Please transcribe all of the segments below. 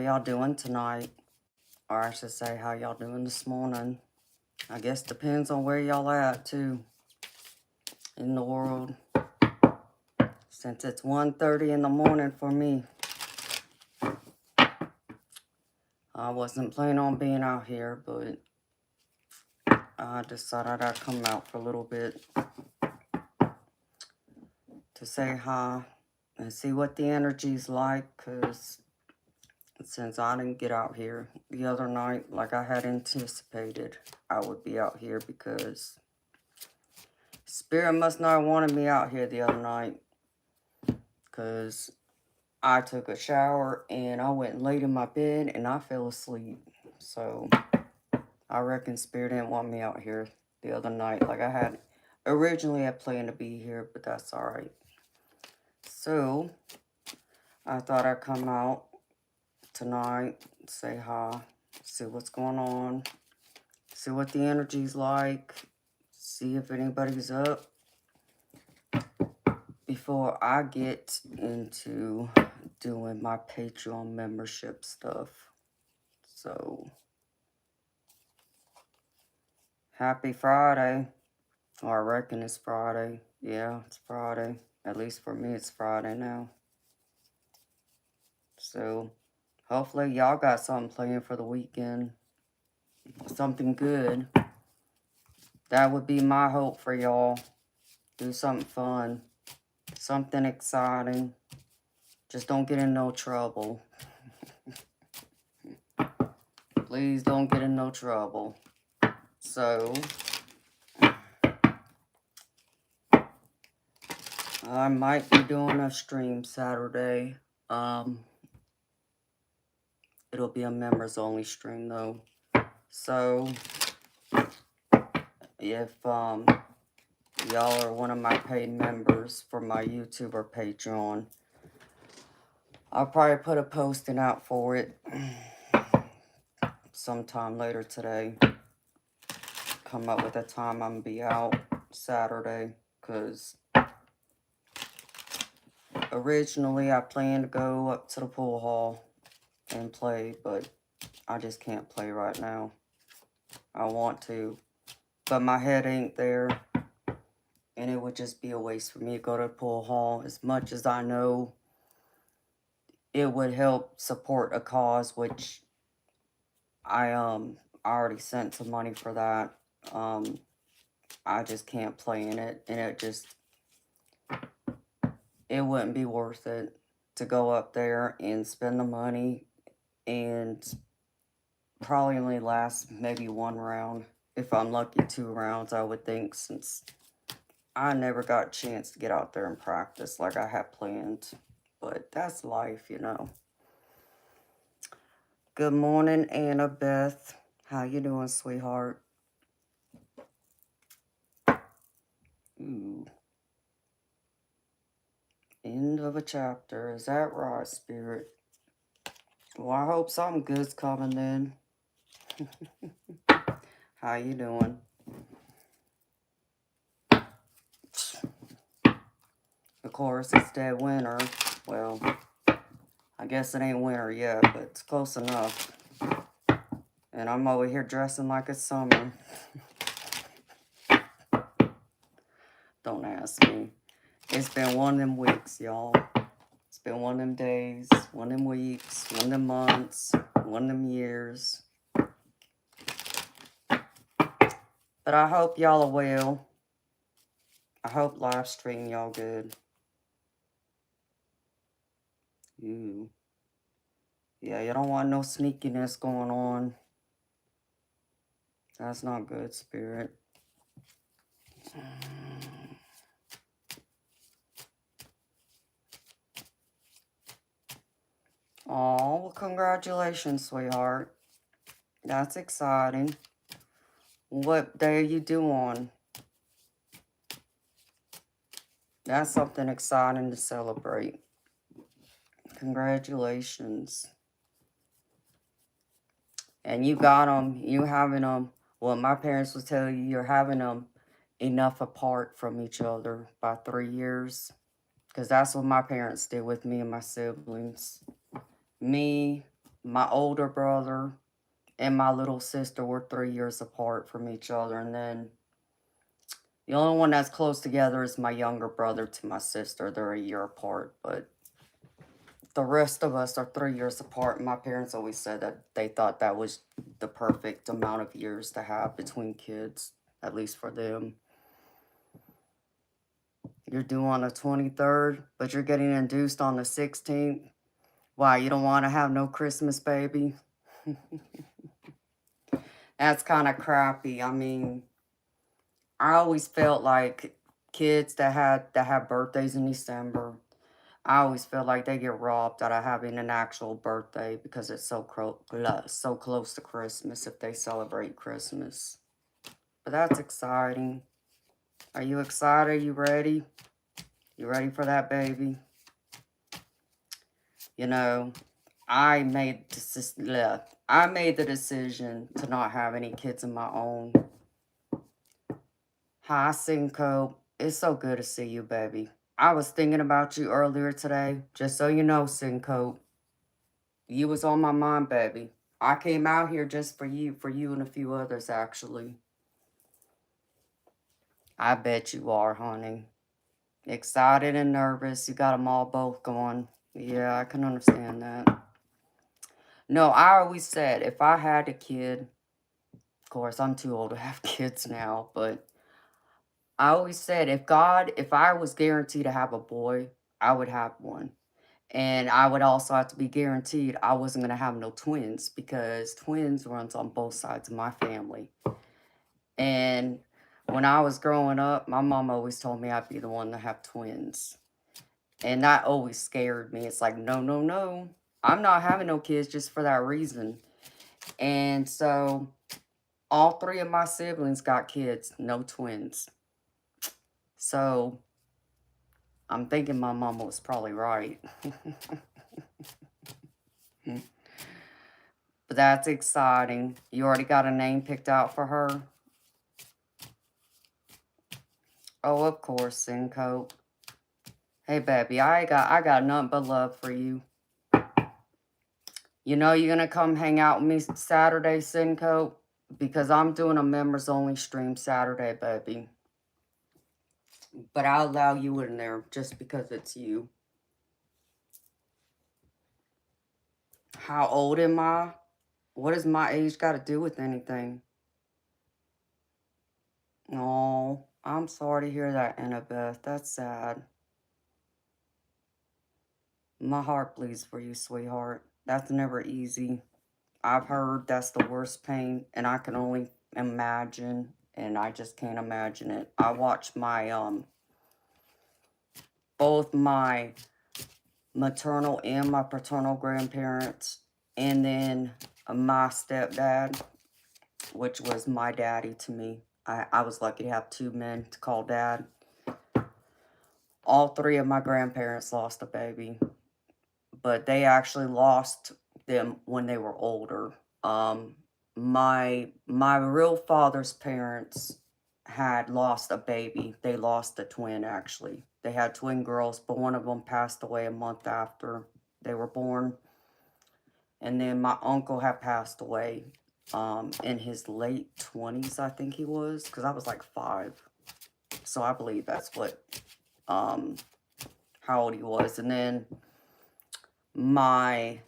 y'all doing tonight? Or I should say, how y'all doing this morning? I guess depends on where y'all at, too, in the world. Since it's 1:30 in the morning for me. I wasn't planning on being out here, but I decided I'd come out for a little bit to say hi and see what the energy's like, because since I didn't get out here the other night like I had anticipated I would be out here, because Spirit must not have wanted me out here the other night, because I took a shower and I went and laid in my bed and I fell asleep. So I reckon Spirit didn't want me out here the other night like I had originally had planned to be here, but that's alright. So I thought I'd come out tonight, say hi, see what's going on, see what the energy's like, see if anybody's up before I get into doing my Patreon membership stuff. So, happy Friday. Or I reckon it's Friday. Yeah, it's Friday. At least for me, it's Friday now. So, hopefully y'all got something planned for the weekend. Something good. That would be my hope for y'all. Do something fun. Something exciting. Just don't get in no trouble. Please don't get in no trouble. So, I might be doing a stream Saturday. It'll be a members only stream though. So, if y'all are one of my paid members for my YouTube or Patreon, I'll probably put a posting out for it sometime later today. Come up with a time I'm gonna be out Saturday, because originally I planned to go up to the pool hall and play, but I just can't play right now. I want to, but my head ain't there, and it would just be a waste for me to go to the pool hall. As much as I know it would help support a cause, which I already sent some money for that. I just can't play in it, and it wouldn't be worth it to go up there and spend the money and probably only last maybe one round. If I'm lucky, 2 rounds, I would think, since I never got a chance to get out there and practice like I had planned. But that's life, you know. Good morning, Annabeth. How you doing, sweetheart? Ooh. End of a chapter. Is that right, Spirit? Well, I hope something good's coming then. How you doing? Of course, it's dead winter. Well, I guess it ain't winter yet, but it's close enough. And I'm over here dressing like it's summer. Don't ask me. It's been one of them weeks, y'all. It's been one of them days, one of them weeks, one of them months, one of them years. But I hope y'all are well. I hope live stream y'all good. Ooh. Yeah, you don't want no sneakiness going on. That's not good, Spirit. Oh, well, congratulations, sweetheart. That's exciting. What day are you due on? That's something exciting to celebrate. Congratulations. And you got them, you having them, well, my parents would tell you, you're having them enough apart from each other by 3 years. Because that's what my parents did with me and my siblings. Me, My older brother and my little sister were 3 years apart from each other. And then the only one that's close together is my younger brother to my sister. They're a year apart, but the rest of us are 3 years apart. My parents always said that they thought that was the perfect amount of years to have between kids, at least for them. You're due on the 23rd, but you're getting induced on the 16th. Why, you don't want to have no Christmas, baby? That's kind of crappy. I mean, I always felt like kids that have birthdays in December, I always feel like they get robbed out of having an actual birthday because it's so close to Christmas if they celebrate Christmas. But that's exciting. Are you excited? You ready? You ready for that, baby? You know, I made the decision to not have any kids of my own. Hi, Cinco. It's so good to see you, baby. I was thinking about you earlier today. Just so you know, Cinco, you was on my mind, baby. I came out here just for you and a few others, actually. I bet you are, honey. Excited and nervous. You got them all both going. Yeah, I can understand that. No, I always said if I had a kid, of course, I'm too old to have kids now, but I always said if I was guaranteed to have a boy, I would have one. And I would also have to be guaranteed I wasn't going to have no twins because twins runs on both sides of my family. And when I was growing up, my mom always told me I'd be the one to have twins. And that always scared me. It's like, no, no, no. I'm not having no kids just for that reason. And so all 3 of my siblings got kids, no twins. So I'm thinking my mama was probably right. But that's exciting. You already got a name picked out for her? Oh, of course, Cinco. Hey, baby, I got nothing but love for you. You know you're going to come hang out with me Saturday, Cinco? Because I'm doing a members-only stream Saturday, baby. But I'll allow you in there just because it's you. How old am I? What does my age got to do with anything? Oh, I'm sorry to hear that, Annabeth. That's sad. My heart bleeds for you, sweetheart. That's never easy. I've heard that's the worst pain, and I can only imagine, and I just can't imagine it. I watched both my maternal and my paternal grandparents, and then my stepdad, which was my daddy to me. I was lucky to have 2 men to call dad. All 3 of my grandparents lost a baby, but they actually lost them when they were older. My real father's parents had lost a baby. They lost a twin, actually. They had twin girls, but one of them passed away a month after they were born. And then my uncle had passed away in his late 20s, I think he was, because I was like 5. So I believe that's what, how old he was. And then my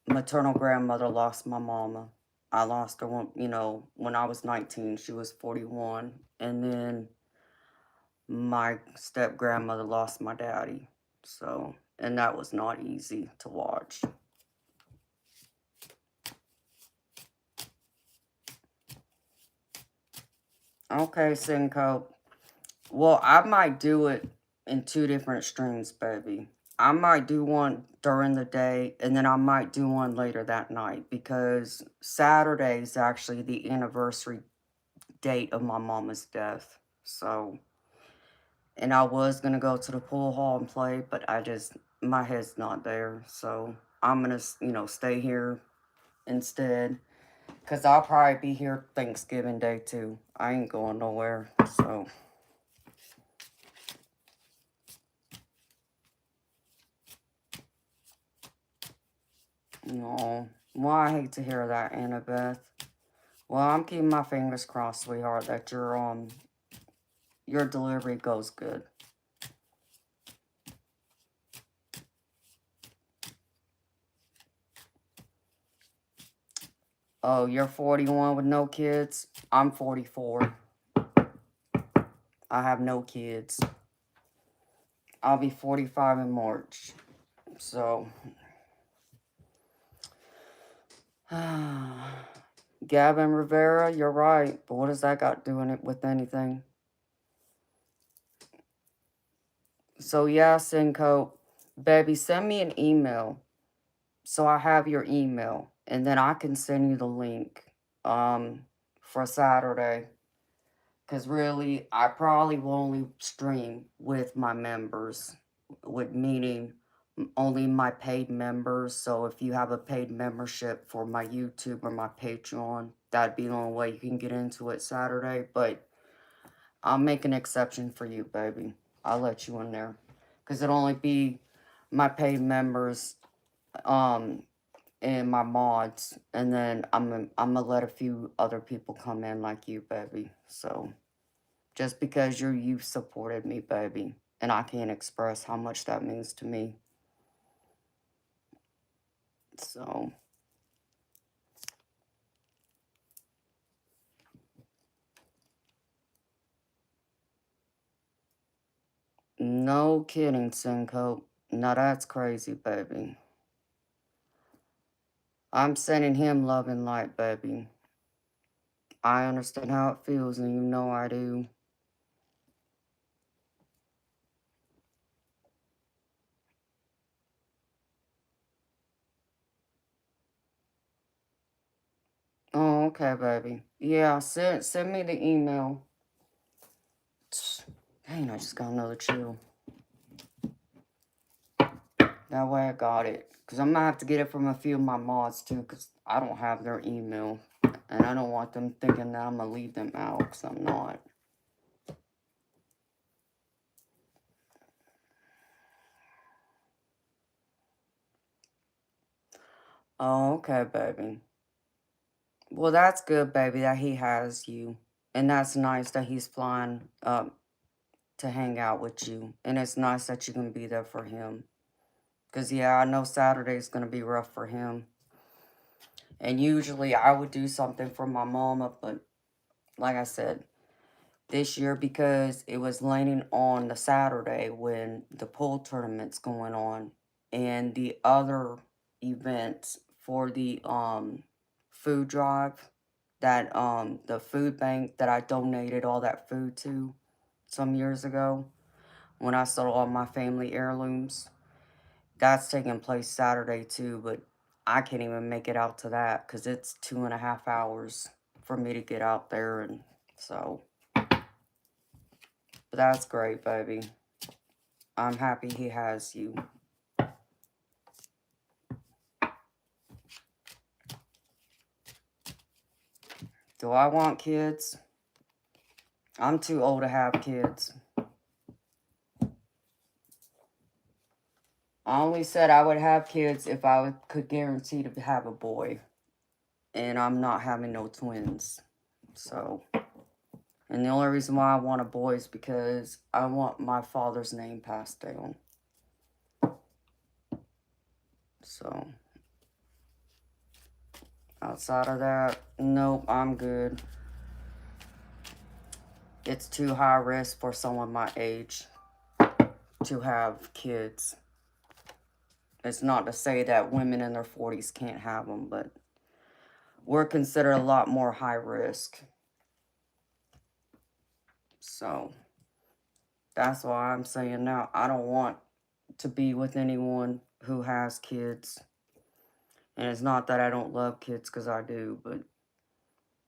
maternal grandmother lost my mama. I lost her when I was 19. She was 41. And then my step grandmother lost my daddy. So, and that was not easy to watch. Okay, Cinco. Well, I might do it in 2 different streams, baby. I might do one during the day, and then I might do one later that night, because Saturday is actually the anniversary date of my mama's death. So, and I was going to go to the pool hall and play, but my head's not there. So, I'm going to, stay here instead, because I'll probably be here Thanksgiving Day, too. I ain't going nowhere, so... No. Well, I hate to hear that, Annabeth. Well, I'm keeping my fingers crossed, sweetheart, that your delivery goes good. Oh, you're 41 with no kids? I'm 44. I have no kids. I'll be 45 in March. So, Gavin Rivera, you're right. But what does that got doing it with anything? So, yeah, Cinco, baby, send me an email. So I have your email. And then I can send you the link for Saturday. Because really, I probably will only stream with my members. With meaning only my paid members. So if you have a paid membership for my YouTube or my Patreon, that'd be the only way you can get into it Saturday. But I'll make an exception for you, baby. I'll let you in there. Because it'll only be my paid members and my mods. And then I'm gonna let a few other people come in like you, baby. So just because you've supported me, baby. And I can't express how much that means to me. So, no kidding, Cinco. Now that's crazy, baby. I'm sending him love and light, baby. I understand how it feels, and you know I do. Oh, okay, baby. Yeah, send me the email. Dang, I just got another chill. That way I got it. Because I'm going to have to get it from a few of my mods, too, because I don't have their email. And I don't want them thinking that I'm going to leave them out, because I'm not. Oh, okay, baby. Well, that's good, baby, that he has you. And that's nice that he's flying up to hang out with you. And it's nice that you can be there for him. Because, yeah, I know Saturday's going to be rough for him. And usually I would do something for my mama, but like I said, this year because it was landing on the Saturday when the pool tournament's going on. And the other events for the food drive, that the food bank that I donated all that food to some years ago when I sold all my family heirlooms. That's taking place Saturday too, but I can't even make it out to that because it's 2.5 hours for me to get out there, and so, but that's great, baby. I'm happy he has you. Do I want kids? I'm too old to have kids. I only said I would have kids if I could guarantee to have a boy. And I'm not having no twins. So, and the only reason why I want a boy is because I want my father's name passed down. So, outside of that, nope, I'm good. It's too high risk for someone my age to have kids. It's not to say that women in their 40s can't have them, but we're considered a lot more high risk. So, that's why I'm saying now, I don't want to be with anyone who has kids. And it's not that I don't love kids, because I do, but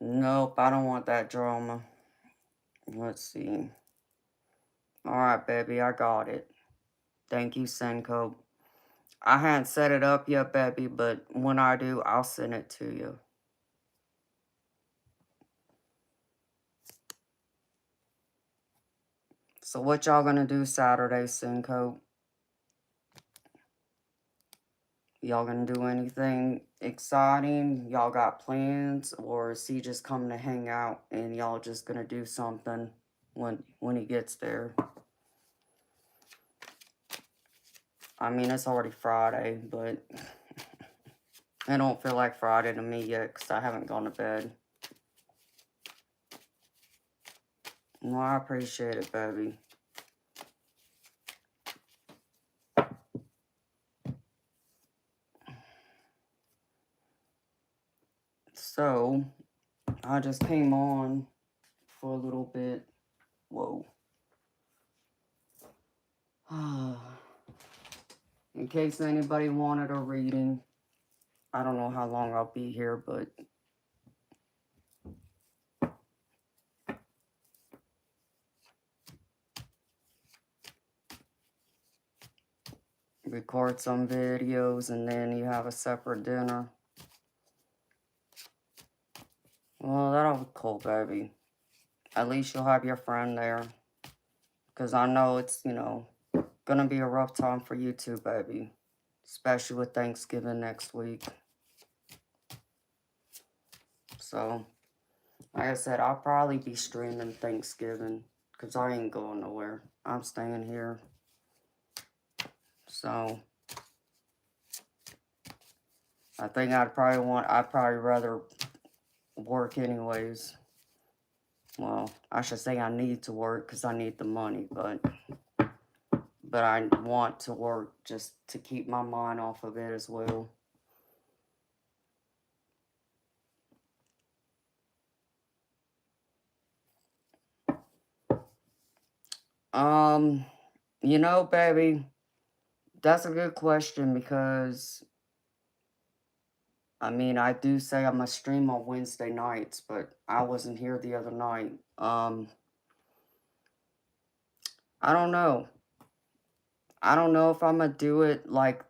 nope, I don't want that drama. Let's see. Alright, baby, I got it. Thank you, Senko. I hadn't set it up yet, baby, but when I do, I'll send it to you. So what y'all gonna do Saturday, Senko? Y'all gonna do anything exciting? Y'all got plans? Or is he just coming to hang out and y'all just gonna do something when he gets there? I mean, it's already Friday, but I don't feel like Friday to me yet because I haven't gone to bed. Well, I appreciate it, baby. So, I just came on for a little bit. Whoa. In case anybody wanted a reading, I don't know how long I'll be here, but record some videos and then you have a separate dinner. Well, that'll be cool, baby. At least you'll have your friend there. Because I know it's, you know, gonna be a rough time for you too, baby. Especially with Thanksgiving next week. So, like I said, I'll probably be streaming Thanksgiving. Because I ain't going nowhere. I'm staying here. So, I think I'd probably rather work anyways. Well, I should say I need to work because I need the money, but I want to work just to keep my mind off of it as well. You know, baby, that's a good question because, I mean, I do say I'm going to stream on Wednesday nights, but I wasn't here the other night. I don't know. I don't know if I'm going to do it like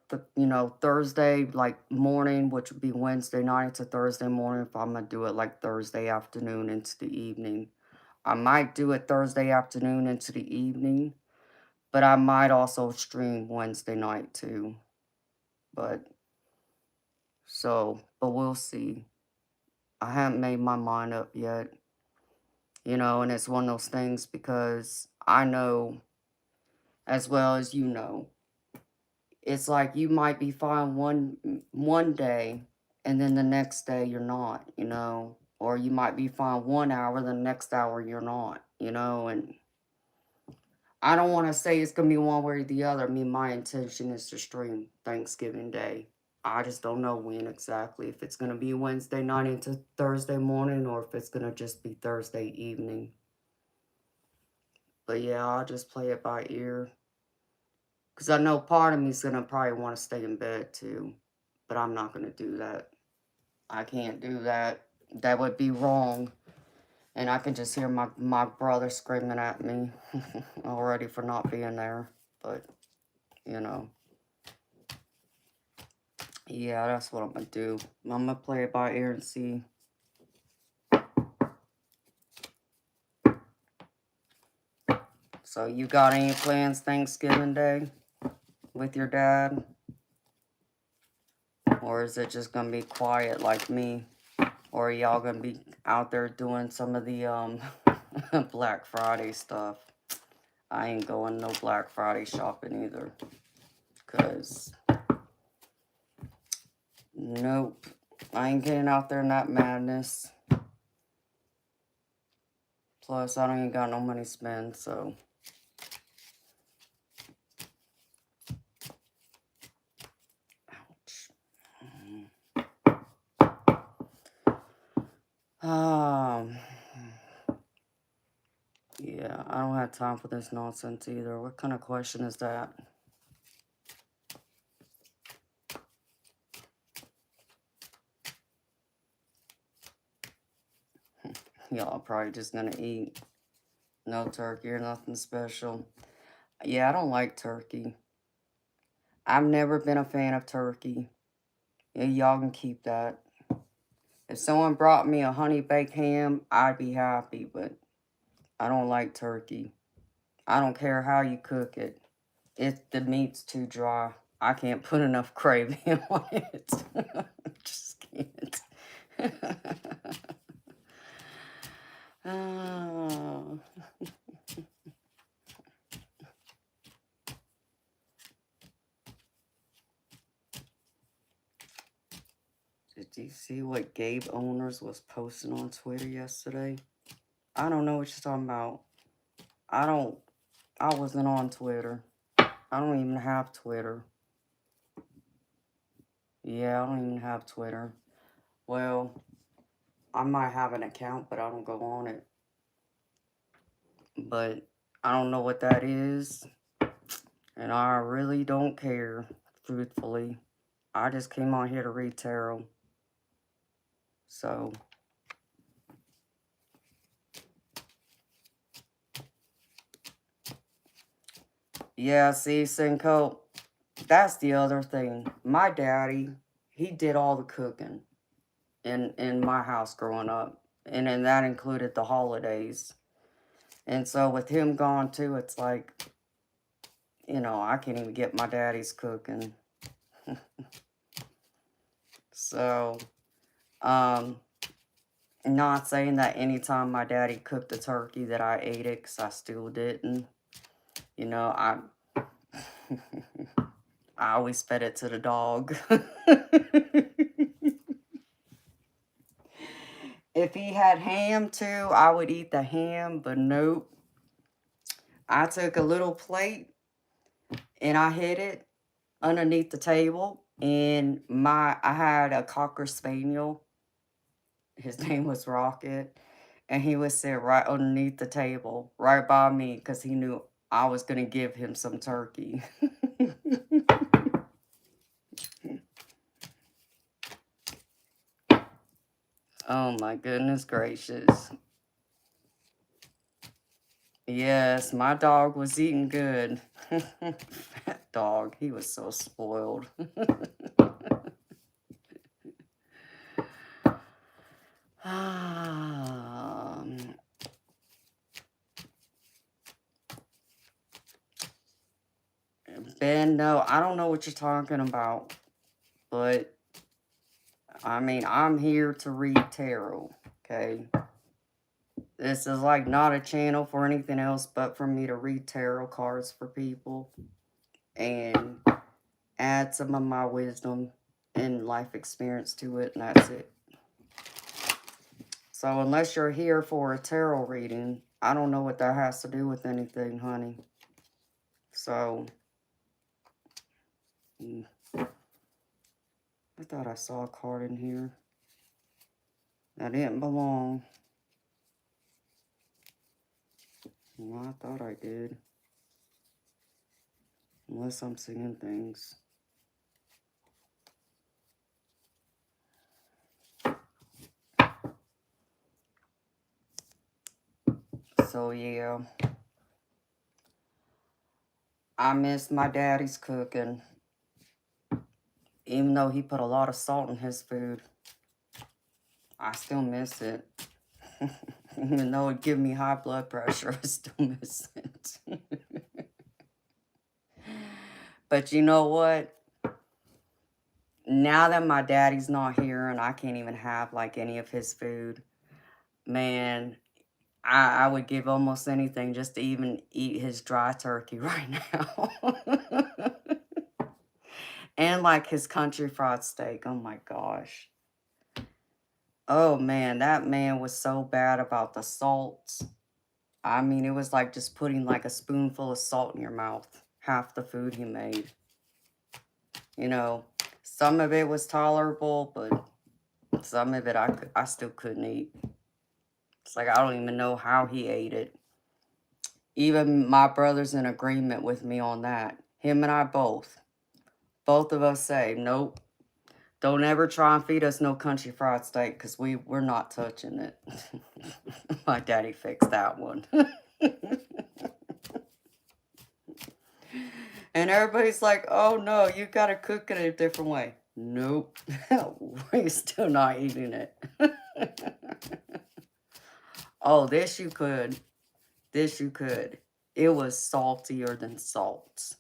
Thursday, like morning, which would be Wednesday night to Thursday morning, if I'm going to do it like Thursday afternoon into the evening. I might do it Thursday afternoon into the evening, but I might also stream Wednesday night too. But we'll see. I haven't made my mind up yet. You know, and it's one of those things because I know, as well as you know, it's like you might be fine one day and then the next day you're not, you know, or you might be fine 1 hour, the next hour you're not, you know, and I don't want to say it's going to be one way or the other. I mean, my intention is to stream Thanksgiving Day. I just don't know when exactly. If it's going to be Wednesday night into Thursday morning or if it's going to just be Thursday evening. But yeah, I'll just play it by ear. Because I know part of me is going to probably want to stay in bed too. But I'm not going to do that. I can't do that. That would be wrong. And I can just hear my brother screaming at me already for not being there. But, you know. Yeah, that's what I'm going to do. I'm going to play it by ear and see. So, you got any plans Thanksgiving Day with your dad? Or is it just going to be quiet like me? Or are y'all going to be out there doing some of the Black Friday stuff? I ain't going no Black Friday shopping either. Because, nope. I ain't getting out there in that madness. Plus, I don't even got no money to spend, so. Ouch. Yeah, I don't have time for this nonsense either. What kind of question is that? Y'all probably just gonna eat. No turkey or nothing special. Yeah, I don't like turkey. I've never been a fan of turkey. Yeah, y'all can keep that. If someone brought me a honey baked ham, I'd be happy, but I don't like turkey. I don't care how you cook it. The meat's too dry. I can't put enough gravy on it. Just can't. Oh. Did you see what Gabe Owners was posting on Twitter yesterday? I don't know what you're talking about. I wasn't on Twitter. I don't even have Twitter. Yeah, I don't even have Twitter. Well, I might have an account, but I don't go on it. But I don't know what that is. And I really don't care, truthfully. I just came on here to read tarot. So, yeah, see, Cinco, that's the other thing. My daddy, he did all the cooking in my house growing up. And then that included the holidays. And so with him gone too, it's like, you know, I can't even get my daddy's cooking. So, not saying that anytime my daddy cooked a turkey that I ate it, because I still didn't. You know, I always fed it to the dog. If he had ham too, I would eat the ham, but nope. I took a little plate and I hid it underneath the table, and I had a Cocker Spaniel. His name was Rocket, and he would sit right underneath the table, right by me, because he knew I was going to give him some turkey. Oh my goodness gracious. Yes, my dog was eating good. Fat dog, he was so spoiled. Ben, no, I don't know what you're talking about, but I mean, I'm here to read tarot, okay? This is like not a channel for anything else but for me to read tarot cards for people and add some of my wisdom and life experience to it, and that's it. So unless you're here for a tarot reading, I don't know what that has to do with anything, honey. So, I thought I saw a card in here that didn't belong. Well, I thought I did. Unless I'm seeing things. So, yeah. I miss my daddy's cooking. Even though he put a lot of salt in his food, I still miss it. Even though it give me high blood pressure, I still miss it. But you know what? Now that my daddy's not here and I can't even have like any of his food, man, I would give almost anything just to even eat his dry turkey right now. And like his country fried steak. Oh my gosh. Oh man, that man was so bad about the salt. I mean, it was like just putting like a spoonful of salt in your mouth. Half the food he made. You know, some of it was tolerable, but some of it I still couldn't eat. It's like I don't even know how he ate it. Even my brother's in agreement with me on that. Him and I both. Both of us say, nope. Don't ever try and feed us no country fried steak, because we're not touching it. My daddy fixed that one. And everybody's like, oh no, you gotta cook it a different way. Nope. We're still not eating it. Oh, this you could. This you could. It was saltier than salt.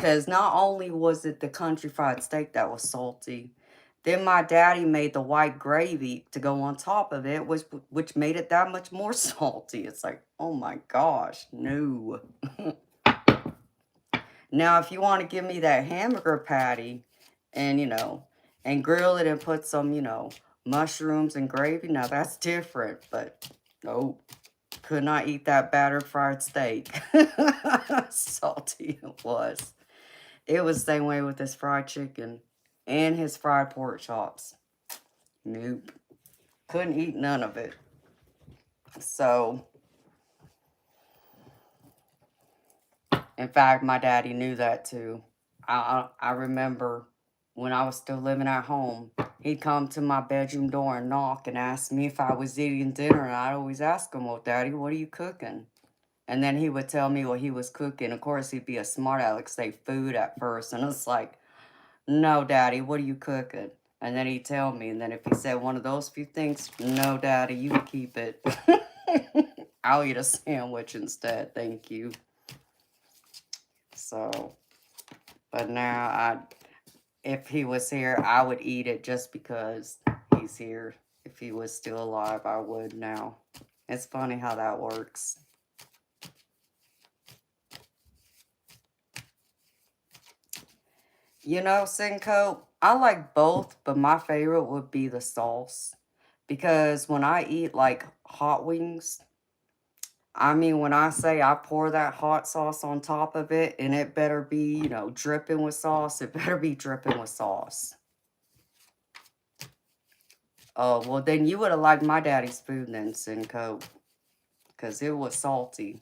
Because not only was it the country fried steak that was salty, then my daddy made the white gravy to go on top of it, which made it that much more salty. It's like, oh my gosh, no. Now, if you want to give me that hamburger patty and, and grill it and put some, mushrooms and gravy, now that's different. But, nope, could not eat that battered fried steak. Salty it was. It was the same way with his fried chicken and his fried pork chops. Nope. Couldn't eat none of it. So, in fact, my daddy knew that too. I remember when I was still living at home, he'd come to my bedroom door and knock and ask me if I was eating dinner. And I'd always ask him, well, Daddy, what are you cooking? And then he would tell me what he was cooking. Of course, he'd be a smart aleck, say food at first. And it's like, no, Daddy, what are you cooking? And then he'd tell me. And then if he said one of those few things, no, Daddy, you can keep it. I'll eat a sandwich instead. Thank you. So, but now if he was here, I would eat it just because he's here. If he was still alive, I would now. It's funny how that works. Cinco, I like both, but my favorite would be the sauce. Because when I eat, like, hot wings, I mean, when I say I pour that hot sauce on top of it, and it better be, dripping with sauce, it better be dripping with sauce. Oh, well, then you would have liked my daddy's food then, Cinco, because it was salty.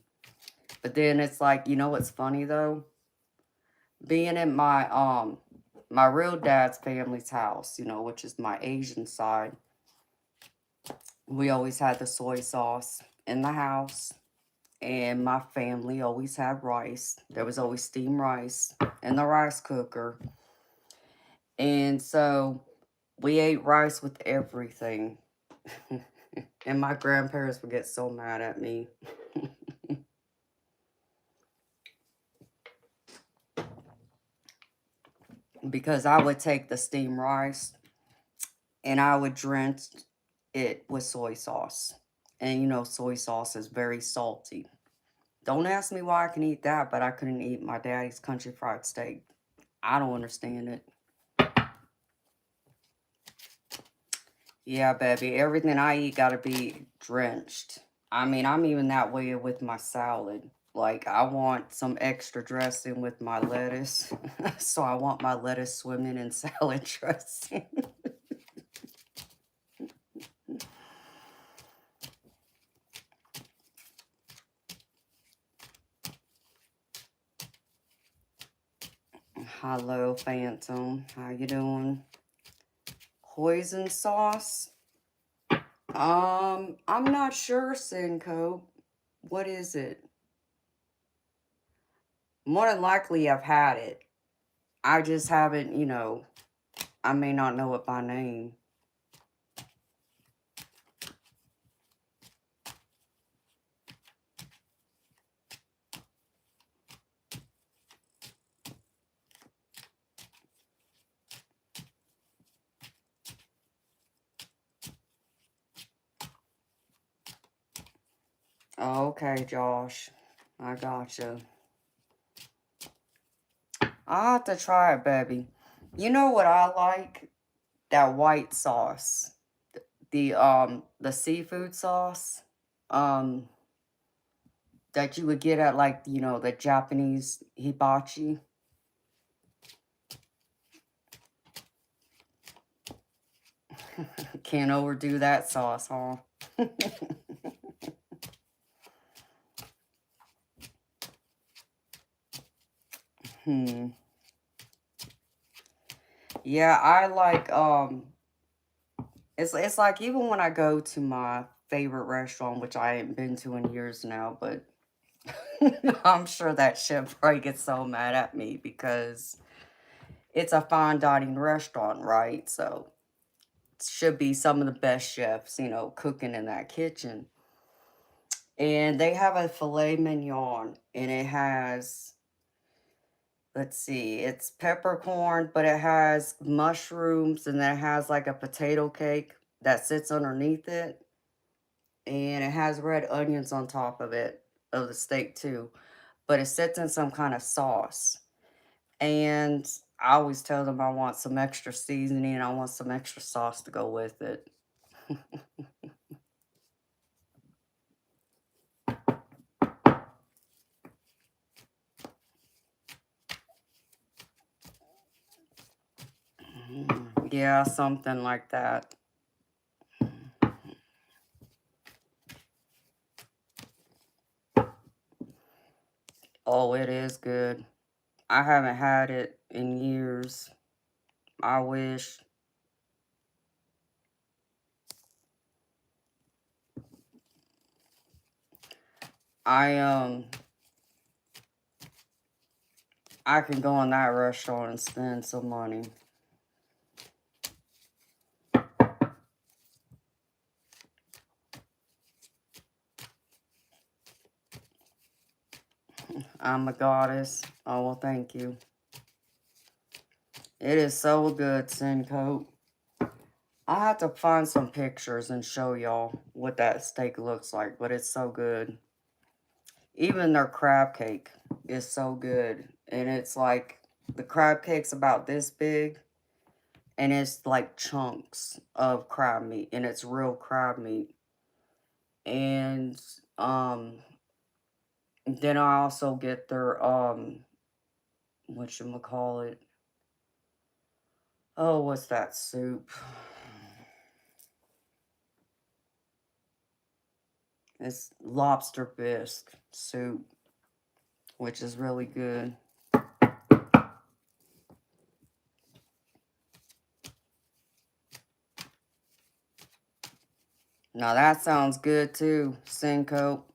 But then it's like, what's funny, though? Being in my real dad's family's house, which is my Asian side, we always had the soy sauce in the house. And my family always had rice. There was always steamed rice in the rice cooker. And so we ate rice with everything. And my grandparents would get so mad at me. Because I would take the steamed rice and I would drench it with soy sauce. And soy sauce is very salty. Don't ask me why I can eat that, but I couldn't eat my daddy's country fried steak. I don't understand it. Yeah, baby, everything I eat gotta be drenched. I mean, I'm even that way with my salad. Like, I want some extra dressing with my lettuce. So I want my lettuce swimming in salad dressing. Hello, Phantom. How you doing? Hoisin sauce? I'm not sure, Cinco. What is it? More than likely, I've had it. I just haven't, I may not know it by name. Oh, okay, Josh. I gotcha. I'll have to try it, baby. You know what I like? That white sauce. The seafood sauce. Um, that you would get at, like, the Japanese hibachi. Can't overdo that sauce, huh? Yeah, I like, it's like even when I go to my favorite restaurant, which I ain't been to in years now, but I'm sure that chef probably gets so mad at me because it's a fine dining restaurant, right? So it should be some of the best chefs, cooking in that kitchen. And they have a filet mignon, and it has Let's see. It's peppercorn, but it has mushrooms, and then it has like a potato cake that sits underneath it. And it has red onions on top of it, of the steak too. But it sits in some kind of sauce. And I always tell them I want some extra seasoning and I want some extra sauce to go with it. Yeah, something like that. Oh, it is good. I haven't had it in years. I wish. I I can go in that restaurant and spend some money. I'm a goddess. Oh, well, thank you. It is so good, Sincoat. I have to find some pictures and show y'all what that steak looks like, but it's so good. Even their crab cake is so good. And it's like, the crab cake's about this big, and it's like chunks of crab meat, and it's real crab meat. And then I also get their whatchamacallit. Oh, what's that soup? It's lobster bisque soup, which is really good. Now that sounds good too, Cinco.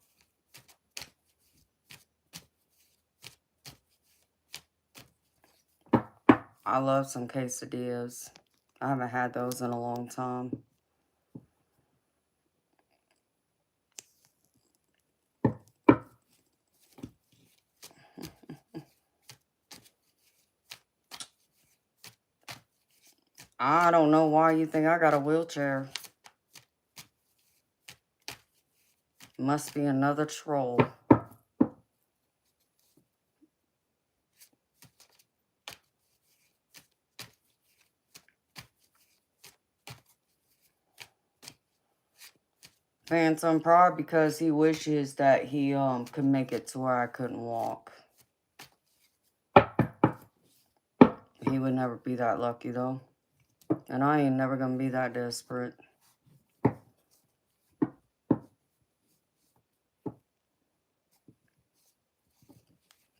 I love some quesadillas. I haven't had those in a long time. I don't know why you think I got a wheelchair. Must be another troll. Phantom, probably because he wishes that he could make it to where I couldn't walk. He would never be that lucky though. And I ain't never gonna be that desperate.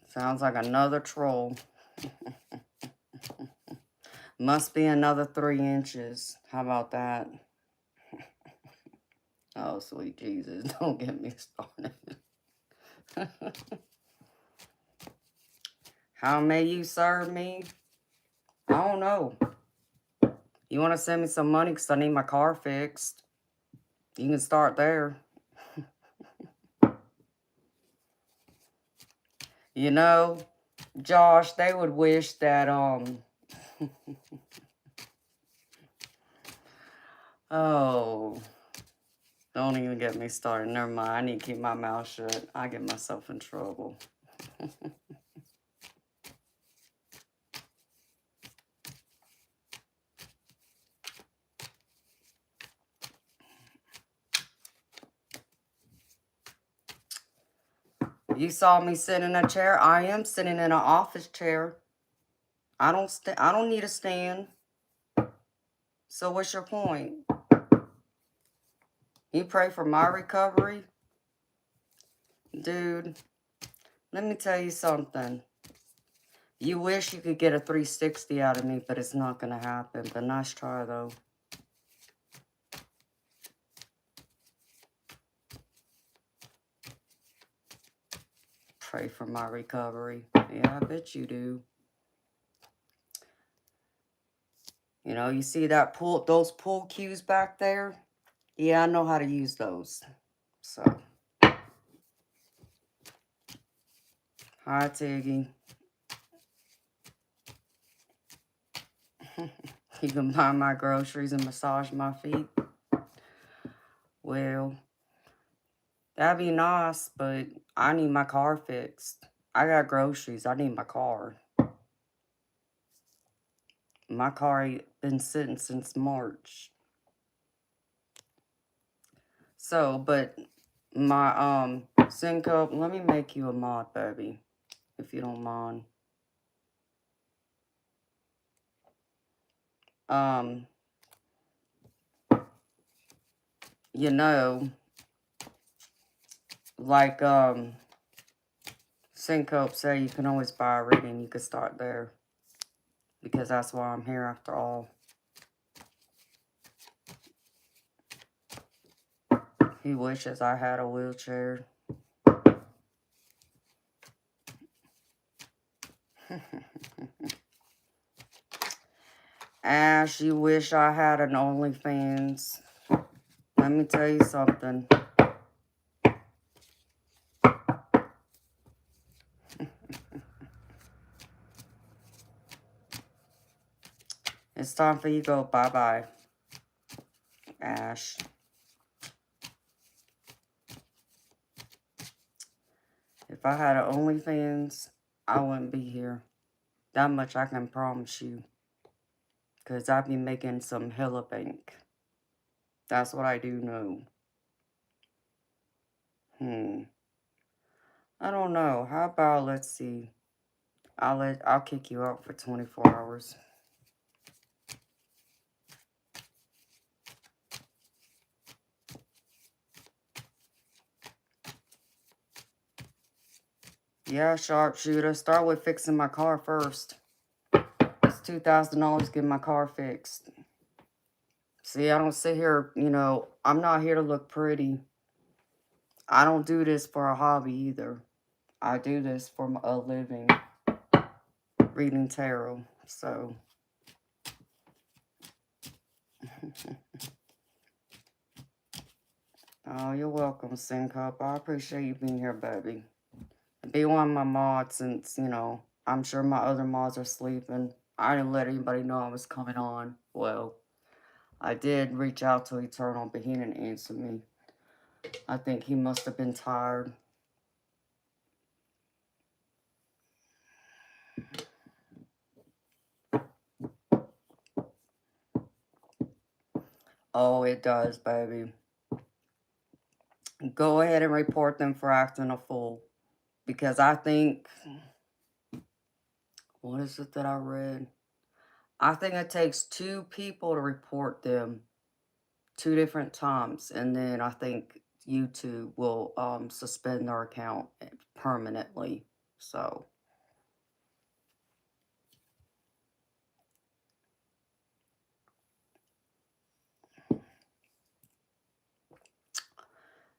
Sounds like another troll. Must be another 3 inches. How about that? Oh, sweet Jesus. Don't get me started. How may you serve me? I don't know. You want to send me some money because I need my car fixed? You can start there. You know, Josh, they would wish that, oh, don't even get me started. Never mind. I need to keep my mouth shut. I get myself in trouble. You saw me sitting in a chair. I am sitting in an office chair. I don't need a stand. So what's your point? You pray for my recovery? Dude, let me tell you something. You wish you could get a 360 out of me, but it's not going to happen. But nice try, though. Pray for my recovery. Yeah, I bet you do. You know, you see that those pool cues back there? Yeah, I know how to use those. So. Hi, Tiggy. You can buy my groceries and massage my feet. Well, that'd be nice, but I need my car fixed. I got groceries. I need my car. My car ain't been sitting since March. So, but my Syncope, let me make you a mod, baby, if you don't mind. You know, like Syncope say, you can always buy a reading. You can start there, because that's why I'm here after all. He wishes I had a wheelchair. Ash, you wish I had an OnlyFans. Let me tell you something. It's time for you to go bye-bye, Ash. If I had an OnlyFans, I wouldn't be here. That much I can promise you. Because I'd be making some hella bank. That's what I do know. I don't know. How about, let's see. I'll kick you out for 24 hours. Yeah, sharpshooter. Start with fixing my car first. It's $2,000 to get my car fixed. See, I don't sit here, you know, I'm not here to look pretty. I don't do this for a hobby either. I do this for a living. Reading tarot. So. Oh, you're welcome, Syncope. I appreciate you being here, baby. Be one of my mods since, you know, I'm sure my other mods are sleeping. I didn't let anybody know I was coming on. Well, I did reach out to Eternal, but he didn't answer me. I think he must have been tired. Oh, it does, baby. Go ahead and report them for acting a fool. Because I think... What is it that I read? I think it takes 2 people to report them 2 different times. And then I think YouTube will suspend their account permanently. So...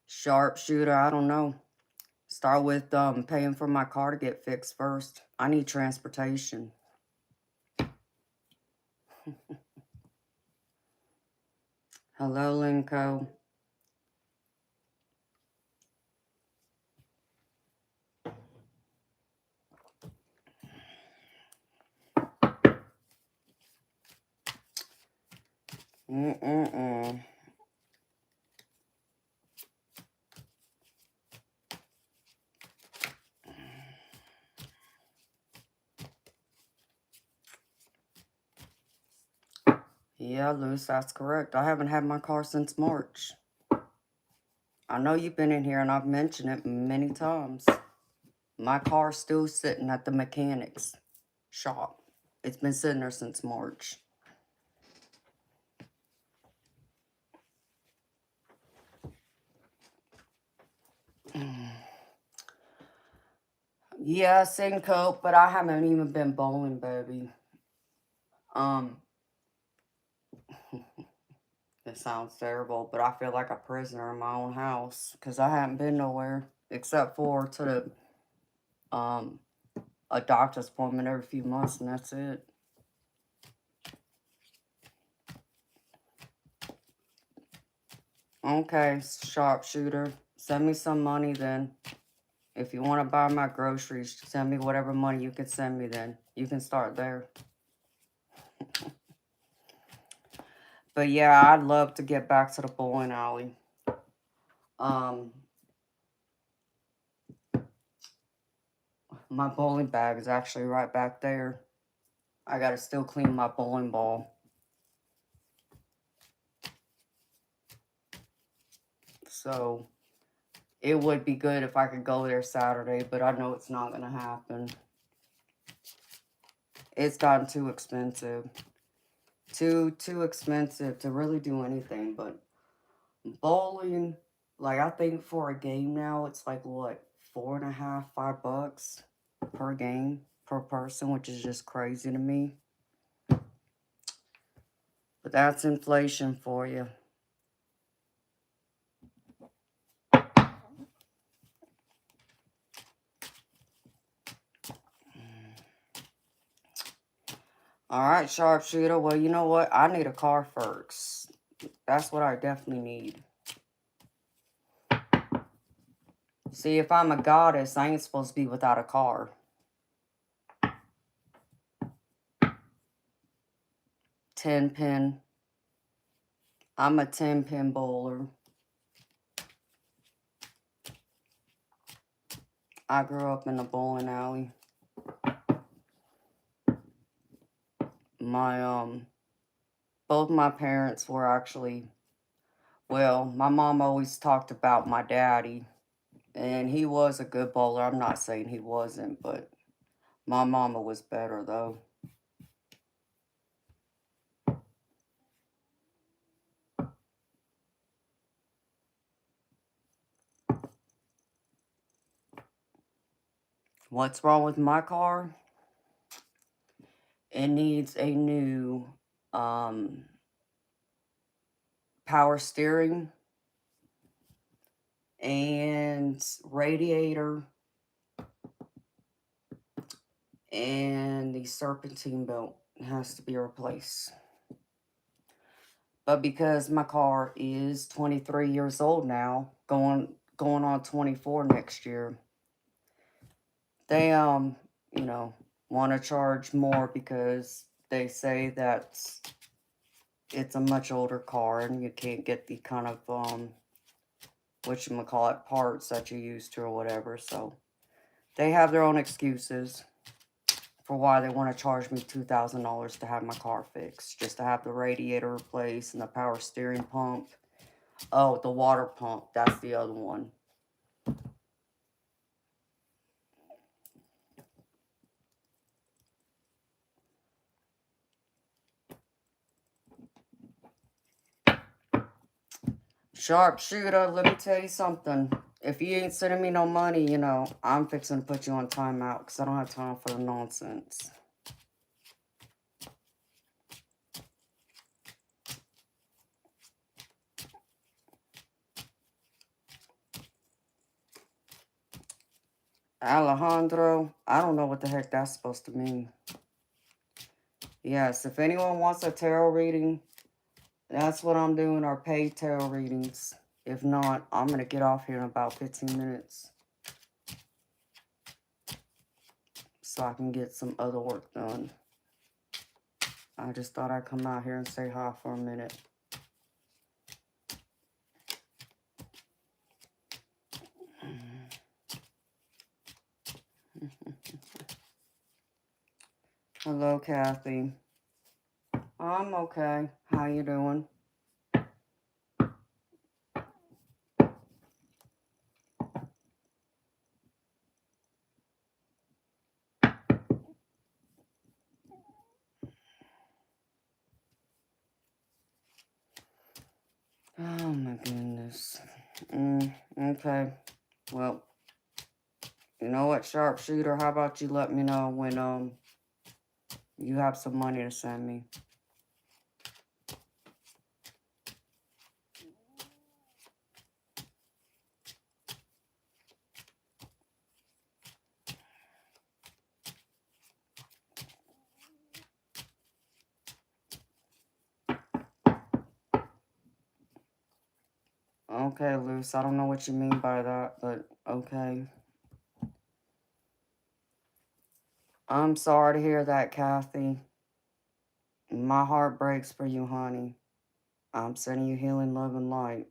Sharpshooter, I don't know. Start with paying for my car to get fixed first. I need transportation. Hello, Linko. Yeah, Luce, that's correct. I haven't had my car since March. I know you've been in here and I've mentioned it many times. My car's still sitting at the mechanic's shop. It's been sitting there since March. Yeah, Syncope, but I haven't even been bowling, baby. It sounds terrible, but I feel like a prisoner in my own house because I haven't been nowhere except for to the a doctor's appointment every few months, and that's it. Okay, sharpshooter, send me some money then. If you want to buy my groceries, send me whatever money you can send me then. You can start there. But yeah, I'd love to get back to the bowling alley. My bowling bag is actually right back there. I gotta still clean my bowling ball. So it would be good if I could go there Saturday, but I know it's not gonna happen. It's gotten too expensive. Too expensive to really do anything, but bowling, like I think for a game now, it's like what, $4.50, $5 per game, per person, which is just crazy to me. But that's inflation for you. Alright, sharpshooter. Well, you know what? I need a car first. That's what I definitely need. See, if I'm a goddess, I ain't supposed to be without a car. 10-pin. I'm a 10-pin bowler. I grew up in a bowling alley. Both my parents were actually, well, my mom always talked about my daddy, and he was a good bowler. I'm not saying he wasn't, but my mama was better, though. What's wrong with my car? It needs a new power steering and radiator and the serpentine belt has to be replaced. But because my car is 23 years old now, going on 24 next year, they you know, want to charge more because they say that it's a much older car and you can't get the kind of whatchamacallit parts that you used to or whatever. So they have their own excuses for why they want to charge me $2,000 to have my car fixed, just to have the radiator replaced and the power steering pump. Oh, the water pump, that's the other one. Sharpshooter, let me tell you something. If you ain't sending me no money, you know, I'm fixing to put you on timeout because I don't have time for the nonsense. Alejandro, I don't know what the heck that's supposed to mean. Yes, if anyone wants a tarot reading, that's what I'm doing, are paid tarot readings. If not, I'm going to get off here in about 15 minutes. So I can get some other work done. I just thought I'd come out here and say hi for a minute. Hello, Kathy. I'm okay. How you doing? Oh my goodness. Okay. Well, you know what, sharpshooter? How about you let me know when you have some money to send me? Okay, Luce. I don't know what you mean by that, but okay. I'm sorry to hear that, Kathy. My heart breaks for you, honey. I'm sending you healing, love, and light.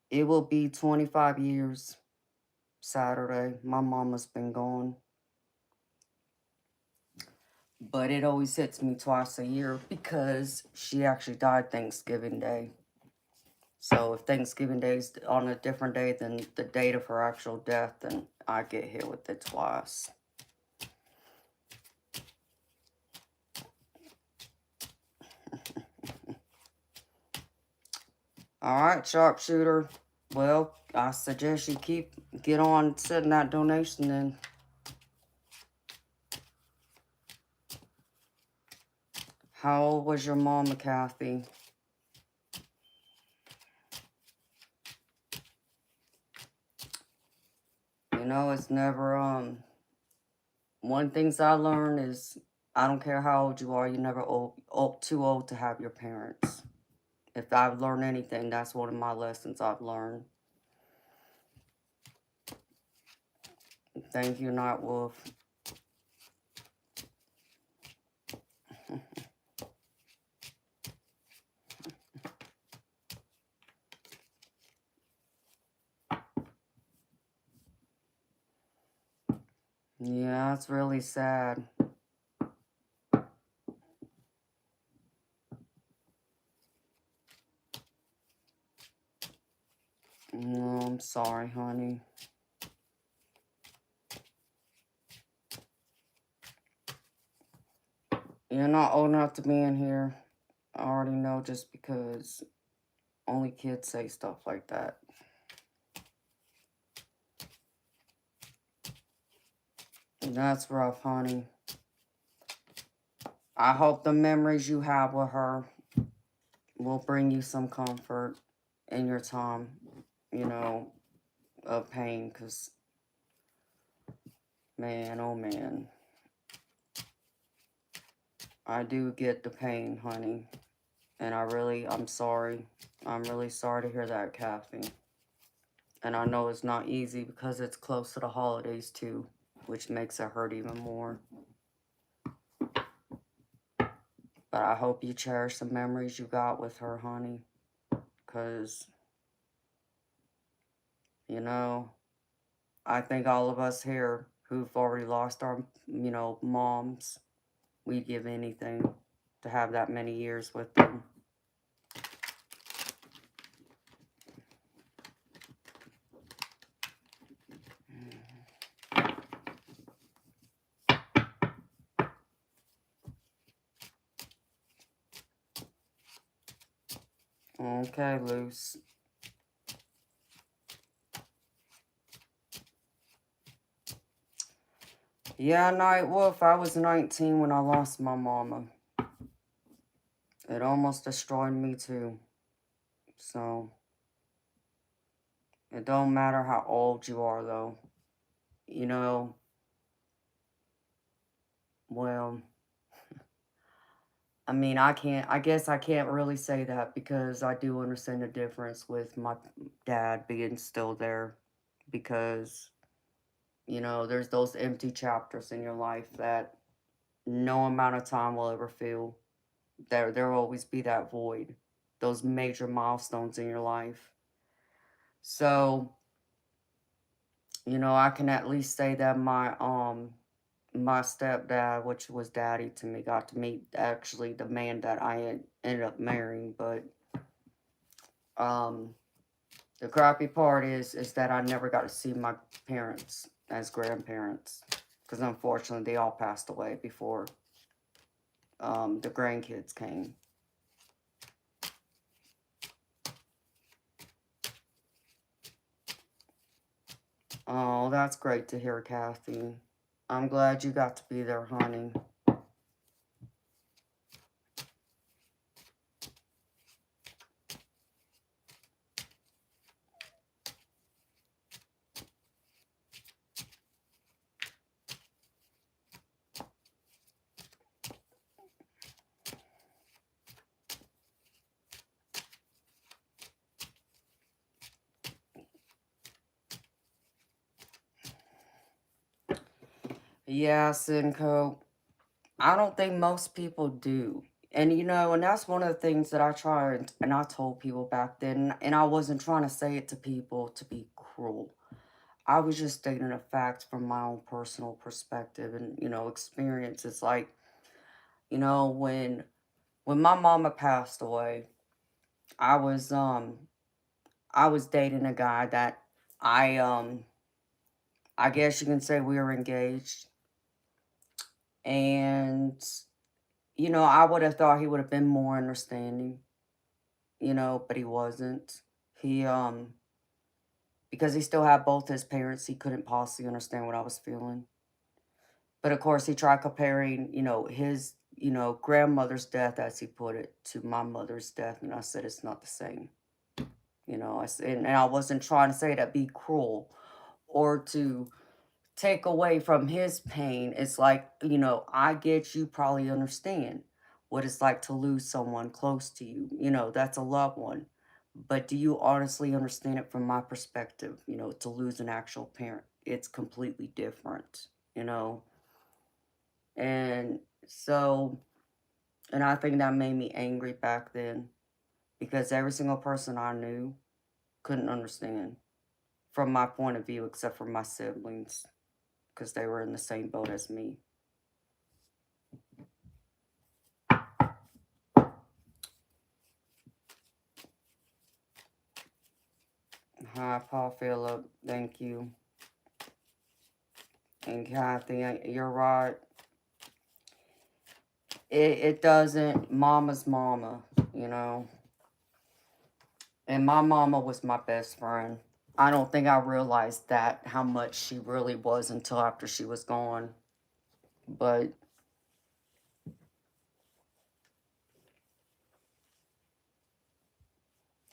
It will be 25 years Saturday. My mama's been gone. But it always hits me twice a year because she actually died Thanksgiving Day. So if Thanksgiving Day is on a different day than the date of her actual death, then I get hit with it twice. Alright, sharpshooter. Well, I suggest you get on setting that donation then. How old was your mama, Kathy? You know, it's never, one things I learned is I don't care how old you are, you're never too old to have your parents. If I've learned anything, that's one of my lessons I've learned. Thank you, Night Wolf. Yeah, it's really sad. No, I'm sorry, honey. You're not old enough to be in here. I already know just because only kids say stuff like that. That's rough, honey. I hope the memories you have with her will bring you some comfort in your time, you know, of pain. Because, man, oh man. I do get the pain, honey. And I'm sorry. I'm really sorry to hear that, Kathy. And I know it's not easy because it's close to the holidays, too, which makes it hurt even more. But I hope you cherish the memories you got with her, honey. Because, you know, I think all of us here who've already lost our, moms, we'd give anything to have that many years with them. Okay, Luce. Yeah, Night Wolf, I was 19 when I lost my mama. It almost destroyed me too. So, it don't matter how old you are though. You know, well, I mean, I guess I can't really say that because I do understand the difference with my dad being still there. Because, there's those empty chapters in your life that no amount of time will ever fill. There'll always be that void. Those major milestones in your life. So, I can at least say that my stepdad, which was daddy to me, got to meet actually the man that I ended up marrying. But the crappy part is that I never got to see my parents as grandparents, because unfortunately they all passed away before the grandkids came. Oh, that's great to hear, Kathy. I'm glad you got to be there, honey. Yeah, Cinco. I don't think most people do. And, you know, and that's one of the things that I tried, and I told people back then, and I wasn't trying to say it to people to be cruel. I was just stating a fact from my own personal perspective and, you know, experience. It's like, you know, when my mama passed away, I was I was dating a guy that I guess you can say we were engaged. And, you know, I would have thought he would have been more understanding, you know, but he wasn't. He because he still had both his parents, he couldn't possibly understand what I was feeling. But of course, he tried comparing, you know, his, you know, grandmother's death, as he put it, to my mother's death. And I said, it's not the same. You know, I said, and I wasn't trying to say that be cruel or to take away from his pain. It's like, you know, I get you probably understand what it's like to lose someone close to you. You know, that's a loved one. But do you honestly understand it from my perspective? You know, to lose an actual parent, it's completely different, you know? And so, and I think that made me angry back then because every single person I knew couldn't understand from my point of view, except for my siblings, because they were in the same boat as me. Hi, Paul Phillip. Thank you. And Kathy, you're right. It doesn't, mama's mama, you know. And my mama was my best friend. I don't think I realized that, how much she really was until after she was gone. But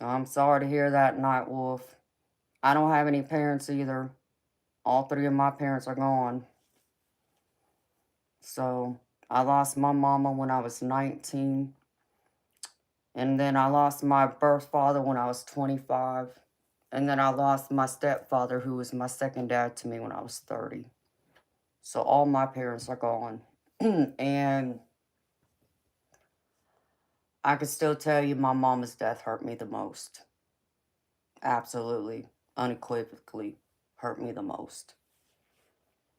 I'm sorry to hear that, Night Wolf. I don't have any parents either. All three of my parents are gone. So I lost my mama when I was 19. And then I lost my birth father when I was 25. And then I lost my stepfather, who was my second dad to me, when I was 30. So all my parents are gone. And I could still tell you my mama's death hurt me the most. Absolutely, unequivocally hurt me the most.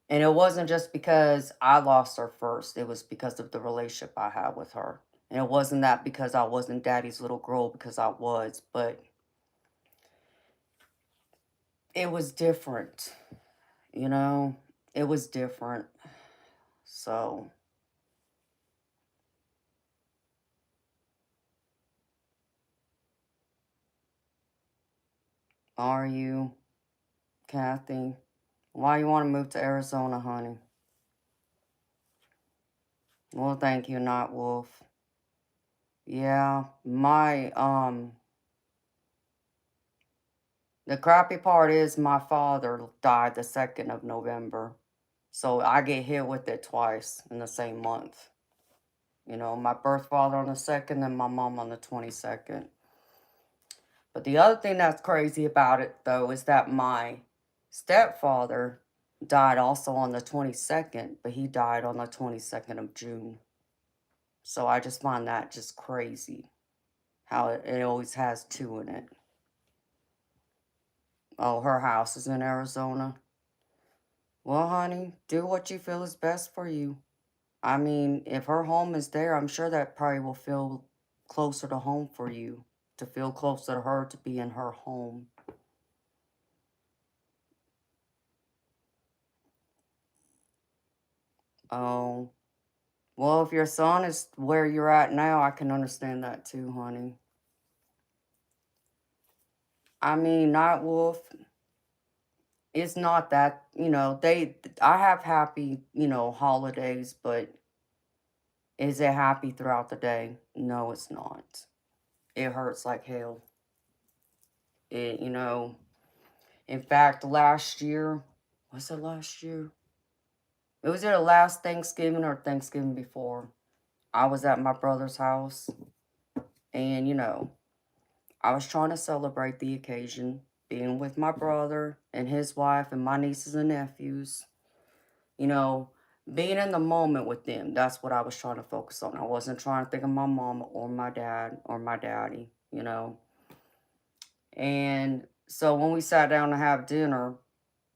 And it wasn't just because I lost her first. It was because of the relationship I had with her. And it wasn't that because I wasn't daddy's little girl, because I was. But it was different. You know? It was different. So, are you, Kathy? Why you want to move to Arizona, honey? Well, thank you, Not Wolf. Yeah, the crappy part is my father died the 2nd of November. So I get hit with it twice in the same month. You know, my birth father on the 2nd and my mom on the 22nd. But the other thing that's crazy about it, though, is that my stepfather died also on the 22nd, but he died on the 22nd of June. So I just find that just crazy, how it always has two in it. Oh, her house is in Arizona. Well, honey, do what you feel is best for you. I mean, if her home is there, I'm sure that probably will feel closer to home for you. To feel closer to her, to be in her home. Oh, well, if your son is where you're at now, I can understand that too, honey. I mean, Night Wolf, it's not that, you know, I have happy, you know, holidays, but is it happy throughout the day? No, it's not. It hurts like hell. You know, in fact, last year, was it last year? It was either last Thanksgiving or Thanksgiving before. I was at my brother's house, and, you know, I was trying to celebrate the occasion, being with my brother and his wife and my nieces and nephews. You know, being in the moment with them, that's what I was trying to focus on. I wasn't trying to think of my mama or my dad or my daddy, you know. And so when we sat down to have dinner,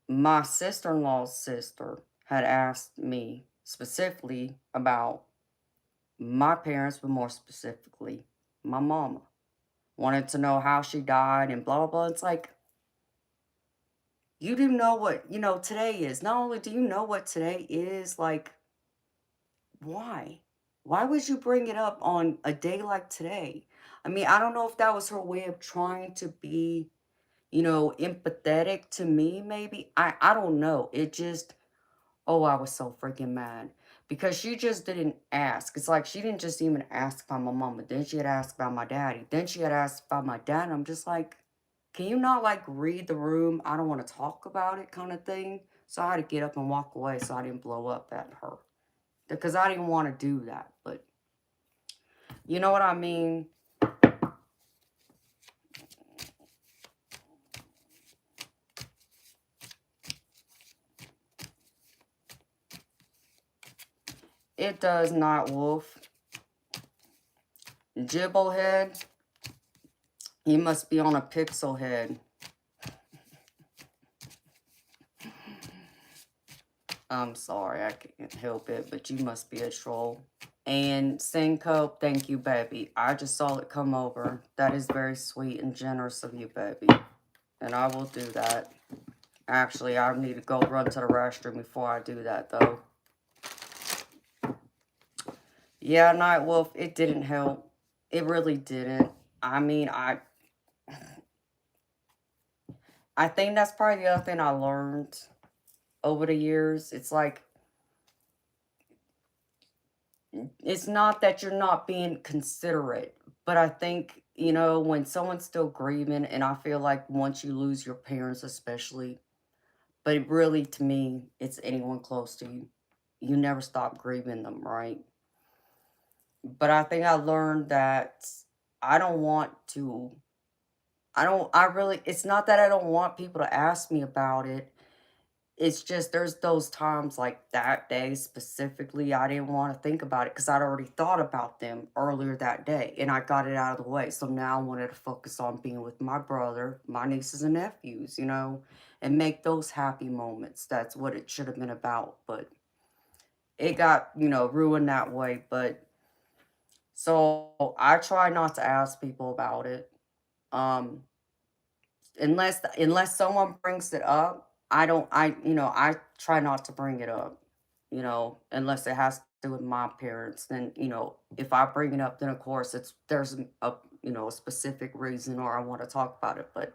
my sister-in-law's sister had asked me specifically about my parents, but more specifically, my mama. Wanted to know how she died and blah, blah, blah. It's like, you do know what, today is. Not only do you know what today is, like, why? Why would you bring it up on a day like today? I mean, I don't know if that was her way of trying to be, empathetic to me, maybe. I don't know. It just, oh, I was so freaking mad because she just didn't ask. It's like she didn't just even ask about my mama. Then she had asked about my daddy. Then she had asked about my dad. I'm just like, can you not like read the room? I don't want to talk about it kind of thing. So I had to get up and walk away so I didn't blow up at her because I didn't want to do that. But you know what I mean? It does not, Wolf. Jibblehead, you must be on a pixel head. I'm sorry, I can't help it, but you must be a troll. And Syncope, thank you, baby. I just saw it come over. That is very sweet and generous of you, baby. And I will do that. Actually, I need to go run to the restroom before I do that, though. Yeah, Nightwolf, it didn't help. It really didn't. I mean, I think that's probably the other thing I learned over the years. It's like, it's not that you're not being considerate, but I think, when someone's still grieving, and I feel like once you lose your parents, especially, but really to me, it's anyone close to you, you never stop grieving them, right? But I think I learned that I don't want to, it's not that I don't want people to ask me about it. It's just there's those times like that day specifically, I didn't want to think about it because I'd already thought about them earlier that day and I got it out of the way. So now I wanted to focus on being with my brother, my nieces and nephews, and make those happy moments. That's what it should have been about. But it got, ruined that way. But so I try not to ask people about it. Um, unless someone brings it up, I try not to bring it up, unless it has to do with my parents. Then, if I bring it up, then of course there's a specific reason or I want to talk about it, but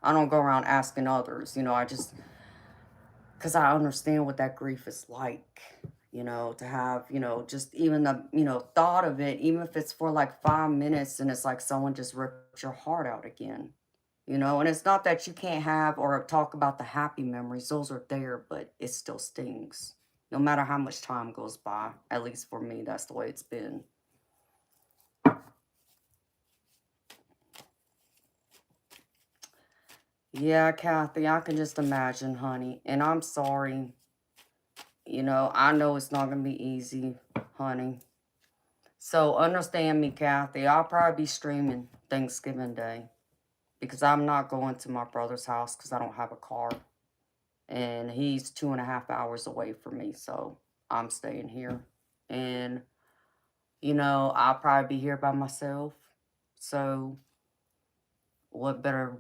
I don't go around asking others, I just, because I understand what that grief is like, to have, just even the, thought of it, even if it's for like 5 minutes and it's like someone just ripped your heart out again. And it's not that you can't have or talk about the happy memories. Those are there, but it still stings. No matter how much time goes by. At least for me, that's the way it's been. Yeah, Kathy, I can just imagine, honey. And I'm sorry. I know it's not going to be easy, honey. So understand me, Kathy. I'll probably be streaming Thanksgiving Day. Because I'm not going to my brother's house because I don't have a car. And he's 2.5 hours away from me, so I'm staying here. And, I'll probably be here by myself. So, what better,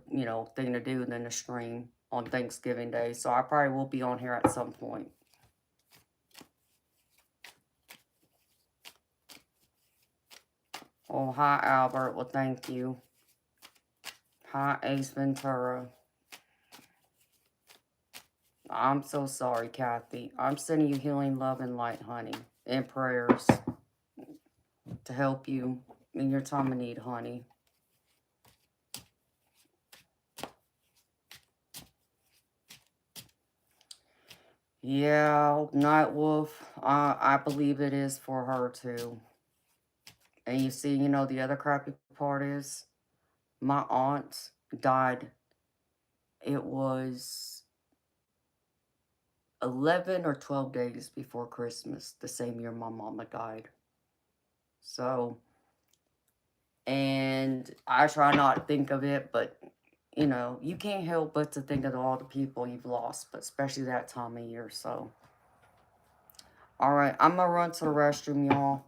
thing to do than to stream on Thanksgiving Day? So, I probably will be on here at some point. Oh, hi, Albert. Well, thank you. Hi, Ace Ventura. I'm so sorry, Kathy. I'm sending you healing love and light, honey, and prayers to help you in your time of need, honey. Yeah, Nightwolf, I believe it is for her too. And you see, the other crappy part is my aunt died. It was 11 or 12 days before Christmas, the same year my mama died. So, and I try not to think of it, but, you know, you can't help but to think of all the people you've lost, but especially that time of year, so. Alright, I'm gonna run to the restroom, y'all,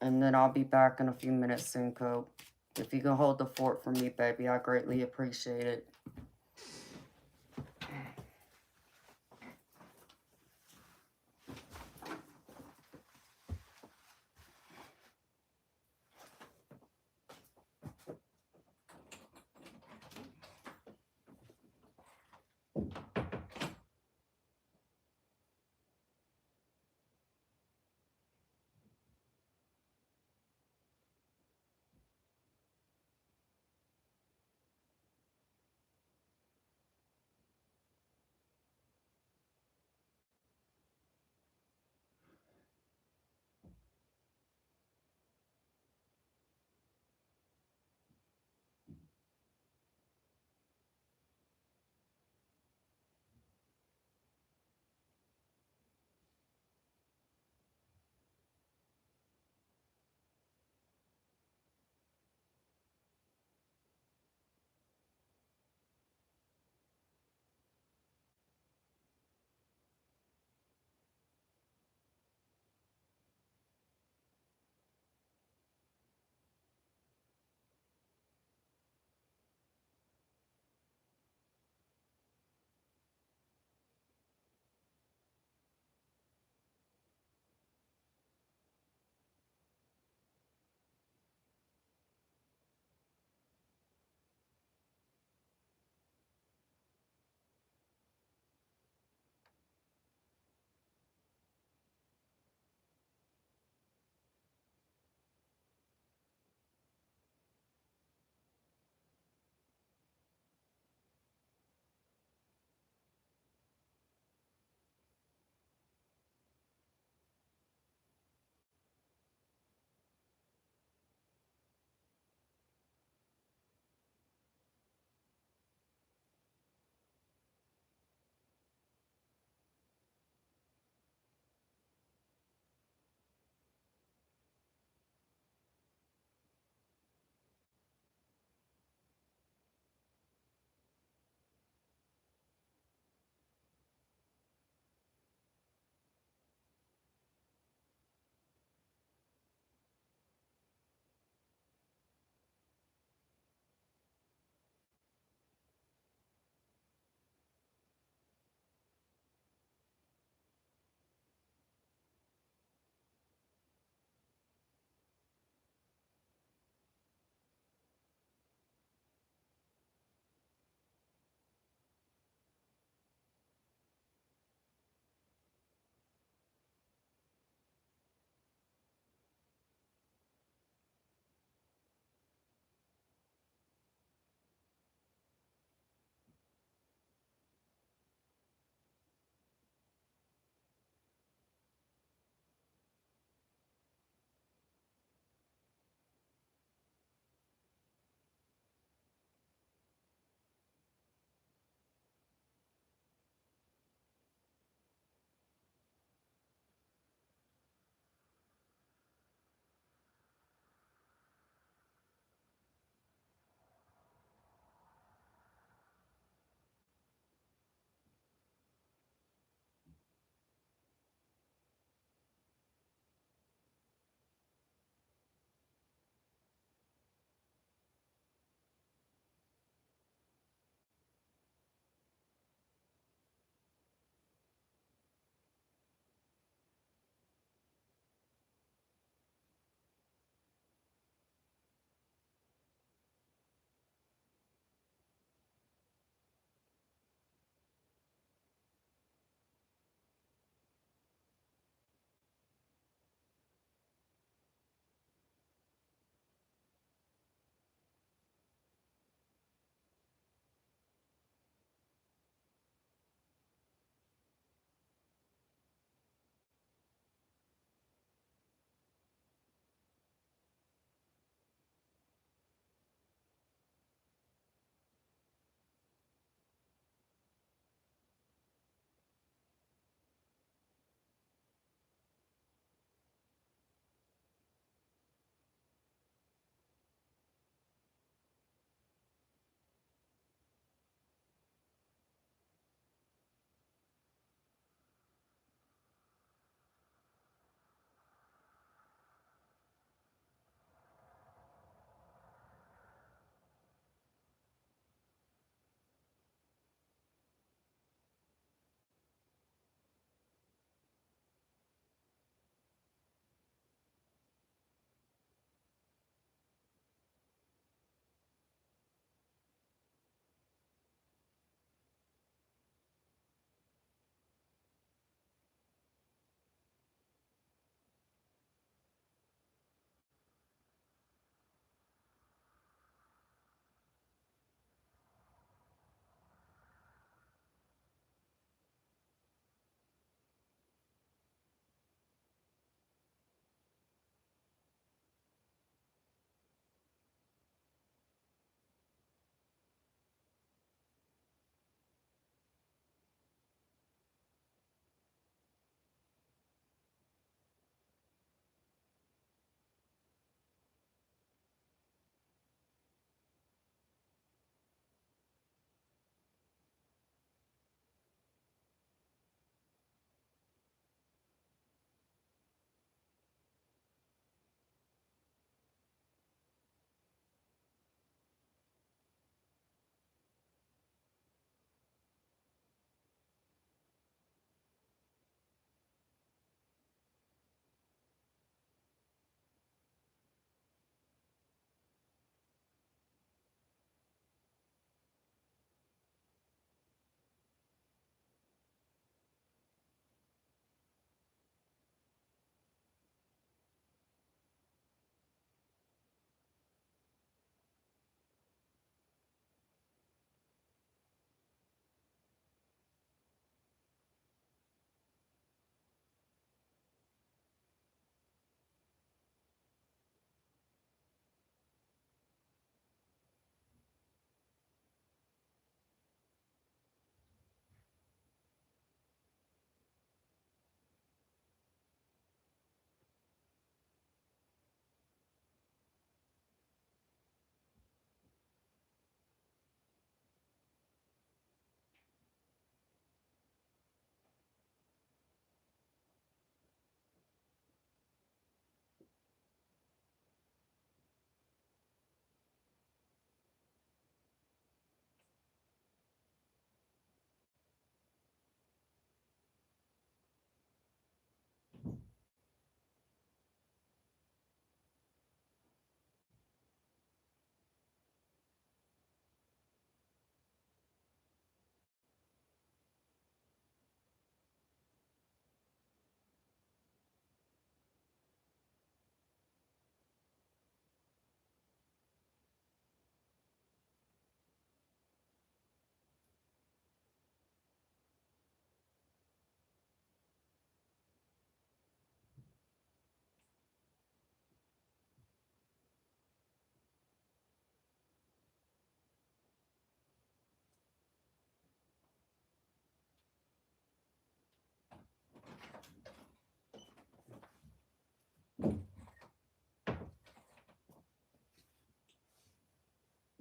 and then I'll be back in a few minutes, Cinco. If you can hold the fort for me, baby, I greatly appreciate it.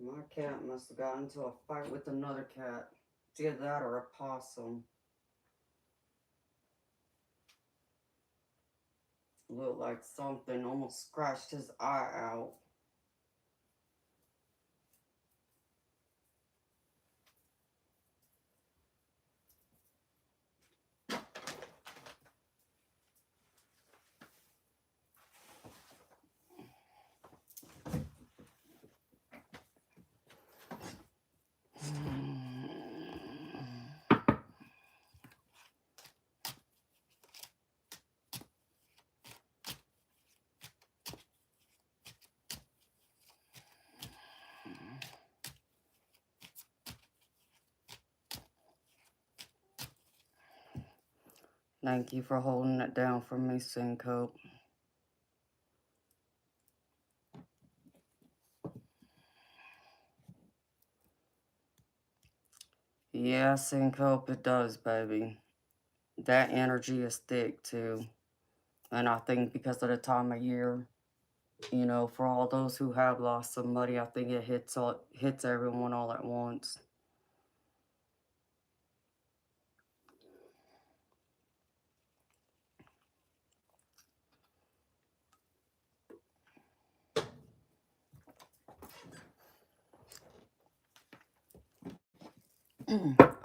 My cat must have gotten into a fight with another cat. It's either that or a possum. Looked like something almost scratched his eye out. Thank you for holding it down for me, Syncope. Yeah, Syncope, it does, baby. That energy is thick, too. And I think because of the time of year, you know, for all those who have lost somebody, I think it hits everyone all at once.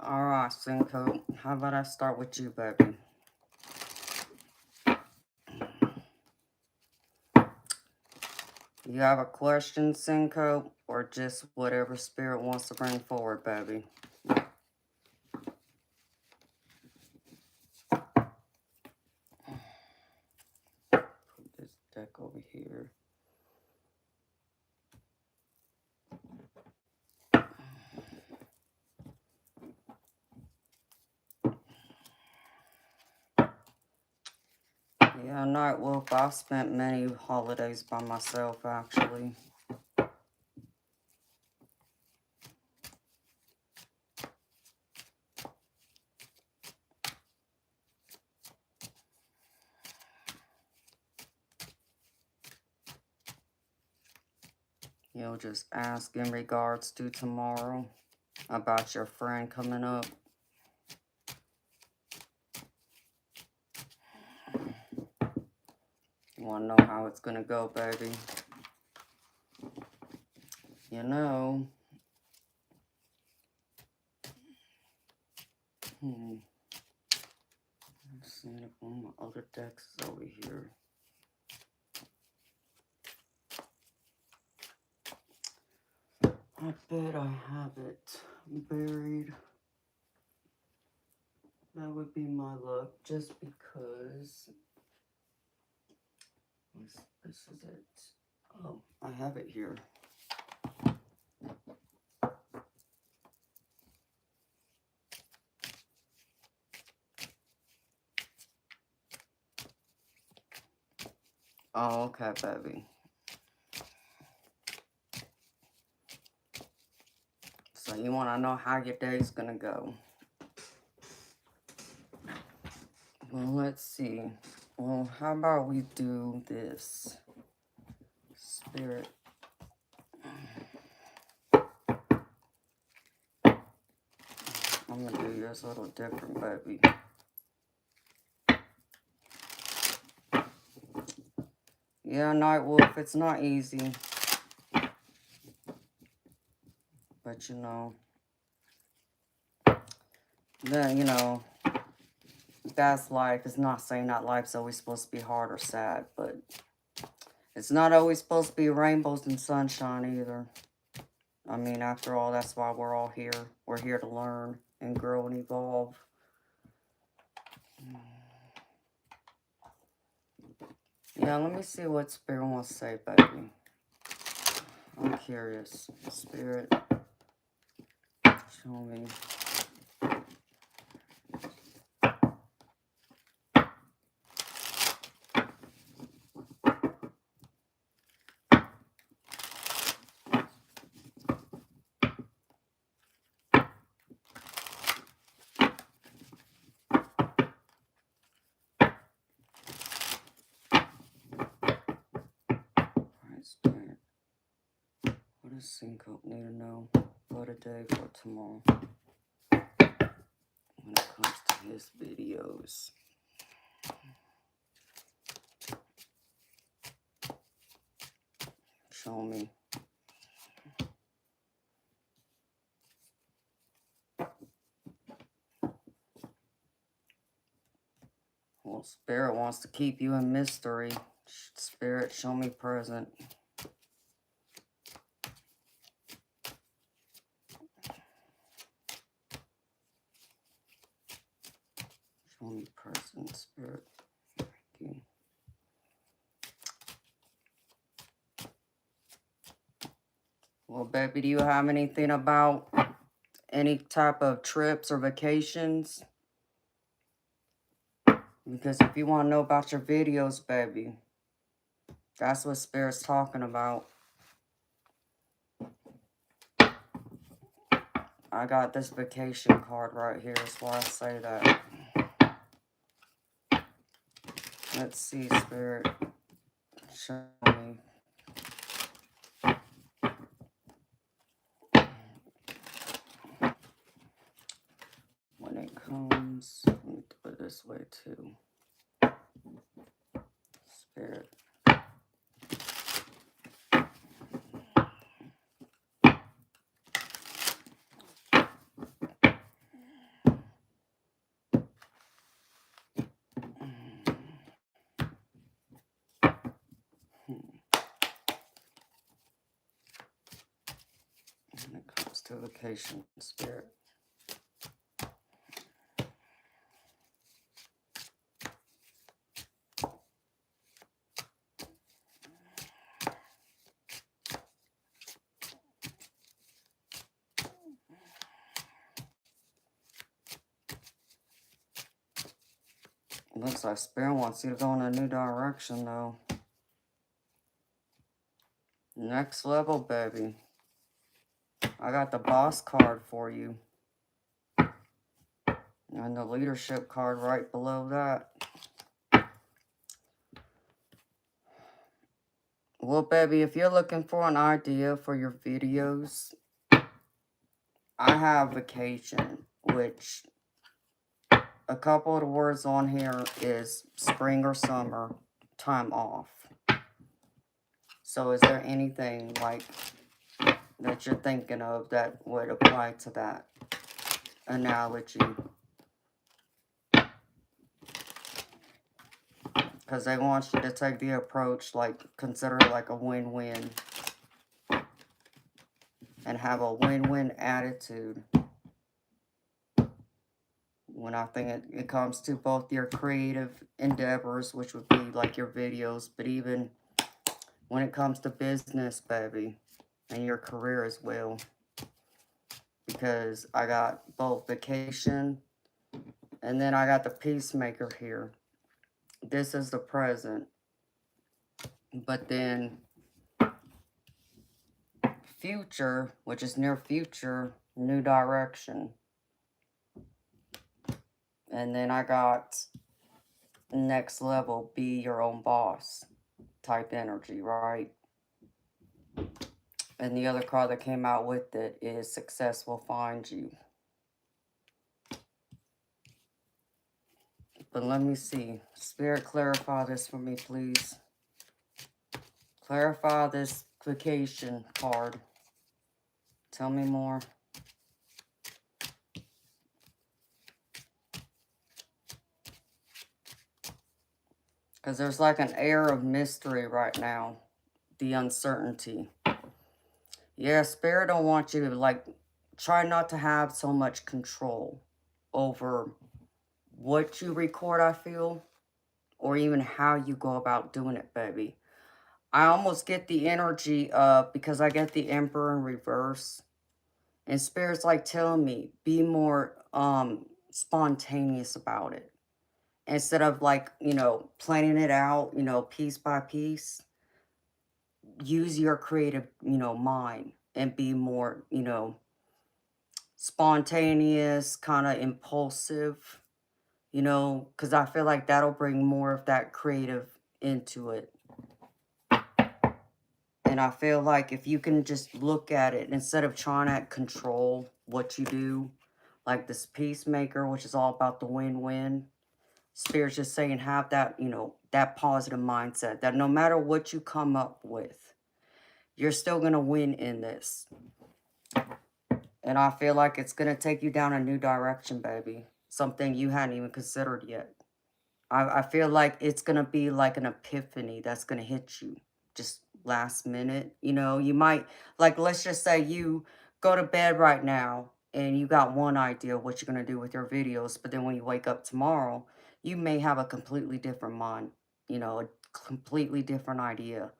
Alright, Syncope. How about I start with you, baby? You have a question, Syncope, or just whatever spirit wants to bring forward, baby? Put this deck over here. Yeah, Nightwolf, I've spent many holidays by myself, actually. You'll just ask in regards to tomorrow about your friend coming up. You want to know how it's going to go, baby? You know. I'm seeing if one of my other decks is over here. I bet I have it buried. That would be my luck, just because. This is it. Oh, I have it here. Oh, okay, baby. So you want to know how your day's going to go. Well, let's see. Well, how about we do this? Spirit. I'm going to do yours a little different, baby. Yeah, Nightwolf, it's not easy. But, you know, then, you know, that's life. It's not saying that life's always supposed to be hard or sad, but it's not always supposed to be rainbows and sunshine either. I mean, after all, that's why we're all here. We're here to learn and grow and evolve. Yeah, let me see what Spirit wants to say, baby. I'm curious. Spirit, show me. Spirit. What does Syncope need to know about a day for tomorrow when it comes to his videos? Show me. Well, Spirit wants to keep you in mystery. Spirit, show me present. Show me present, Spirit. Thank you. Well, baby, do you have anything about any type of trips or vacations? Because if you want to know about your videos, baby, that's what Spirit's talking about. I got this vacation card right here. That's why I say that. Let's see, Spirit. Show me. When it comes, let me do it this way too. Spirit. When it comes to vacation, Spirit. Looks like Spirit wants you to go in a new direction, though. Next level, baby. I got the boss card for you. And the leadership card right below that. Well, baby, if you're looking for an idea for your videos, I have vacation, which a couple of the words on here is spring or summer, time off. So is there anything like that you're thinking of that would apply to that analogy? Because they want you to take the approach, like, consider it like a win-win. And have a win-win attitude. When I think it comes to both your creative endeavors, which would be like your videos, but even when it comes to business, baby, and your career as well. Because I got both vacation, and then I got the peacemaker here. This is the present. But then future, which is near future, new direction. And then I got next level, be your own boss type energy, right? And the other card that came out with it is success will find you. But let me see. Spirit, clarify this for me, please. Clarify this vacation card. Tell me more. Because there's like an air of mystery right now. The uncertainty. Yeah, Spirit don't want you to, like, try not to have so much control over what you record, I feel. Or even how you go about doing it, baby. I almost get the energy of, because I get the Emperor in reverse. And Spirit's like telling me, be more spontaneous about it. Instead of like, you know, planning it out, you know, piece by piece. Use your creative, you know, mind. And be more, you know, spontaneous, kind of impulsive. You know, because I feel like that'll bring more of that creative into it. And I feel like if you can just look at it, instead of trying to control what you do, like this peacemaker, which is all about the win-win, Spirit's just saying have that, you know, that positive mindset that no matter what you come up with, you're still going to win in this. And I feel like it's going to take you down a new direction, baby. Something you hadn't even considered yet. I feel like it's going to be like an epiphany that's going to hit you just last minute. You know, you might, like, let's just say you go to bed right now and you got one idea of what you're going to do with your videos. But then when you wake up tomorrow, you may have a completely different mind, you know, a completely different idea.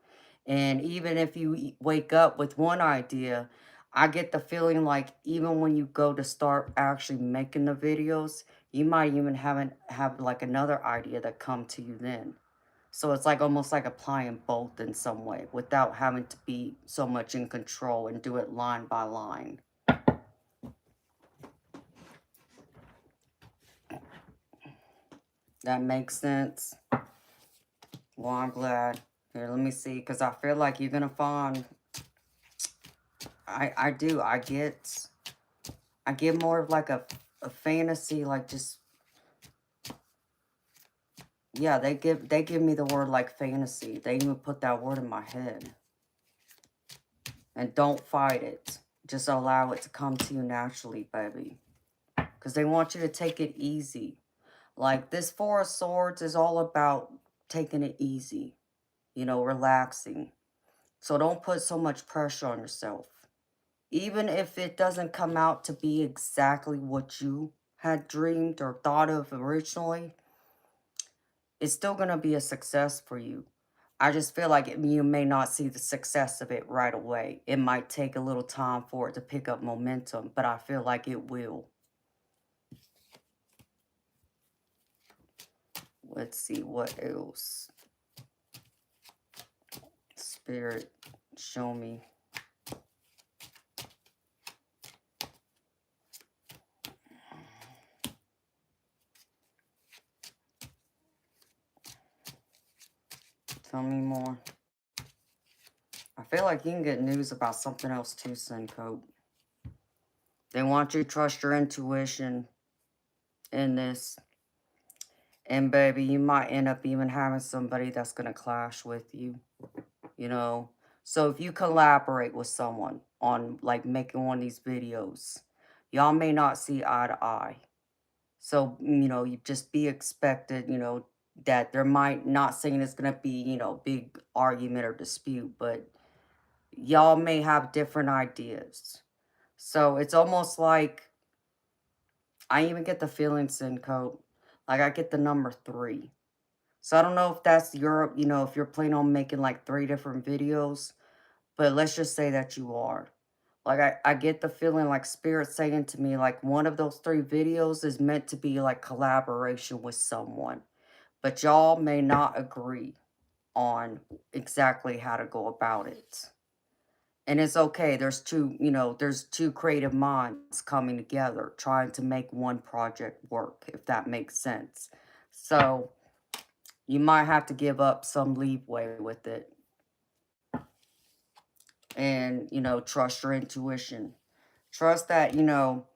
And even if you wake up with one idea, I get the feeling like even when you go to start actually making the videos, you might even have like another idea that come to you then. So it's like almost like applying both in some way without having to be so much in control and do it line by line. That makes sense? Well, I'm glad. Here, let me see, because I feel like you're going to find... I do. I get more of like a fantasy, like just... Yeah, they give me the word like fantasy. They even put that word in my head. And don't fight it. Just allow it to come to you naturally, baby. Because they want you to take it easy. Like this Four of Swords is all about taking it easy. You know, relaxing. So don't put so much pressure on yourself. Even if it doesn't come out to be exactly what you had dreamed or thought of originally, it's still going to be a success for you. I just feel like you may not see the success of it right away. It might take a little time for it to pick up momentum, but I feel like it will. Let's see what else. Spirit, show me. Tell me more. I feel like you can get news about something else too, Suncoat. They want you to trust your intuition in this. And baby, you might end up even having somebody that's going to clash with you, you know. So if you collaborate with someone on like making one of these videos, y'all may not see eye to eye. So, you know, you just be expected, you know, that there might, not saying it's going to be, you know, big argument or dispute, but y'all may have different ideas. So it's almost like, I even get the feeling, Syncope, like I get the number 3. So I don't know if that's your, you know, if you're planning on making like 3 different videos, but let's just say that you are. Like I get the feeling like Spirit saying to me, like one of those 3 videos is meant to be like collaboration with someone. But y'all may not agree on exactly how to go about it. And it's okay. There's two, you know, there's 2 creative minds coming together, trying to make one project work, if that makes sense. So you might have to give up some leeway with it. And, you know, trust your intuition. Trust that, you know,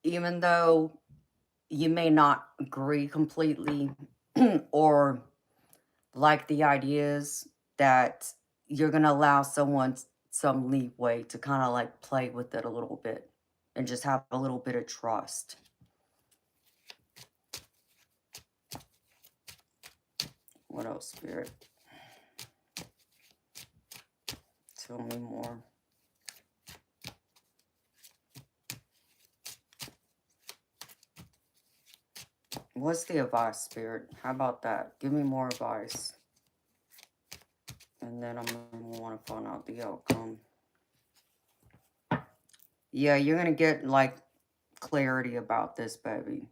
even though you may not agree completely or like the ideas, that you're going to allow someone some leeway to kind of like play with it a little bit and just have a little bit of trust. What else, Spirit? Tell me more. What's the advice, Spirit? How about that? Give me more advice. And then I'm going to want to find out the outcome. Yeah, you're going to get, like, clarity about this, baby.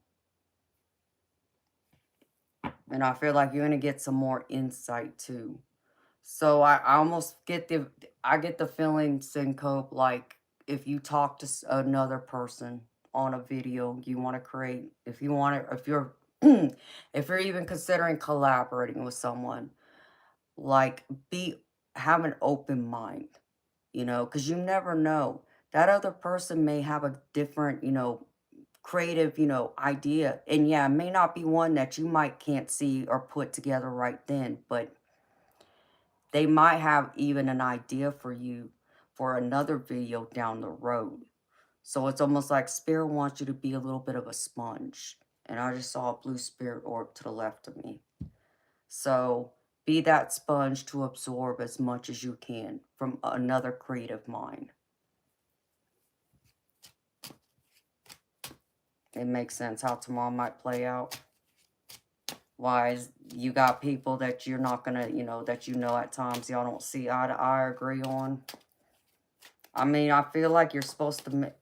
And I feel like you're going to get some more insight, too. So I almost get the feeling, Syncope, like if you talk to another person on a video you want to create, if you're if you're even considering collaborating with someone, like, have an open mind, you know, because you never know. That other person may have a different, creative, idea. And yeah, it may not be one that you might can't see or put together right then, but they might have even an idea for you for another video down the road. So it's almost like Spirit wants you to be a little bit of a sponge. And I just saw a blue spirit orb to the left of me. So be that sponge to absorb as much as you can from another creative mind. It makes sense how tomorrow might play out. Why is you got people that you're not gonna, that at times y'all don't see eye to eye or agree on. I mean, I feel like you're supposed to.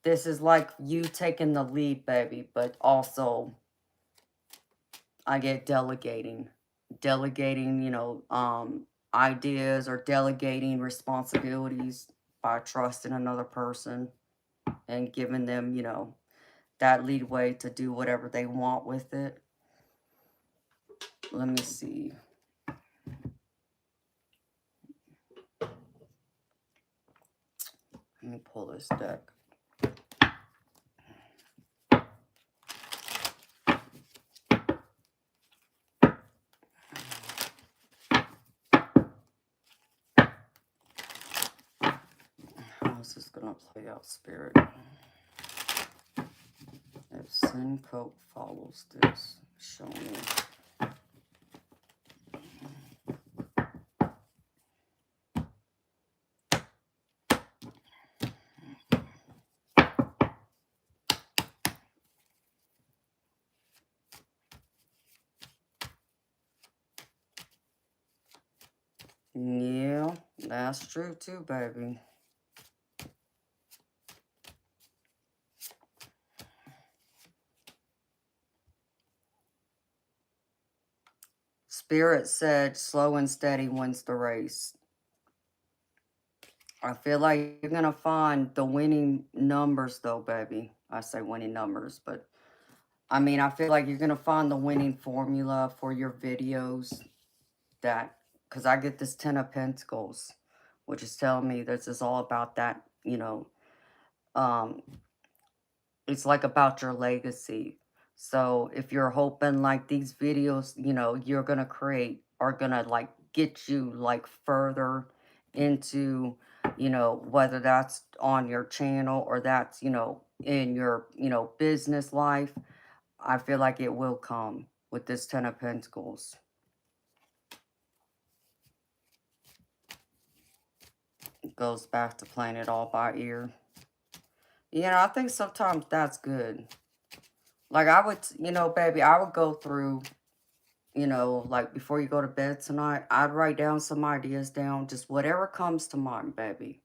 This is like you taking the lead, baby, but also I get delegating. Delegating, ideas or delegating responsibilities by trusting another person and giving them, that leadway to do whatever they want with it. Let me see. Let me pull this deck. How is this going to play out, Spirit? If Sin Coat follows this, show me. Yeah, that's true too, baby. Spirit said slow and steady wins the race. I feel like you're going to find the winning numbers though, baby. I say winning numbers, but I mean, I feel like you're going to find the winning formula for your videos that, because I get this 10 of Pentacles, which is telling me this is all about that, um, it's like about your legacy. So if you're hoping like these videos, you're going to create are going to like get you like further into, whether that's on your channel or that's, in your, business life, I feel like it will come with this 10 of Pentacles. It goes back to playing it all by ear. I think sometimes that's good. Like I would, baby, I would go through, like before you go to bed tonight, I'd write down some ideas down, just whatever comes to mind, baby.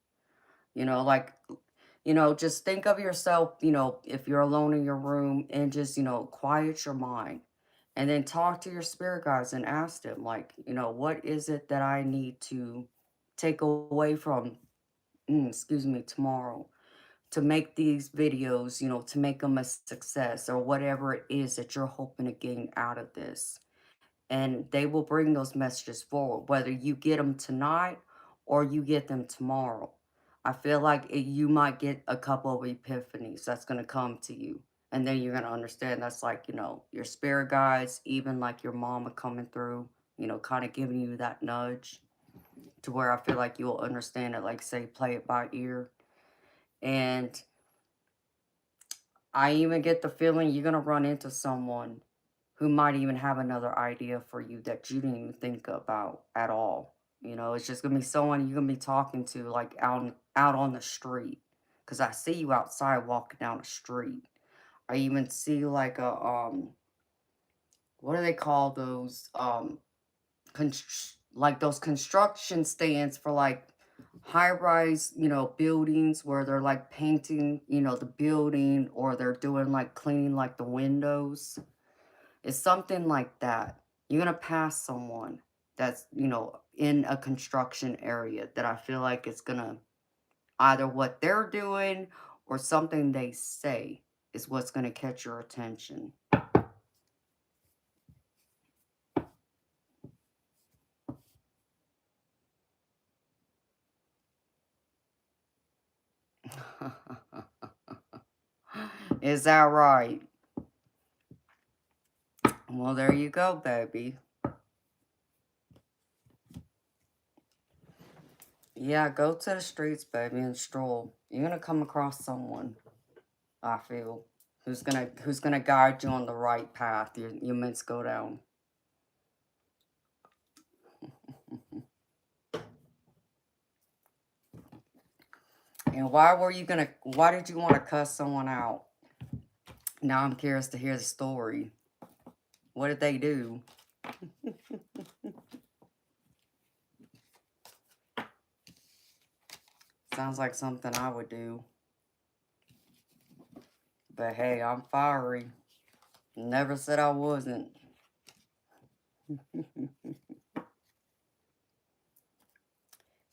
Like, just think of yourself, if you're alone in your room and just, quiet your mind and then talk to your spirit guides and ask them, like, what is it that I need to take away from, excuse me, tomorrow to make these videos, to make them a success or whatever it is that you're hoping to gain out of this. And they will bring those messages forward, whether you get them tonight or you get them tomorrow. I feel like you might get a couple of epiphanies that's going to come to you. And then you're going to understand that's like, your spirit guides, even like your mama coming through, kind of giving you that nudge to where I feel like you'll understand it, like say, play it by ear. And I even get the feeling you're going to run into someone who might even have another idea for you that you didn't even think about at all. It's just going to be someone you're going to be talking to like out on the street. Because I see you outside walking down the street. I even see like a, what do they call those, like those construction stands for like high-rise, buildings where they're like painting, the building, or they're doing like cleaning like the windows. It's something like that. You're gonna pass someone that's, in a construction area that I feel like it's gonna either what they're doing or something they say is what's gonna catch your attention. Is that right? Well, there you go, baby. Yeah, go to the streets, baby, and stroll. You're gonna come across someone, I feel, who's gonna guide you on the right path you're meant to go down. And why did you want to cuss someone out? Now I'm curious to hear the story. What did they do? Sounds like something I would do. But hey, I'm fiery. Never said I wasn't.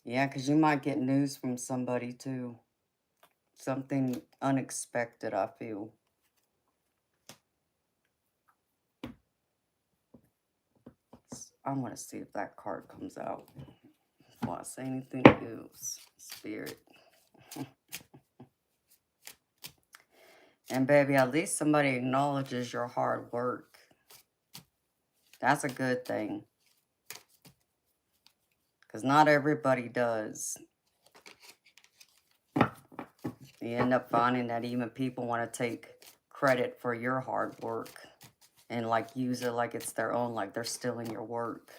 Yeah, because you might get news from somebody too. Something unexpected, I feel. I want to see if that card comes out before I say anything else. Spirit. And baby, at least somebody acknowledges your hard work. That's a good thing. Because not everybody does. You end up finding that even people want to take credit for your hard work. And like use it like it's their own, like they're stealing your work.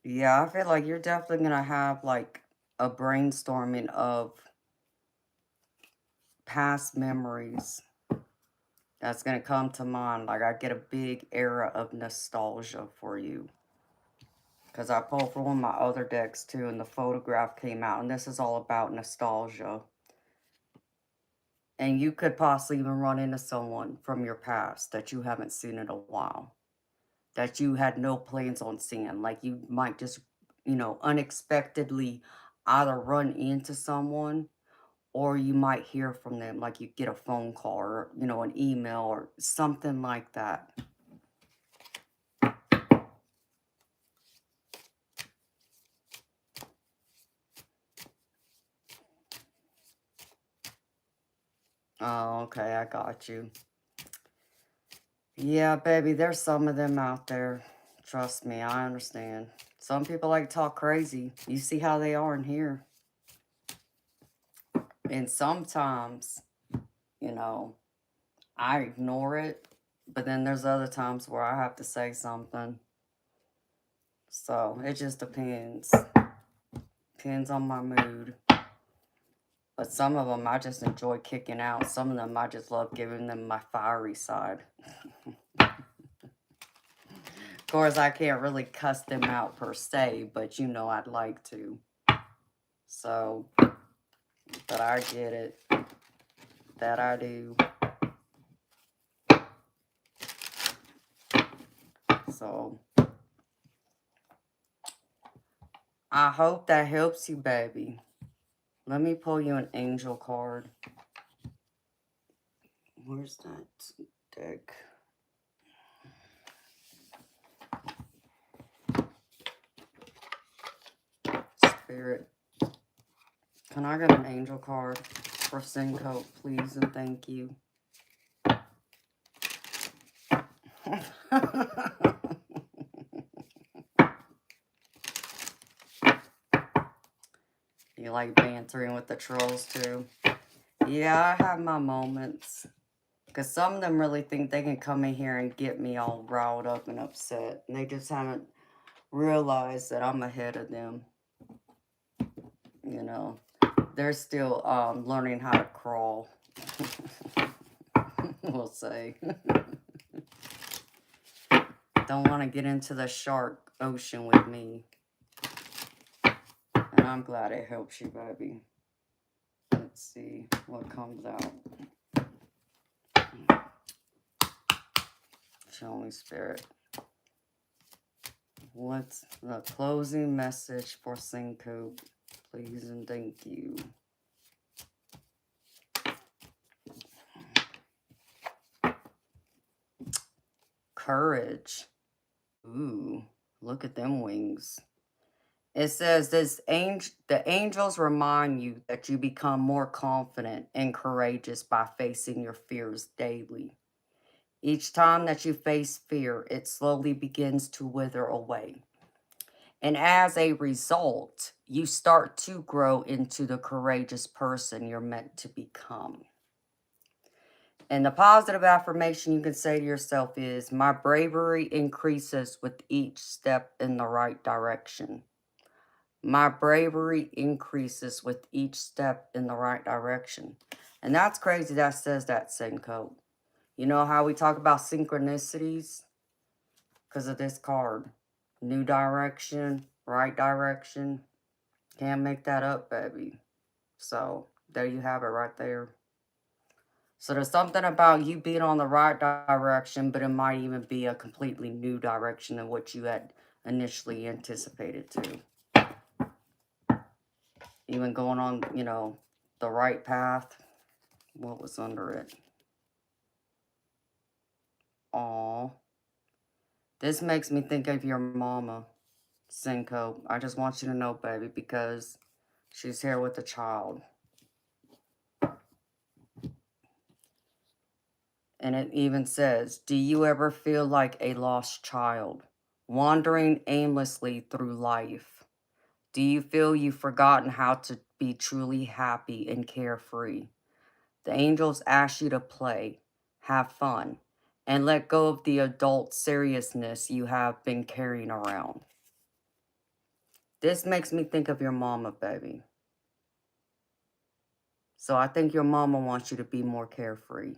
Yeah, I feel like you're definitely going to have like a brainstorming of past memories that's going to come to mind. Like I get a big era of nostalgia for you. Because I pulled for one of my other decks too, and the photograph came out. And this is all about nostalgia. And you could possibly even run into someone from your past that you haven't seen in a while. That you had no plans on seeing. Like you might just, unexpectedly either run into someone or you might hear from them. Like you get a phone call or, an email or something like that. Oh, okay, I got you. Yeah, baby, there's some of them out there. Trust me, I understand. Some people like to talk crazy. You see how they are in here. And sometimes, I ignore it. But then there's other times where I have to say something. So, it just depends. Depends on my mood. But some of them I just enjoy kicking out. Some of them I just love giving them my fiery side. Of course, I can't really cuss them out per se, but I'd like to. So, but I get it. That I do. So, I hope that helps you, baby. Let me pull you an angel card. Where's that deck? Spirit. Can I get an angel card for Cinco, please, and thank you? You like bantering with the trolls, too? Yeah, I have my moments. Because some of them really think they can come in here and get me all riled up and upset. And they just haven't realized that I'm ahead of them. They're still learning how to crawl. We'll say. Don't want to get into the shark ocean with me. And I'm glad it helps you, baby. Let's see what comes out. Show me, Spirit. What's the closing message for Cinco? Please and thank you. Courage. Ooh, Look at them wings. It says the angels remind you that you become more confident and courageous by facing your fears daily. Each time that you face fear, it slowly begins to wither away. And as a result, you start to grow into the courageous person you're meant to become. And the positive affirmation you can say to yourself is, my bravery increases with each step in the right direction. My bravery increases with each step in the right direction. And that's crazy that says that, Senko. You know how we talk about synchronicities? Because of this card. New direction, right direction. Can't make that up, baby. So, there you have it right there. So there's something about you being on the right direction, but it might even be a completely new direction than what you had initially anticipated to. Even going on, you know, the right path. What was under it? Aw. This makes me think of your mama, Senko. I just want you to know, baby, because she's here with a child. And it even says, do you ever feel like a lost child, wandering aimlessly through life? Do you feel you've forgotten how to be truly happy and carefree? The angels ask you to play, have fun, and let go of the adult seriousness you have been carrying around. This makes me think of your mama, baby. So I think your mama wants you to be more carefree.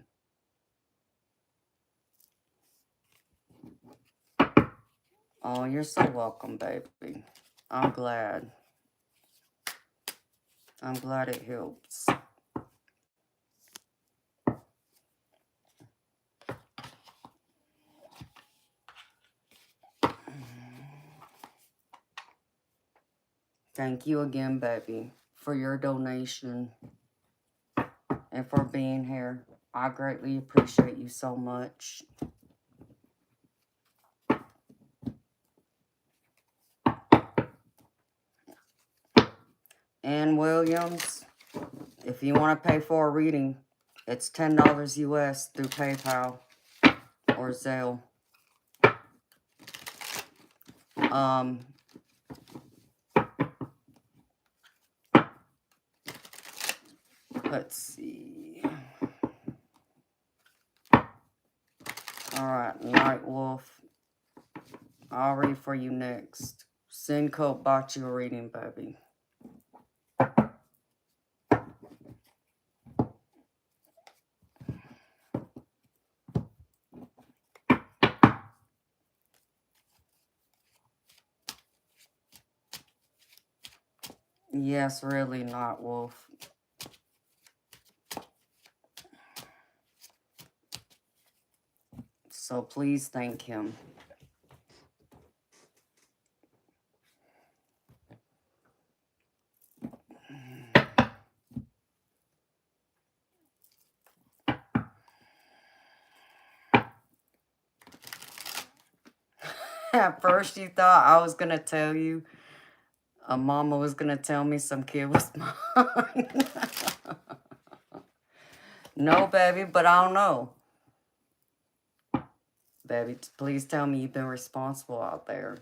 Oh, you're so welcome, baby. I'm glad. I'm glad it helps. Thank you again, baby, for your donation and for being here. I greatly appreciate you so much. And Williams, if you want to pay for a reading, it's $10 US through PayPal or ZELLE. Let's see. Alright, Night Wolf. I'll read for you next. Senko bought you a reading, baby. Yes, really, Night Wolf. So please thank him. At first you thought I was going to tell you, a mama was going to tell me some kid was mine. No, baby, but I don't know. Baby, please tell me you've been responsible out there.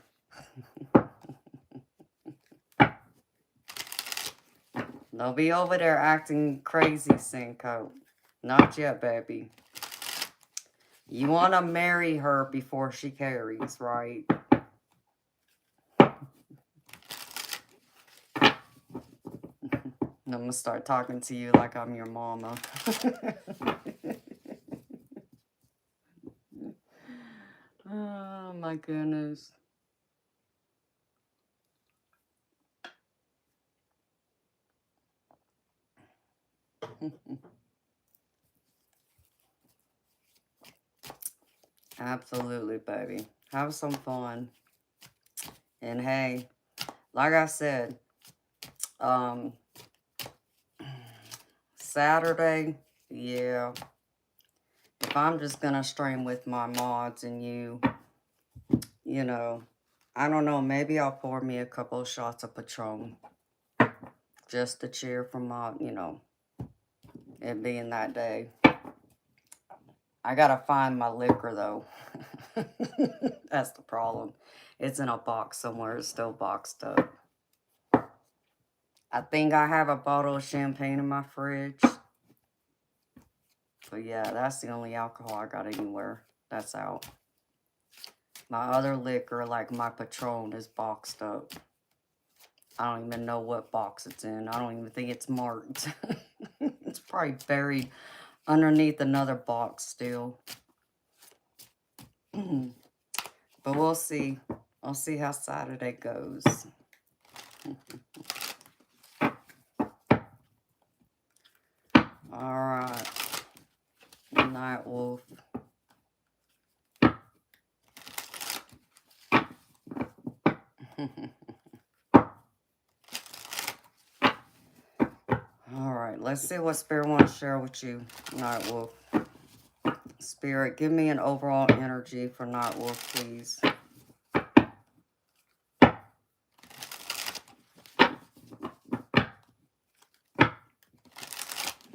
Don't be over there acting crazy, Senko. Not yet, baby. You want to marry her before she carries, right? I'm going to start talking to you like I'm your mama. Oh, my goodness. Absolutely, baby. Have some fun. And hey, like I said, Saturday, yeah. If I'm just gonna stream with my mods and you know, I don't know. Maybe I'll pour me a couple of shots of Patron. Just to cheer from my, it being that day. I gotta find my liquor, though. That's the problem. It's in a box somewhere. It's still boxed up. I think I have a bottle of champagne in my fridge. But yeah, that's the only alcohol I got anywhere. That's out. My other liquor, like my Patron, is boxed up. I don't even know what box it's in. I don't even think it's marked. It's probably buried underneath another box still. But we'll see. I'll see how Saturday goes. Alright. Night Wolf. Alright, let's see what Spirit wants to share with you, Night Wolf. Spirit, give me an overall energy for Night Wolf, please.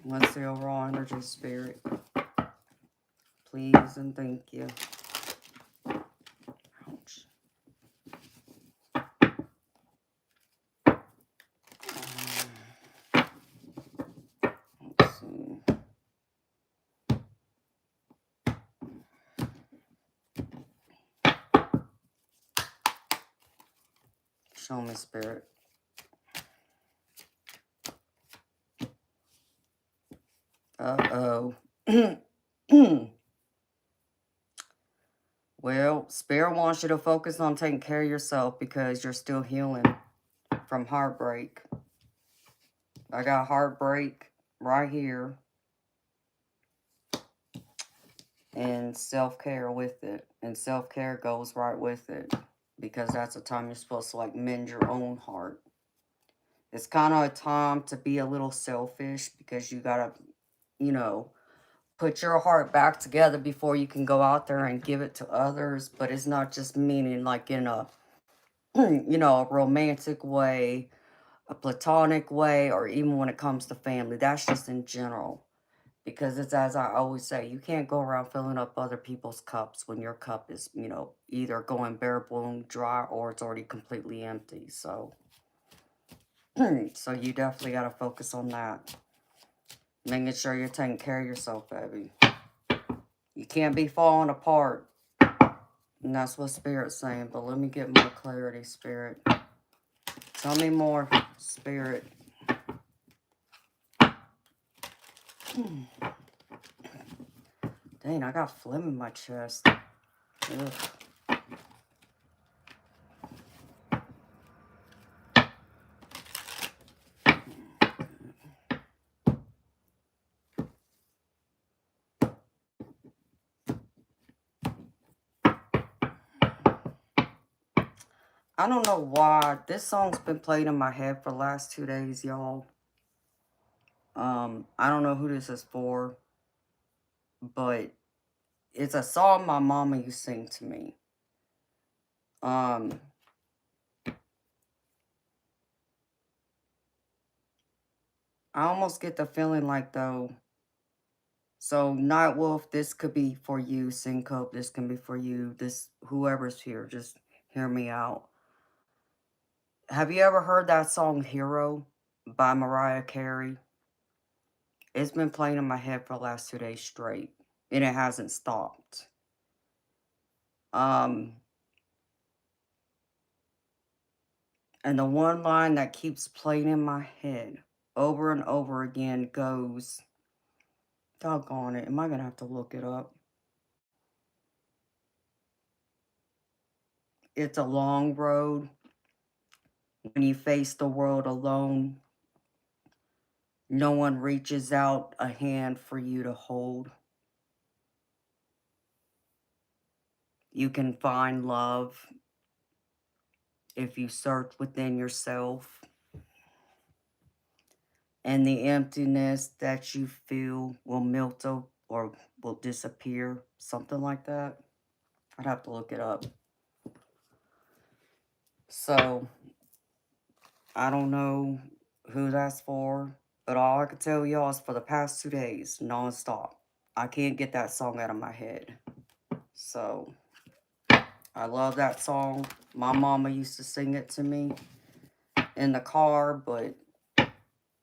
What's the overall energy, Spirit? Please and thank you. Ouch. Let's see. Show me, Spirit. Uh-oh. Well, Spirit wants you to focus on taking care of yourself because you're still healing from heartbreak. I got heartbreak right here. And self-care with it. And self-care goes right with it. Because that's a time you're supposed to, like, mend your own heart. It's kind of a time to be a little selfish because you got to, put your heart back together before you can go out there and give it to others. But it's not just meaning like in a, a romantic way, a platonic way, or even when it comes to family. That's just in general. Because it's, as I always say, you can't go around filling up other people's cups when your cup is, either going bare bone dry or it's already completely empty. So, so you definitely got to focus on that. Making sure you're taking care of yourself, baby. You can't be falling apart. And that's what Spirit's saying. But let me get more clarity, Spirit. Tell me more, Spirit. Dang, I got phlegm in my chest. Ugh. I don't know why. This song's been played in my head for the last 2 days, y'all. I don't know who this is for. But it's a song my mama used to sing to me. I almost get the feeling like, though, so Night Wolf, this could be for you. Syncope, this can be for you. This, whoever's here, just hear me out. Have you ever heard that song Hero by Mariah Carey? It's been playing in my head for the last 2 days straight, and it hasn't stopped. And the one line that keeps playing in my head over and over again goes, doggone it, am I going to have to look it up? It's a long road when you face the world alone. No one reaches out a hand for you to hold. You can find love if you search within yourself. And the emptiness that you feel will melt or will disappear. Something like that. I'd have to look it up. So, I don't know who that's for, but all I can tell y'all is for the past 2 days, nonstop, I can't get that song out of my head. So, I love that song. My mama used to sing it to me in the car, but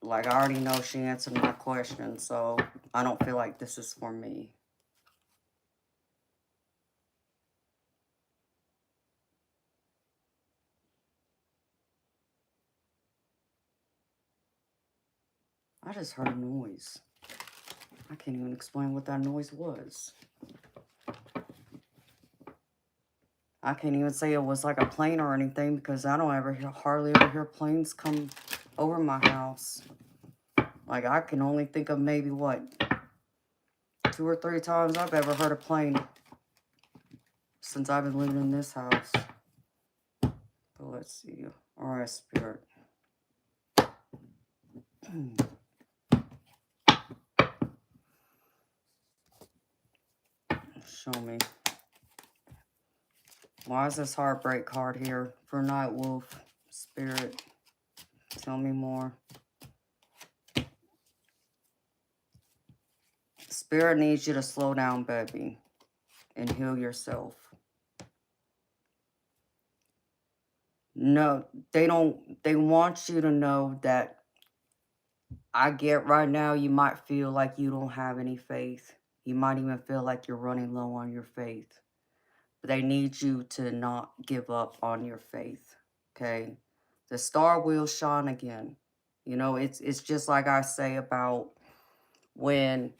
like I already know she answered my question, so I don't feel like this is for me. I just heard a noise. I can't even explain what that noise was. I can't even say it was like a plane or anything because I don't hardly ever hear planes come over my house. Like I can only think of maybe what, 2 or 3 times I've ever heard a plane since I've been living in this house. But let's see. Alright, Spirit. Show me. Why is this heartbreak card here for Night Wolf? Spirit, tell me more. Spirit needs you to slow down, baby, and heal yourself. No, they don't. They want you to know that I get right now you might feel like you don't have any faith. You might even feel like you're running low on your faith. But they need you to not give up on your faith. Okay? The star will shine again. You know, it's just like I say about when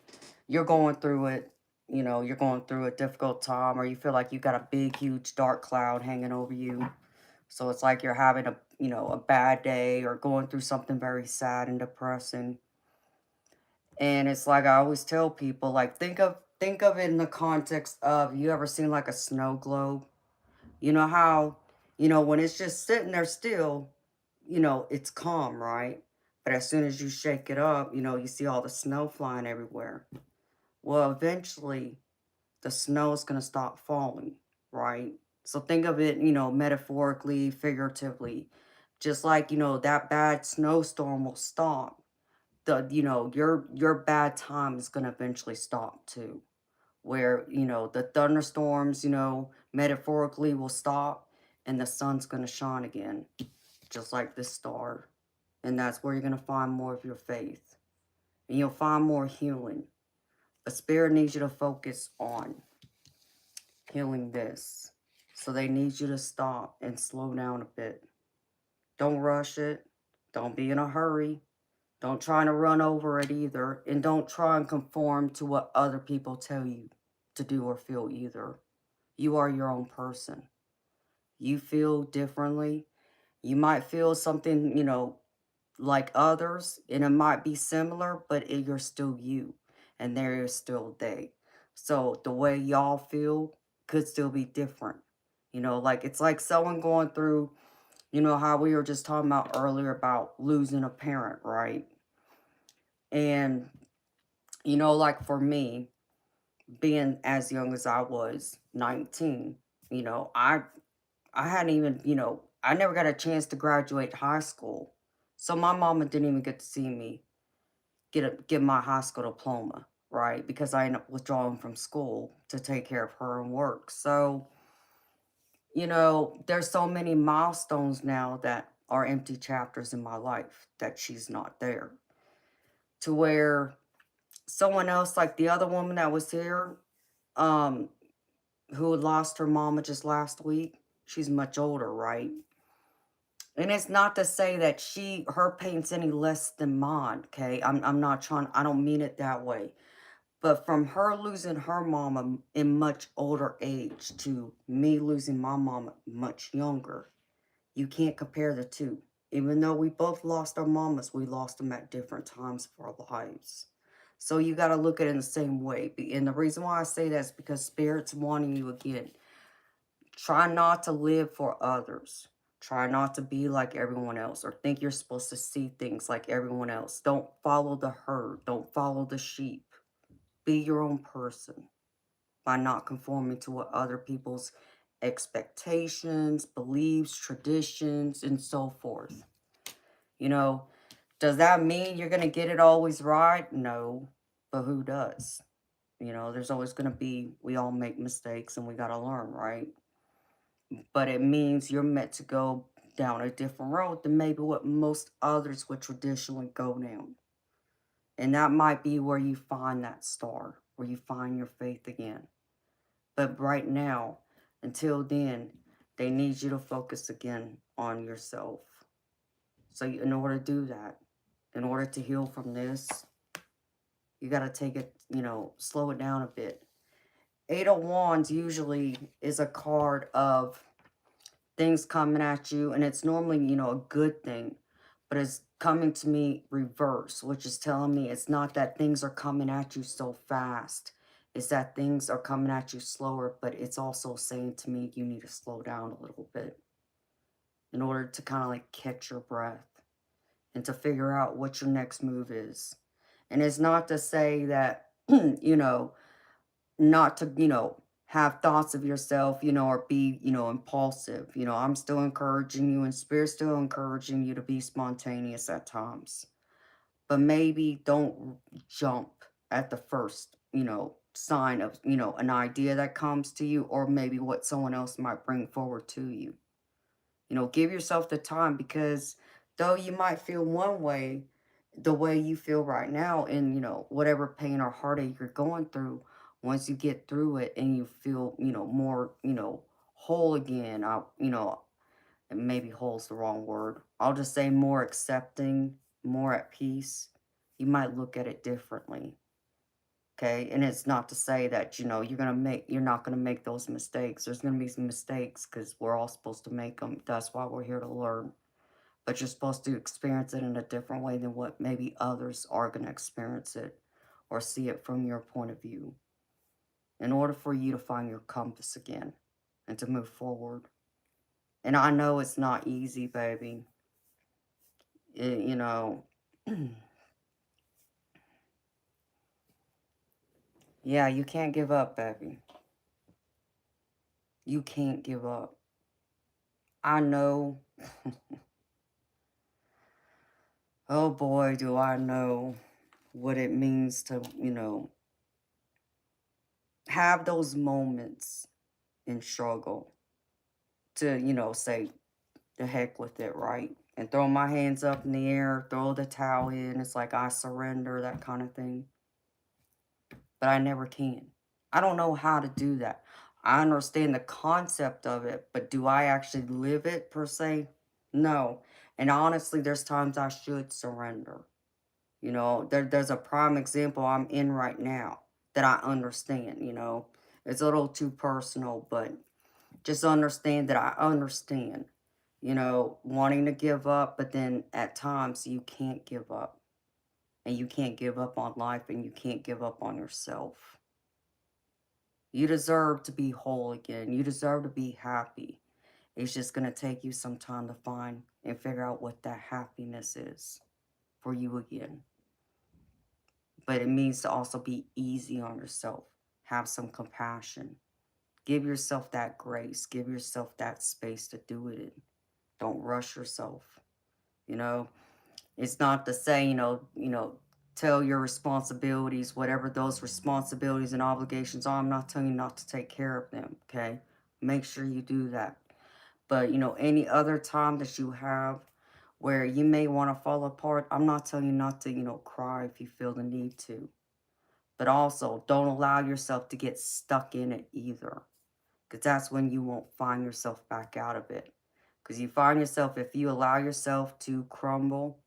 you're going through it, you know, you're going through a difficult time or you feel like you got a big, huge, dark cloud hanging over you. So it's like you're having a, you know, a bad day or going through something very sad and depressing. And it's like I always tell people, like, think of it in the context of, you ever seen like a snow globe? You know how, you know, when it's just sitting there still, you know, it's calm, right? But as soon as you shake it up, you know, you see all the snow flying everywhere. Well, eventually the snow is going to stop falling, right? So think of it, you know, metaphorically, figuratively. Just like, you know, that bad snowstorm will stop. You know, your bad time is going to eventually stop too. Where, you know, the thunderstorms, you know, metaphorically will stop and the sun's going to shine again, just like this star. And that's where you're going to find more of your faith. And you'll find more healing. The spirit needs you to focus on healing this. So they need you to stop and slow down a bit. Don't rush it. Don't be in a hurry. Don't try to run over it either. And don't try and conform to what other people tell you to do or feel either. You are your own person. You feel differently. You might feel something, you know, like others, and it might be similar, but you're still you, and there is still they. So the way y'all feel could still be different. You know, like it's like someone going through, you know, how we were just talking about earlier about losing a parent, right? And, you know, like for me, being as young as I was, 19, you know, I hadn't even, you know, I never got a chance to graduate high school. So my mama didn't even get to see me get my high school diploma, right? Because I ended up withdrawing from school to take care of her and work. So, you know, there's so many milestones now that are empty chapters in my life that she's not there. To where someone else, like the other woman that was here, um, who had lost her mama just last week, she's much older, right? And it's not to say that her pain's any less than mine, okay? I'm not trying, I don't mean it that way. But from her losing her mama in much older age to me losing my mama much younger, you can't compare the two. Even though we both lost our mamas, we lost them at different times of our lives. So you got to look at it in the same way. And the reason why I say that is because Spirit's wanting you again. Try not to live for others. Try not to be like everyone else or think you're supposed to see things like everyone else. Don't follow the herd. Don't follow the sheep. Be your own person by not conforming to what other people's expectations, beliefs, traditions, and so forth. You know, does that mean you're going to get it always right? No, but who does? You know, there's always going to be, we all make mistakes and we got to learn, right? But it means you're meant to go down a different road than maybe what most others would traditionally go down. And that might be where you find that star, where you find your faith again. But right now, until then, they need you to focus again on yourself. So in order to do that, in order to heal from this, you got to take it, you know, slow it down a bit. Eight of Wands usually is a card of things coming at you, and it's normally, you know, a good thing, but it's coming to me reverse, which is telling me it's not that things are coming at you so fast. It's that things are coming at you slower, but it's also saying to me you need to slow down a little bit in order to kind of like catch your breath and to figure out what your next move is. And it's not to say that, you know, not to, you know, have thoughts of yourself, you know, or be, you know, impulsive. You know, I'm still encouraging you and Spirit's still encouraging you to be spontaneous at times. But maybe don't jump at the first, you know, sign of, you know, an idea that comes to you, or maybe what someone else might bring forward to you. You know, give yourself the time, because though you might feel one way, the way you feel right now, and, you know, whatever pain or heartache you're going through, once you get through it and you feel, you know, more, you know, whole again, you know, and maybe whole's the wrong word. I'll just say more accepting, more at peace. You might look at it differently. Okay, and it's not to say that, you know, you're not gonna make those mistakes. There's gonna be some mistakes because we're all supposed to make them. That's why we're here to learn. But you're supposed to experience it in a different way than what maybe others are gonna experience it or see it from your point of view. In order for you to find your compass again and to move forward. And I know it's not easy, baby. You know, yeah, you can't give up, baby. You can't give up. I know. Oh boy, do I know what it means to, you know, have those moments in struggle to, you know, say the heck with it, right? And throw my hands up in the air, throw the towel in. It's like I surrender, that kind of thing. But I never can. I don't know how to do that. I understand the concept of it, but do I actually live it per se? No. And honestly, there's times I should surrender. You know, there's a prime example I'm in right now that I understand, you know. It's a little too personal, but just understand that I understand, you know, wanting to give up, but then at times you can't give up. And you can't give up on life, and you can't give up on yourself. You deserve to be whole again. You deserve to be happy. It's just going to take you some time to find and figure out what that happiness is for you again. But it means to also be easy on yourself. Have some compassion. Give yourself that grace. Give yourself that space to do it in. Don't rush yourself. You know, it's not to say, tell your responsibilities, whatever those responsibilities and obligations are. I'm not telling you not to take care of them, okay? Make sure you do that. But, you know, any other time that you have where you may want to fall apart, I'm not telling you not to, cry if you feel the need to. But also, don't allow yourself to get stuck in it either. Because that's when you won't find yourself back out of it. Because you find yourself, if you allow yourself to crumble,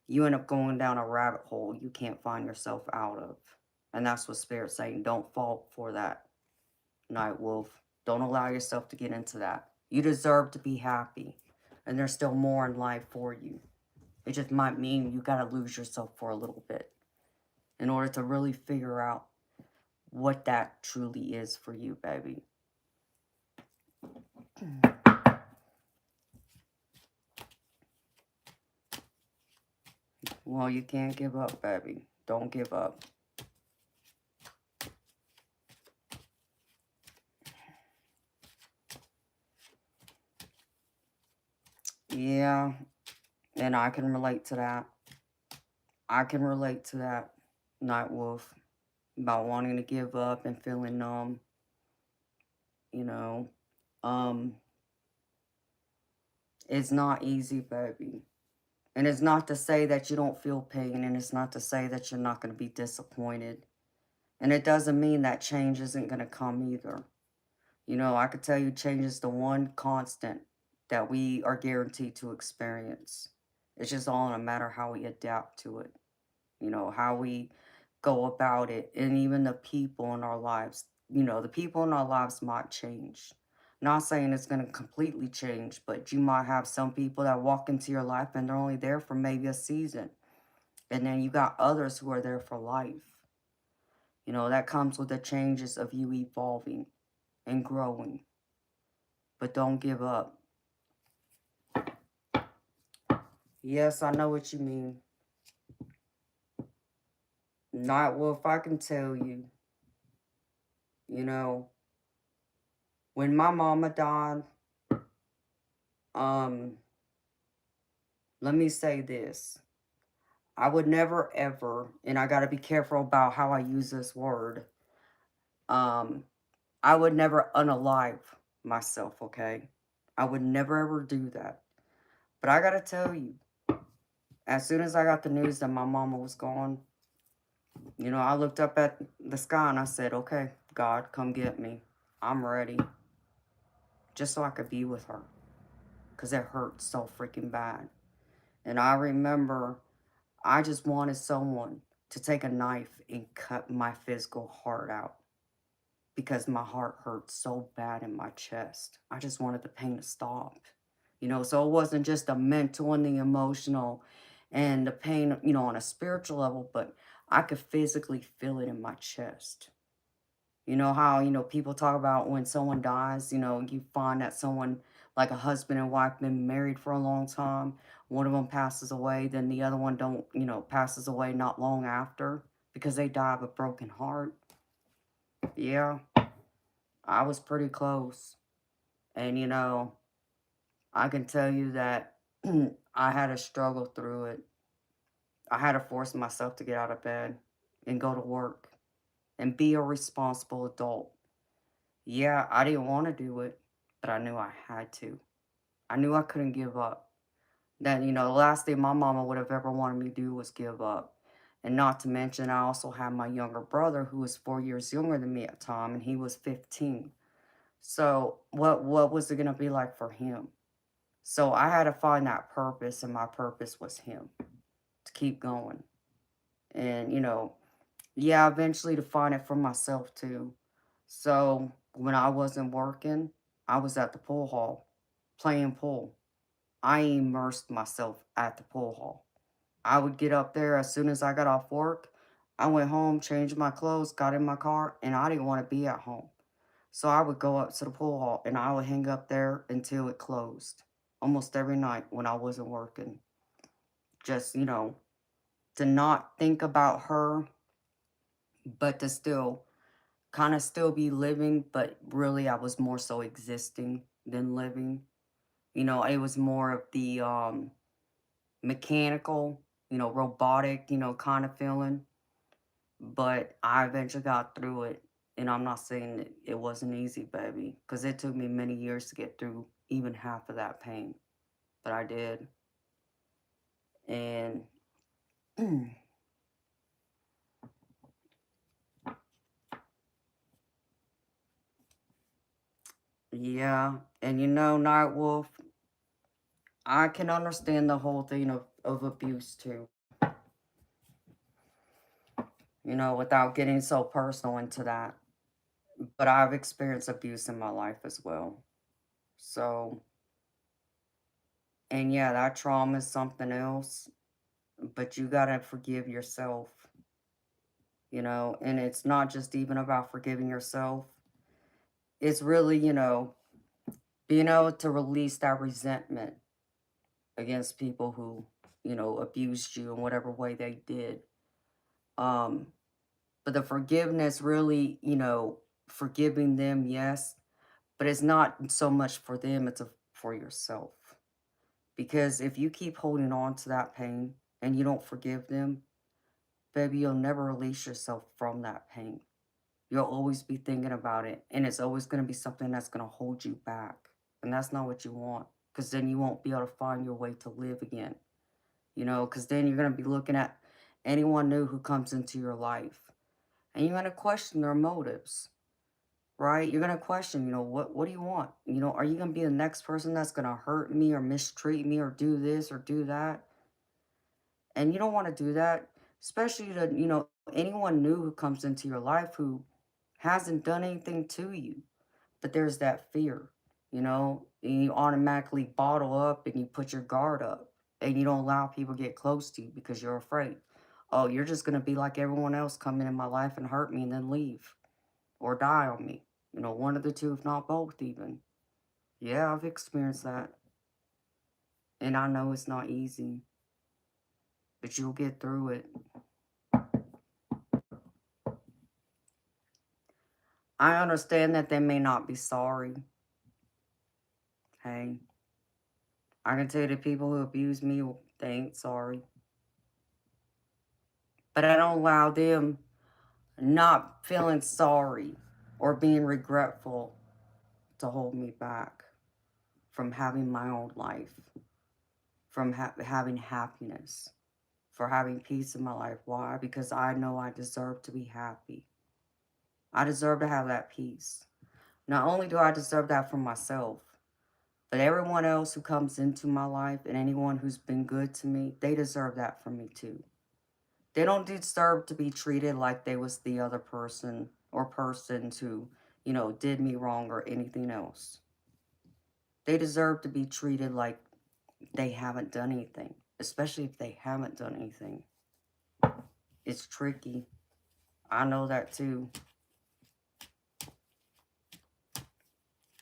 you end up going down a rabbit hole you can't find yourself out of. And that's what Spirit's saying. Don't fall for that, Night Wolf. Don't allow yourself to get into that. You deserve to be happy. And there's still more in life for you. It just might mean you got to lose yourself for a little bit in order to really figure out what that truly is for you, baby. Well, you can't give up, baby. Don't give up. Yeah, and I can relate to that. I can relate to that, Night Wolf, about wanting to give up and feeling numb, you know. Um, it's not easy, baby. And it's not to say that you don't feel pain, and it's not to say that you're not going to be disappointed. And it doesn't mean that change isn't going to come either. You know, I could tell you change is the one constant that we are guaranteed to experience. It's just all in a matter how we adapt to it, you know, how we go about it, and even the people in our lives. You know, the people in our lives might change. Not saying it's going to completely change, but you might have some people that walk into your life and they're only there for maybe a season. And then you got others who are there for life. You know, that comes with the changes of you evolving and growing. But don't give up. Yes, I know what you mean. Not well, if I can tell you, you know, when my mama died, um, let me say this. I would never ever, and I gotta be careful about how I use this word. Um, I would never unalive myself, okay? I would never ever do that. But I gotta tell you, as soon as I got the news that my mama was gone, you know, I looked up at the sky and I said, okay, God, come get me. I'm ready. Just so I could be with her. Because it hurt so freaking bad. And I remember I just wanted someone to take a knife and cut my physical heart out. Because my heart hurt so bad in my chest. I just wanted the pain to stop. You know, so it wasn't just the mental and the emotional and the pain, you know, on a spiritual level, but I could physically feel it in my chest. You know how, you know, people talk about when someone dies, you know, you find that someone, like a husband and wife, been married for a long time. One of them passes away, then the other one don't, you know, passes away not long after because they die of a broken heart. Yeah, I was pretty close. And, you know, I can tell you that I had to struggle through it. I had to force myself to get out of bed and go to work and be a responsible adult. Yeah, I didn't want to do it, but I knew I had to. I knew I couldn't give up. That, you know, the last thing my mama would have ever wanted me to do was give up. And not to mention, I also had my younger brother who was 4 years younger than me at the time, and he was 15. So what was it going to be like for him? So I had to find that purpose, and my purpose was him, to keep going. And, you know, yeah, eventually to find it for myself too. So when I wasn't working, I was at the pool hall playing pool. I immersed myself at the pool hall. I would get up there as soon as I got off work. I went home, changed my clothes, got in my car, and I didn't want to be at home. So I would go up to the pool hall and I would hang up there until it closed. Almost every night when I wasn't working. Just, you know, to not think about her, but to still kind of still be living, but really I was more so existing than living. You know, it was more of the mechanical, you know, robotic, you know, kind of feeling. But I eventually got through it. And I'm not saying that it wasn't easy, baby, because it took me many years to get through even half of that pain. But I did. And yeah, and you know, Nightwolf, I can understand the whole thing of abuse too. You know, without getting so personal into that. But I've experienced abuse in my life as well. So, and yeah, that trauma is something else. But you gotta forgive yourself, you know, and it's not just even about forgiving yourself. It's really, you know, being able to release that resentment against people who, you know, abused you in whatever way they did. Um, but the forgiveness really, you know, forgiving them, yes, but it's not so much for them, it's for yourself. Because if you keep holding on to that pain and you don't forgive them, baby, you'll never release yourself from that pain. You'll always be thinking about it, and it's always going to be something that's going to hold you back. And that's not what you want, because then you won't be able to find your way to live again. Because then you're going to be looking at anyone new who comes into your life, and you're going to question their motives, right? You're going to question, what do you want? Are you going to be the next person that's going to hurt me or mistreat me or do this or do that? And you don't want to do that, especially to, anyone new who comes into your life who hasn't done anything to you. But there's that fear, and you automatically bottle up and you put your guard up and you don't allow people to get close to you because you're afraid. Oh, you're just going to be like everyone else, come in my life and hurt me and then leave or die on me. One of the two, if not both, even. Yeah, I've experienced that. And I know it's not easy, but you'll get through it. I understand that they may not be sorry. Hey, I can tell you the people who abuse me, they ain't sorry. But I don't allow them not feeling sorry or being regretful to hold me back from having my own life, from having happiness, for having peace in my life. Why? Because I know I deserve to be happy. I deserve to have that peace. Not only do I deserve that for myself, but everyone else who comes into my life and anyone who's been good to me, they deserve that from me too. They don't deserve to be treated like they was the other person or persons who, did me wrong or anything else. They deserve to be treated like they haven't done anything, especially if they haven't done anything. It's tricky. I know that too.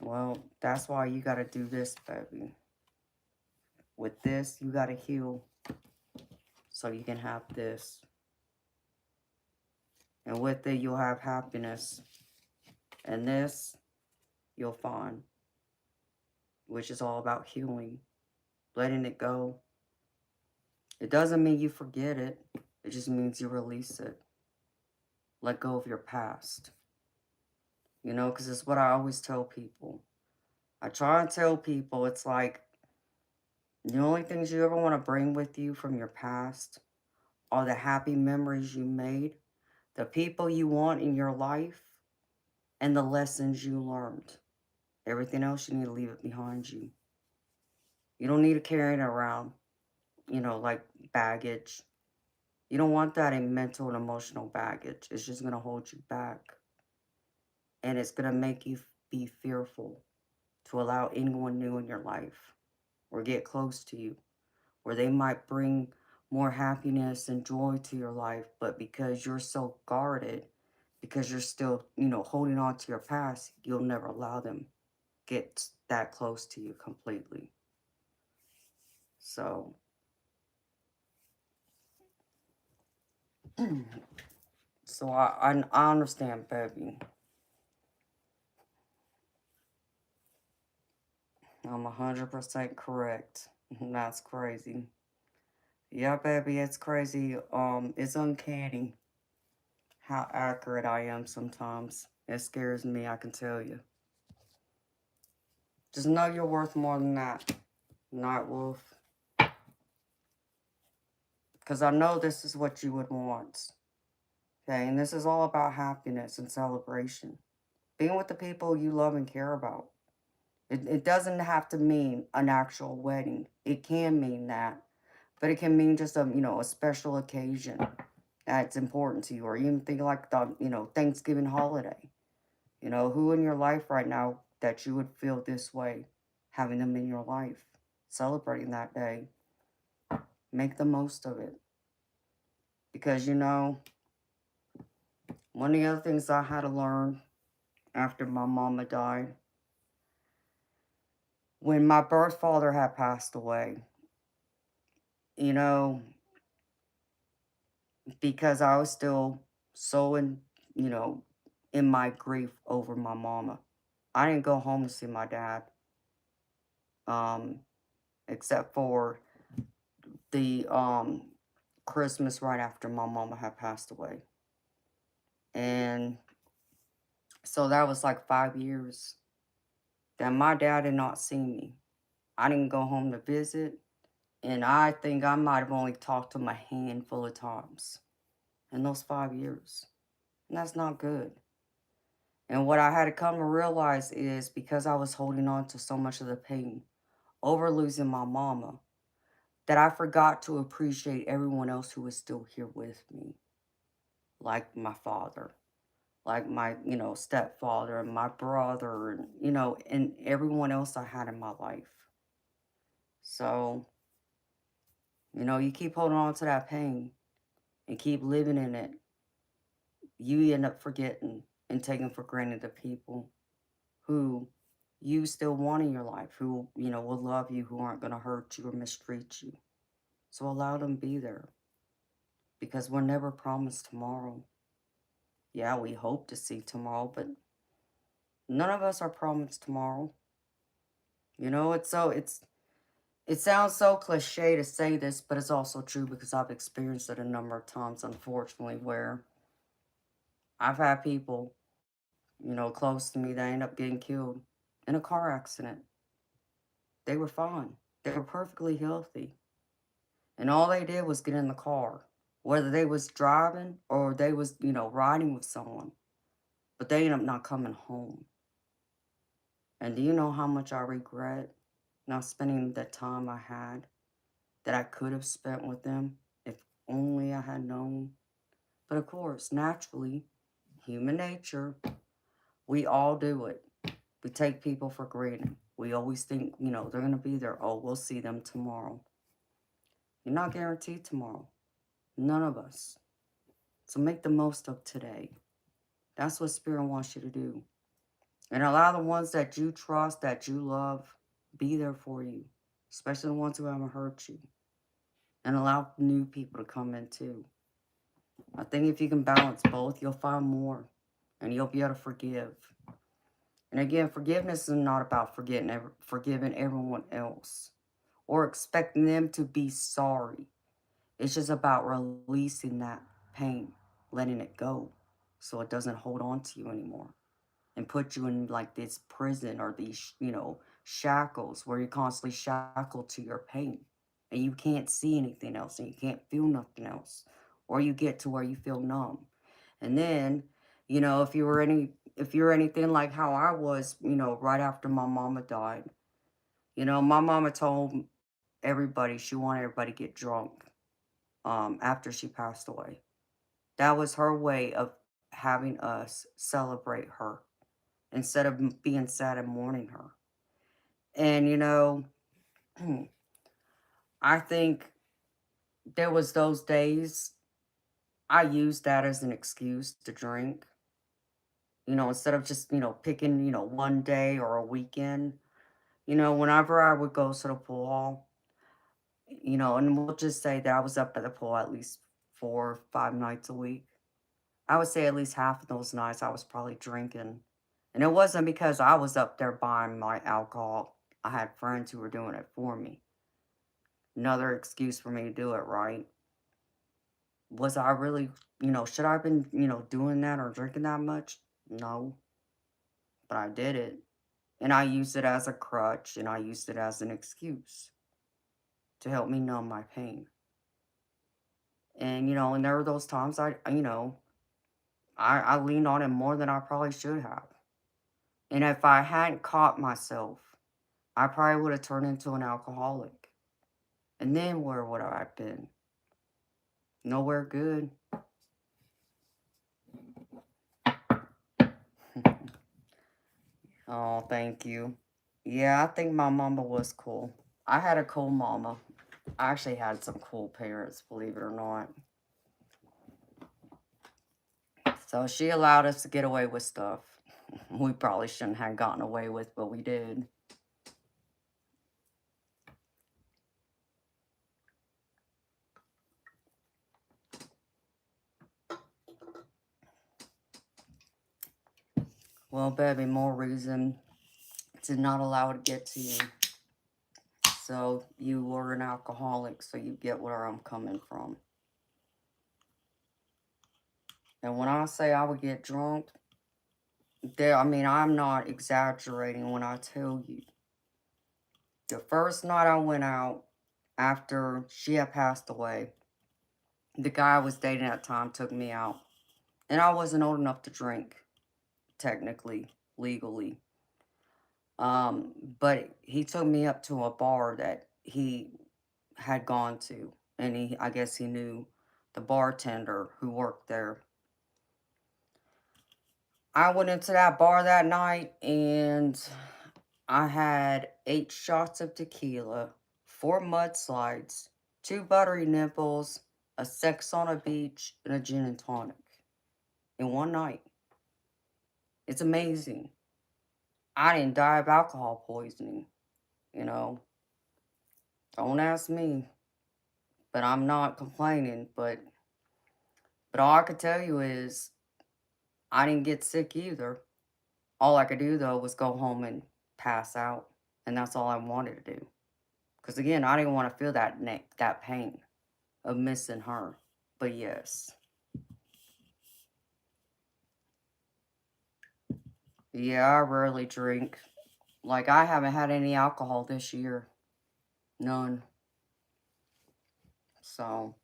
Well, that's why you got to do this, baby. With this, you got to heal so you can have this. And with it, you'll have happiness. And this, you'll find, which is all about healing, letting it go. It doesn't mean you forget it. It just means you release it. Let go of your past. Because it's what I always tell people. I try and tell people, it's like, the only things you ever want to bring with you from your past are the happy memories you made, the people you want in your life, and the lessons you learned. Everything else, you need to leave it behind you. You don't need to carry it around, like baggage. You don't want that in mental and emotional baggage. It's just going to hold you back. And it's going to make you be fearful to allow anyone new in your life or get close to you, where they might bring more happiness and joy to your life. But because you're so guarded, because you're still, holding on to your past, you'll never allow them get that close to you completely. So, I understand, baby. I'm 100% correct. That's crazy. Yeah, baby, it's crazy. It's uncanny how accurate I am sometimes. It scares me, I can tell you. Just know you're worth more than that, Night Wolf. Because I know this is what you would want. Okay, and this is all about happiness and celebration. Being with the people you love and care about. It doesn't have to mean an actual wedding. It can mean that. But it can mean just a special occasion that's important to you. Or even think like the, Thanksgiving holiday. Who in your life right now that you would feel this way, having them in your life, celebrating that day. Make the most of it. Because, one of the other things I had to learn after my mama died, when my birth father had passed away, because I was still so in my grief over my mama. I didn't go home to see my dad. And except for the Christmas right after my mama had passed away. And so that was like 5 years that my dad did not see me. I didn't go home to visit, and I think I might have only talked to him a handful of times in those 5 years. And that's not good. And what I had to come to realize is because I was holding on to so much of the pain over losing my mama, that I forgot to appreciate everyone else who was still here with me, like my father, like my, stepfather and my brother, and, and everyone else I had in my life. So, you keep holding on to that pain and keep living in it, you end up forgetting and taking for granted the people who you still want in your life, who, will love you, who aren't going to hurt you or mistreat you. So allow them to be there, because we're never promised tomorrow. Yeah, we hope to see tomorrow, but none of us are promised tomorrow. It sounds so cliche to say this, but it's also true because I've experienced it a number of times, unfortunately, where I've had people, close to me that end up getting killed in a car accident. They were fine. They were perfectly healthy. And all they did was get in the car, whether they was driving or they was, riding with someone. But they end up not coming home. And do you know how much I regret not spending the time I had that I could have spent with them if only I had known? But of course, naturally, human nature, we all do it. We take people for granted. We always think, they're going to be there. Oh, we'll see them tomorrow. You're not guaranteed tomorrow. None of us. So make the most of today. That's what Spirit wants you to do. And allow the ones that you trust, that you love, be there for you. Especially the ones who haven't hurt you. And allow new people to come in too. I think if you can balance both, you'll find more. And you'll be able to forgive. And again, forgiveness is not about forgiving everyone else or expecting them to be sorry. It's just about releasing that pain, letting it go so it doesn't hold on to you anymore and put you in like this prison or these, shackles where you're constantly shackled to your pain and you can't see anything else and you can't feel nothing else, or you get to where you feel numb. And then, if you're anything like how I was, right after my mama died, my mama told everybody she wanted everybody to get drunk after she passed away. That was her way of having us celebrate her instead of being sad and mourning her. And, I think there was those days I used that as an excuse to drink, instead of just, picking, one day or a weekend. Whenever I would go to the pool hall, and we'll just say that I was up at the pool at least 4 or 5 nights a week. I would say at least half of those nights I was probably drinking. And it wasn't because I was up there buying my alcohol. I had friends who were doing it for me. Another excuse for me to do it, right? Was I really, should I have been, doing that or drinking that much? No. But I did it. And I used it as a crutch and I used it as an excuse to help me numb my pain. And, and there were those times I leaned on it more than I probably should have. And if I hadn't caught myself, I probably would have turned into an alcoholic. And then where would I have been? Nowhere good. Oh, thank you. Yeah, I think my mama was cool. I had a cool mama. I actually had some cool parents, believe it or not. So she allowed us to get away with stuff we probably shouldn't have gotten away with, but we did. Well, baby, more reason to not allow it to get to you. So you were an alcoholic, so you get where I'm coming from. And when I say I would get drunk, I mean, I'm not exaggerating when I tell you. The first night I went out after she had passed away, the guy I was dating at the time took me out. And I wasn't old enough to drink, technically, legally. But he took me up to a bar that he had gone to. And I guess he knew the bartender who worked there. I went into that bar that night and I had 8 shots of tequila, 4 mudslides, 2 buttery nipples, a sex on a beach, and a gin and tonic in one night. It's amazing. I didn't die of alcohol poisoning, you know. Don't ask me. But I'm not complaining. But all I could tell you is I didn't get sick either. All I could do, though, was go home and pass out. And that's all I wanted to do. Because, again, I didn't want to feel that pain of missing her. But, yes. Yeah, I rarely drink. Like, I haven't had any alcohol this year. None. So,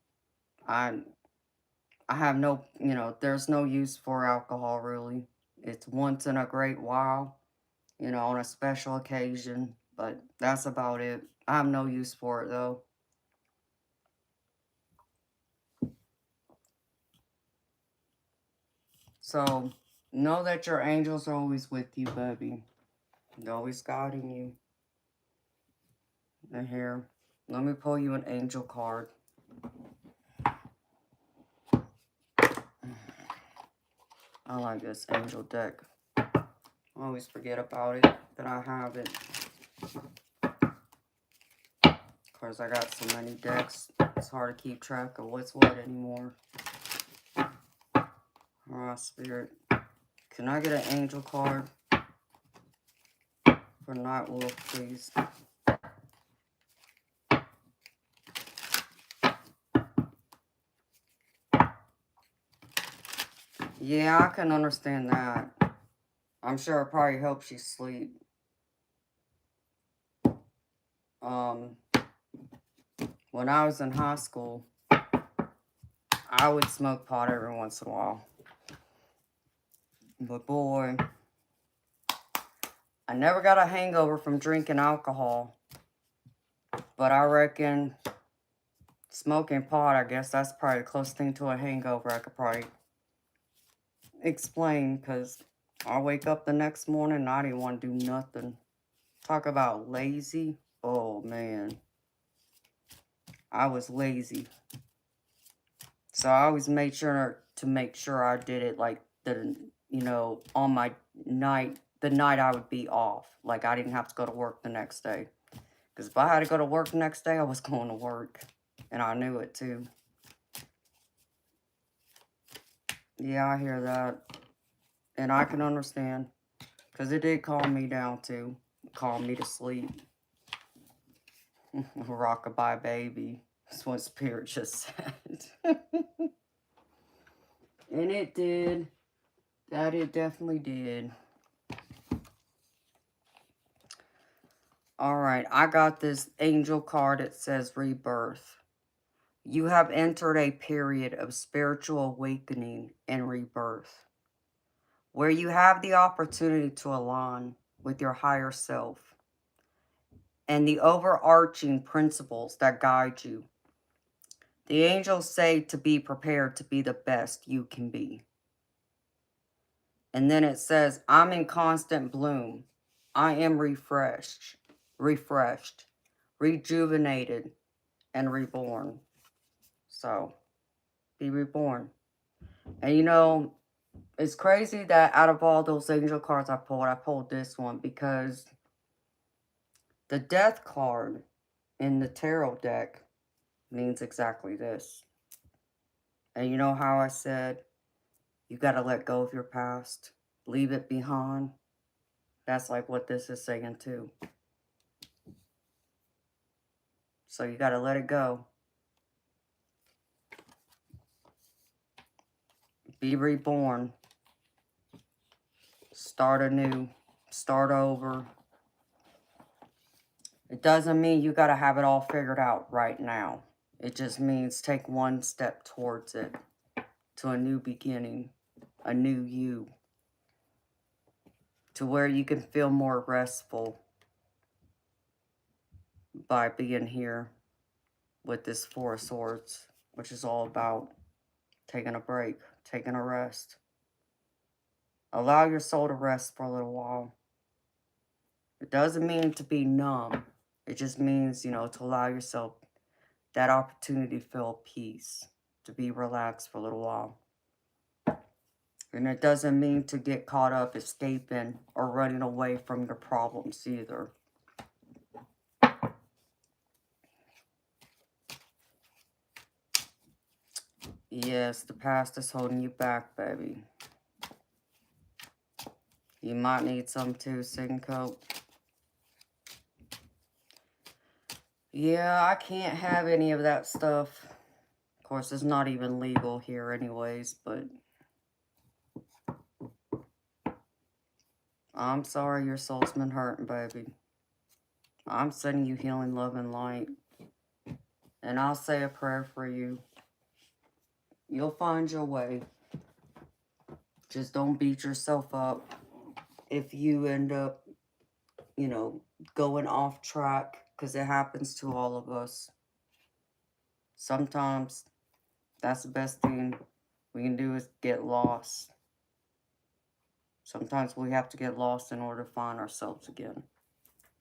I have no, there's no use for alcohol, really. It's once in a great while, on a special occasion. But that's about it. I have no use for it, though. So, know that your angels are always with you, baby. They're always guiding you. And here, let me pull you an angel card. I like this angel deck. I always forget about it, that I have it. Because I got so many decks, it's hard to keep track of what's what anymore. Alright, Spirit. Can I get an angel card for Night Wolf, please? Yeah, I can understand that. I'm sure it probably helps you sleep. When I was in high school, I would smoke pot every once in a while. But boy, I never got a hangover from drinking alcohol. But I reckon smoking pot, I guess that's probably the closest thing to a hangover I could probably explain. Because I wake up the next morning and I didn't want to do nothing. Talk about lazy. Oh, man. I was lazy. So I always made sure I did it like on my night, the night I would be off. Like I didn't have to go to work the next day. Because if I had to go to work the next day, I was going to work. And I knew it too. Yeah, I hear that. And I can understand. Because it did calm me down too. Calm me to sleep. Rockabye baby. That's what Spirit just said. And it did. That it definitely did. Alright, I got this angel card. It says rebirth. You have entered a period of spiritual awakening and rebirth, where you have the opportunity to align with your higher self and the overarching principles that guide you. The angels say to be prepared to be the best you can be. And then it says, I'm in constant bloom. I am refreshed, rejuvenated, and reborn. So, be reborn. And it's crazy that out of all those angel cards I pulled this one because the death card in the tarot deck means exactly this. And you know how I said, you got to let go of your past, leave it behind? That's like what this is saying too. So you got to let it go. Be reborn. Start anew. Start over. It doesn't mean you got to have it all figured out right now. It just means take one step towards it. To a new beginning. A new you. To where you can feel more restful. By being here. With this Four of Swords. Which is all about taking a break. Taking a rest. Allow your soul to rest for a little while. It doesn't mean to be numb. It just means, you know, to allow yourself that opportunity to feel peace. To be relaxed for a little while. And it doesn't mean to get caught up escaping or running away from your problems either. Yes, the past is holding you back, baby. You might need some too, Syncope. Yeah, I can't have any of that stuff. Of course, it's not even legal here anyways, but... I'm sorry your soul's been hurting, baby. I'm sending you healing, love, and light. And I'll say a prayer for you. You'll find your way. Just don't beat yourself up if you end up, you know, going off track, because it happens to all of us. Sometimes that's the best thing we can do is get lost. Sometimes we have to get lost in order to find ourselves again,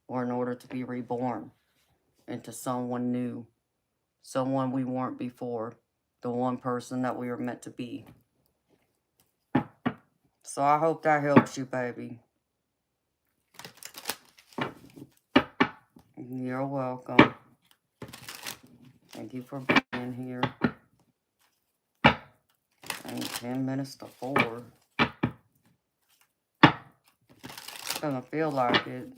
or in order to be reborn into someone new, someone we weren't before, the one person that we were meant to be. So I hope that helps you, baby. You're welcome. Thank you for being here. And 10 minutes to 4. Doesn't feel like it.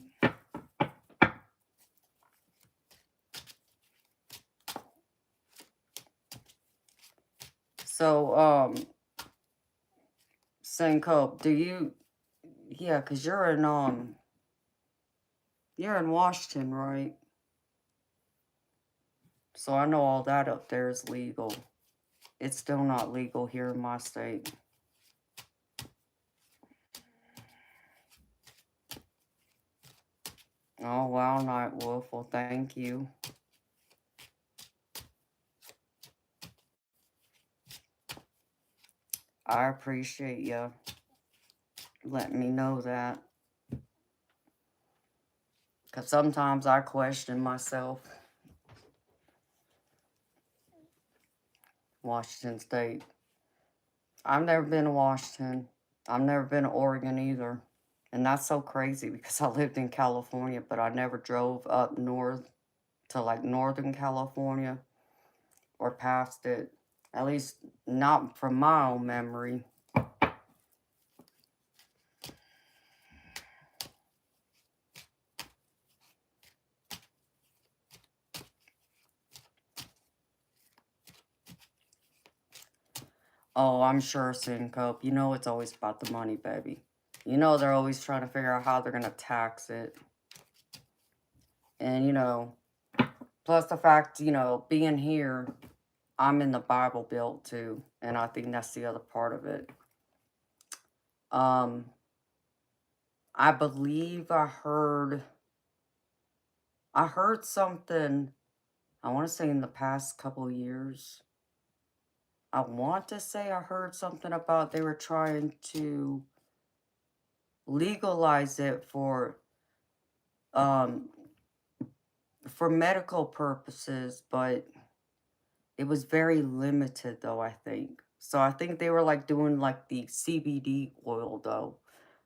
So, Syncope, do you... Yeah, because you're in Washington, right? So I know all that up there is legal. It's still not legal here in my state. Oh, wow, Nightwolf. Well, thank you. I appreciate you letting me know that. Because sometimes I question myself. Washington State. I've never been to Washington. I've never been to Oregon either. And that's so crazy because I lived in California, but I never drove up north to like Northern California or past it. At least not from my own memory. Oh, I'm sure, Syncope. You know it's always about the money, baby. You know they're always trying to figure out how they're going to tax it. And, you know, plus the fact, you know, being here, I'm in the Bible Belt too. And I think that's the other part of it. I believe I heard something, I want to say in the past couple of years. I want to say I heard something about they were trying to legalize it for medical purposes, but it was very limited though, I think. So I think they were like doing like the CBD oil though.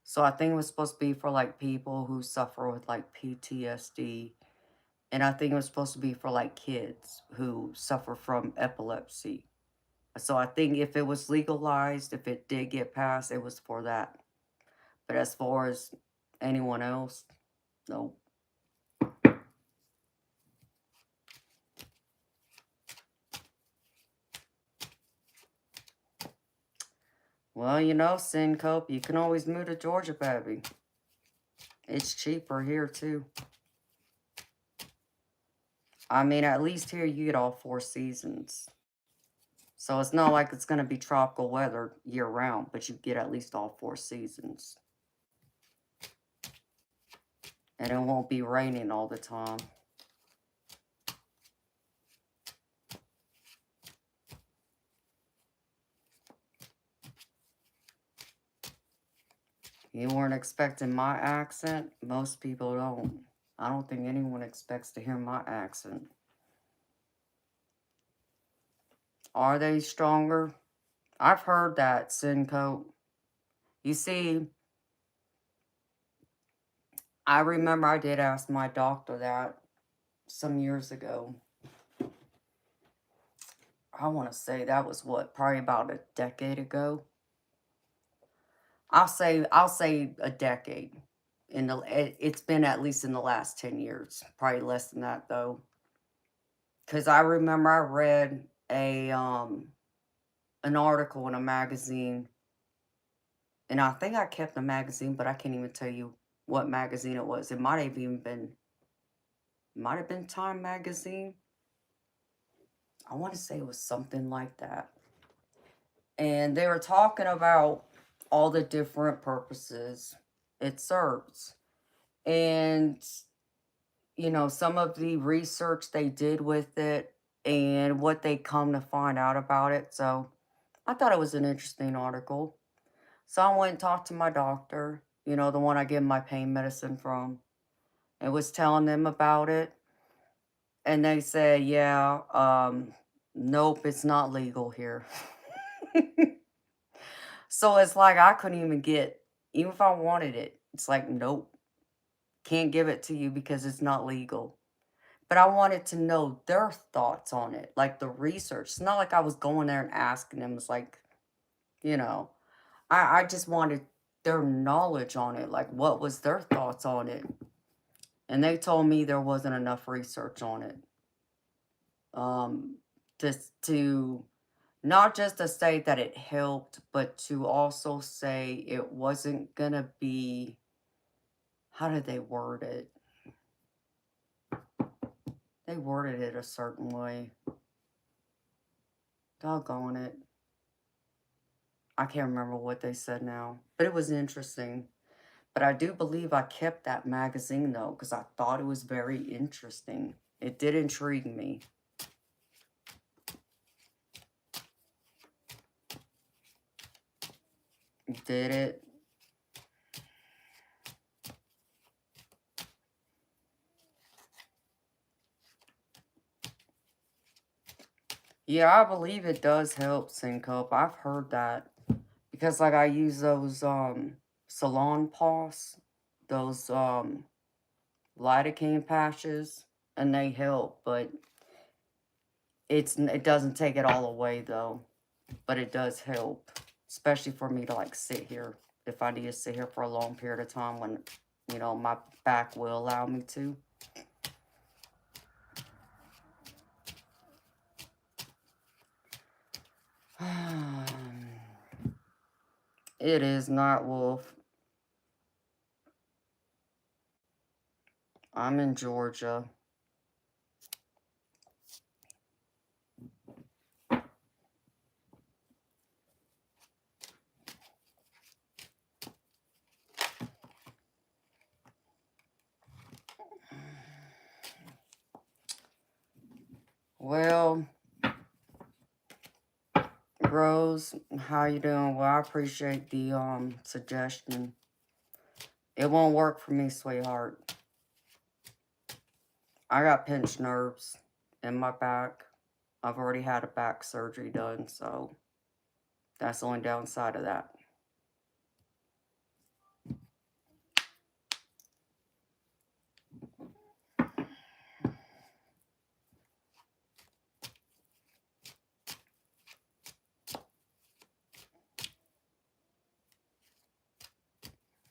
So I think it was supposed to be for like people who suffer with like PTSD. And I think it was supposed to be for like kids who suffer from epilepsy. So I think if it was legalized, if it did get passed, it was for that. But as far as anyone else, no. Well, you know, Syncope, you can always move to Georgia, baby. It's cheaper here, too. I mean, at least here you get all 4 seasons. So it's not like it's going to be tropical weather year-round, but you get at least all 4 seasons. And it won't be raining all the time. You weren't expecting my accent? Most people don't. I don't think anyone expects to hear my accent. Are they stronger? I've heard that, Syncope. You see, I remember I did ask my doctor that some years ago. I want to say that was what, probably about a decade ago. I'll say a decade. It's been at least in the last 10 years. Probably less than that though. Cuz I remember I read an article in a magazine, and I think I kept the magazine, but I can't even tell you what magazine it was. It might have been Time magazine. I want to say it was something like that. And they were talking about all the different purposes it serves. And, you know, some of the research they did with it and what they come to find out about it. So I thought it was an interesting article. So I went and talked to my doctor, you know, the one I get my pain medicine from, and was telling them about it. And they said, yeah, nope, it's not legal here. So it's like I couldn't even get, even if I wanted it, it's like, nope, can't give it to you because it's not legal. But I wanted to know their thoughts on it, like the research. It's not like I was going there and asking them. It's like, you know, I just wanted their knowledge on it, like what was their thoughts on it. And they told me there wasn't enough research on it. Just to not just to say that it helped, but to also say it wasn't gonna be, how did they word it? They worded it a certain way. Doggone it. I can't remember what they said now, but it was interesting. But I do believe I kept that magazine though, because I thought it was very interesting. It did intrigue me. Did it? Yeah, I believe it does help syncope. I've heard that. Because like I use those salon paws, those lidocaine patches, and they help, but it doesn't take it all away though. But it does help, especially for me to like sit here if I need to sit here for a long period of time when, you know, my back will allow me to. It is not Wolf. I'm in Georgia. Well, Rose, how you doing? Well, I appreciate the suggestion. It won't work for me, sweetheart. I got pinched nerves in my back. I've already had a back surgery done, so that's the only downside of that.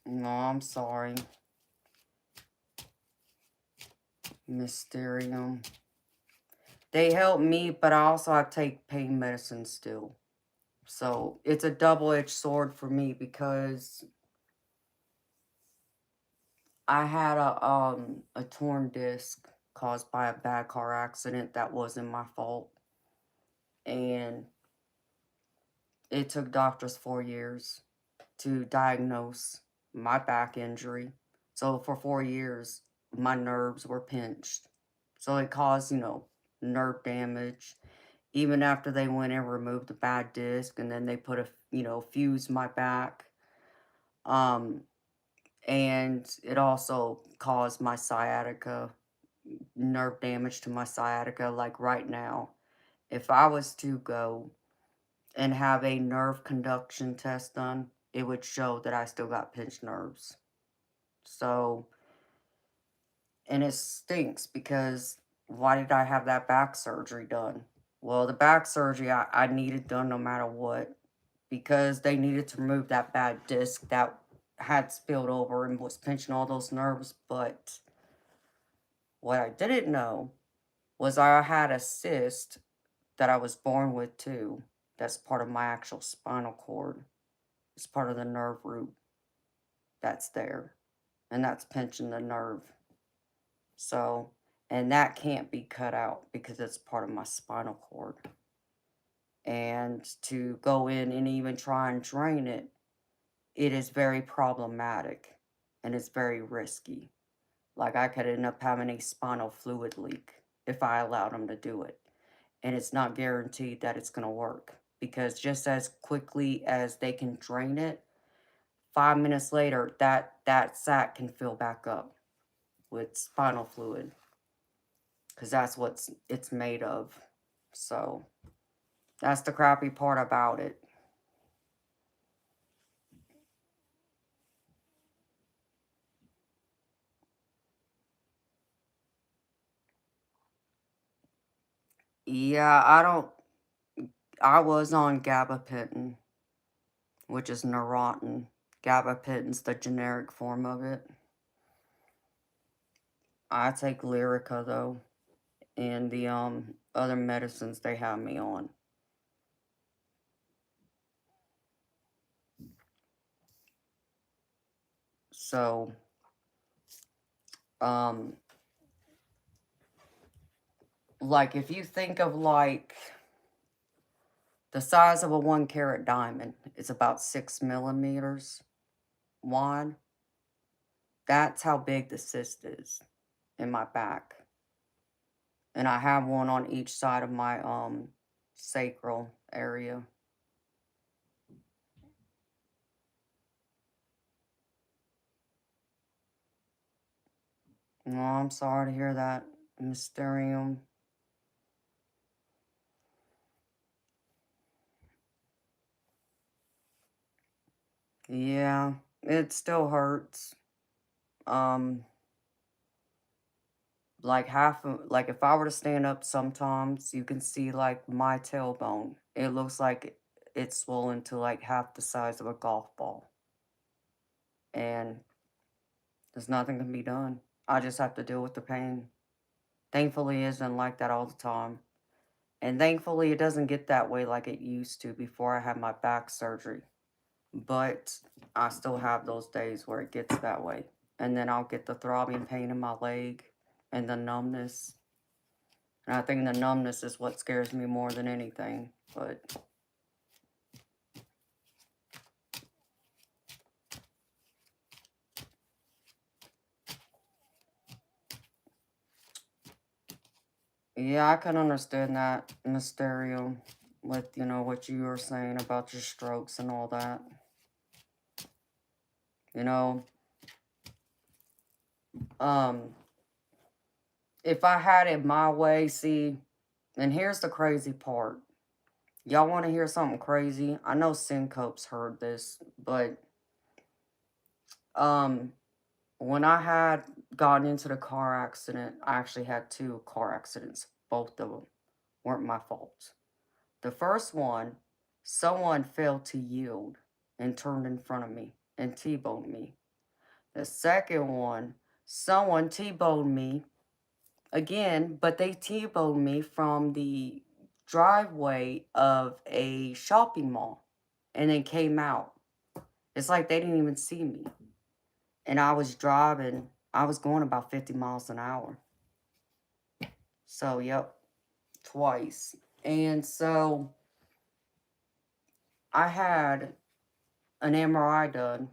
No, I'm sorry. Mysterium. They help me, but I also have to take pain medicine still. So it's a double-edged sword for me because I had a torn disc caused by a bad car accident that wasn't my fault. And it took doctors 4 years to diagnose my back injury. So for 4 years, my nerves were pinched. So it caused, nerve damage. Even after they went and removed the bad disc and then they put fused my back. And it also caused my sciatica, nerve damage to my sciatica. Like right now, if I was to go and have a nerve conduction test done, it would show that I still got pinched nerves. So, and it stinks because why did I have that back surgery done? Well, the back surgery I needed done no matter what because they needed to remove that bad disc that had spilled over and was pinching all those nerves. But what I didn't know was I had a cyst that I was born with too. That's part of my actual spinal cord. It's part of the nerve root that's there. And that's pinching the nerve. So, and that can't be cut out because it's part of my spinal cord. And to go in and even try and drain it, it is very problematic and it's very risky. Like I could end up having a spinal fluid leak if I allowed them to do it. And it's not guaranteed that it's going to work because just as quickly as they can drain it, 5 minutes later, that sac can fill back up with spinal fluid because that's what it's made of. So that's the crappy part about it. Yeah, I was on gabapentin, which is Neurontin. Gabapentin's the generic form of it. I take Lyrica though, and the other medicines they have me on. So, um, like if you think of like the size of a 1 carat diamond, it's about 6 millimeters wide. That's how big the cyst is in my back. And I have one on each side of my sacral area. No, I'm sorry to hear that, Mysterium. Yeah, it still hurts. Um, like like if I were to stand up sometimes, you can see like my tailbone. It looks like it's swollen to like half the size of a golf ball. And there's nothing can be done. I just have to deal with the pain. Thankfully, it isn't like that all the time. And thankfully, it doesn't get that way like it used to before I had my back surgery. But I still have those days where it gets that way. And then I'll get the throbbing pain in my leg and the numbness. And I think the numbness is what scares me more than anything. But yeah, I can understand that, Mysterio, with, what you were saying about your strokes and all that. You know, if I had it my way, see, and here's the crazy part. Y'all want to hear something crazy? I know Syncope's heard this, but when I had gotten into the car accident, I actually had 2 car accidents. Both of them weren't my fault. The first one, someone failed to yield and turned in front of me and T-boned me. The second one, someone T-boned me again, but they T-boned me from the driveway of a shopping mall. and then came out. It's like they didn't even see me. And I was driving, I was going about 50 miles an hour. So, yep, twice. And so I had an MRI done,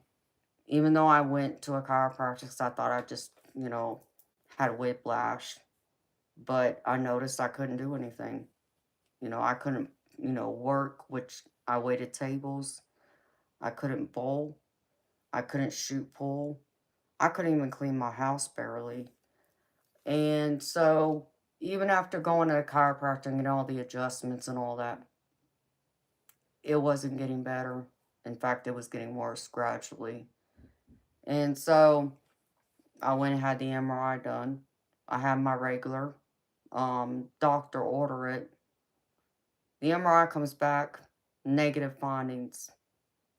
even though I went to a chiropractor 'cause I thought I just, had whiplash. But I noticed I couldn't do anything. I couldn't, work, which I waited tables. I couldn't bowl. I couldn't shoot pool. I couldn't even clean my house barely. And so, even after going to the chiropractor and getting all the adjustments and all that, it wasn't getting better. In fact, it was getting worse gradually. And so, I went and had the MRI done. I had my regular doctor order it. The MRI comes back, negative findings,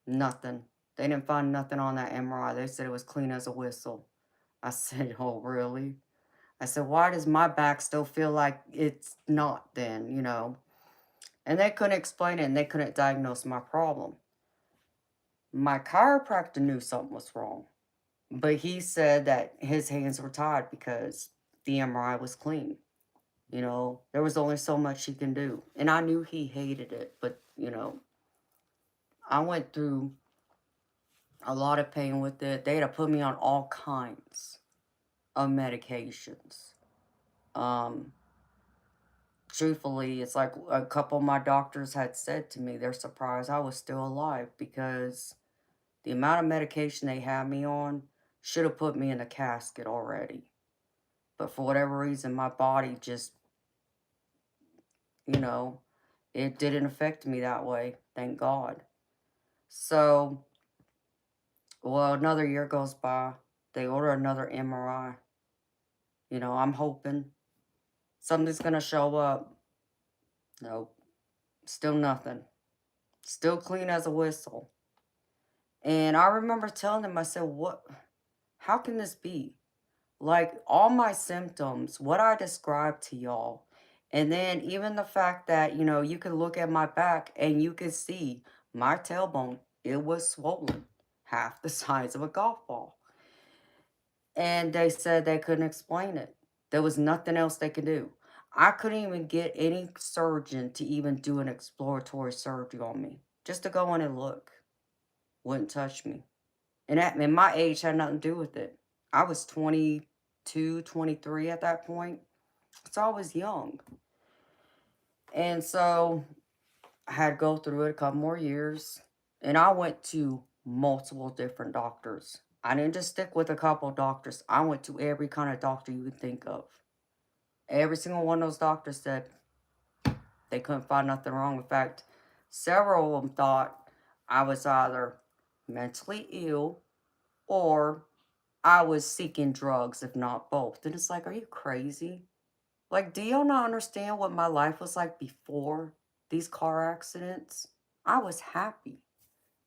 nothing. They didn't find nothing on that MRI. They said it was clean as a whistle. I said, oh, really? I said, why does my back still feel like it's not then? And they couldn't explain it and they couldn't diagnose my problem. My chiropractor knew something was wrong, but he said that his hands were tied because the MRI was clean. There was only so much he can do. And I knew he hated it, but, I went through a lot of pain with it. They had to put me on all kinds of medications. Truthfully, it's like a couple of my doctors had said to me they're surprised I was still alive because the amount of medication they had me on should have put me in a casket already. But for whatever reason, my body just, it didn't affect me that way. Thank God. So, well, another year goes by. They order another MRI. I'm hoping something's going to show up. Nope. Still nothing. Still clean as a whistle. And I remember telling them, I said, how can this be? Like all my symptoms, what I described to y'all, and then even the fact that, you could look at my back and you could see my tailbone, it was swollen, half the size of a golf ball. And they said they couldn't explain it. There was nothing else they could do. I couldn't even get any surgeon to even do an exploratory surgery on me, just to go in and look. Wouldn't touch me. And my age had nothing to do with it. I was 22, 23 at that point. So I was young. And so I had to go through it a couple more years. And I went to multiple different doctors. I didn't just stick with a couple of doctors. I went to every kind of doctor you would think of. Every single one of those doctors said they couldn't find nothing wrong. In fact, several of them thought I was either mentally ill or I was seeking drugs, if not both. And it's like, are you crazy? Like, do y'all not understand what my life was like before these car accidents? I was happy.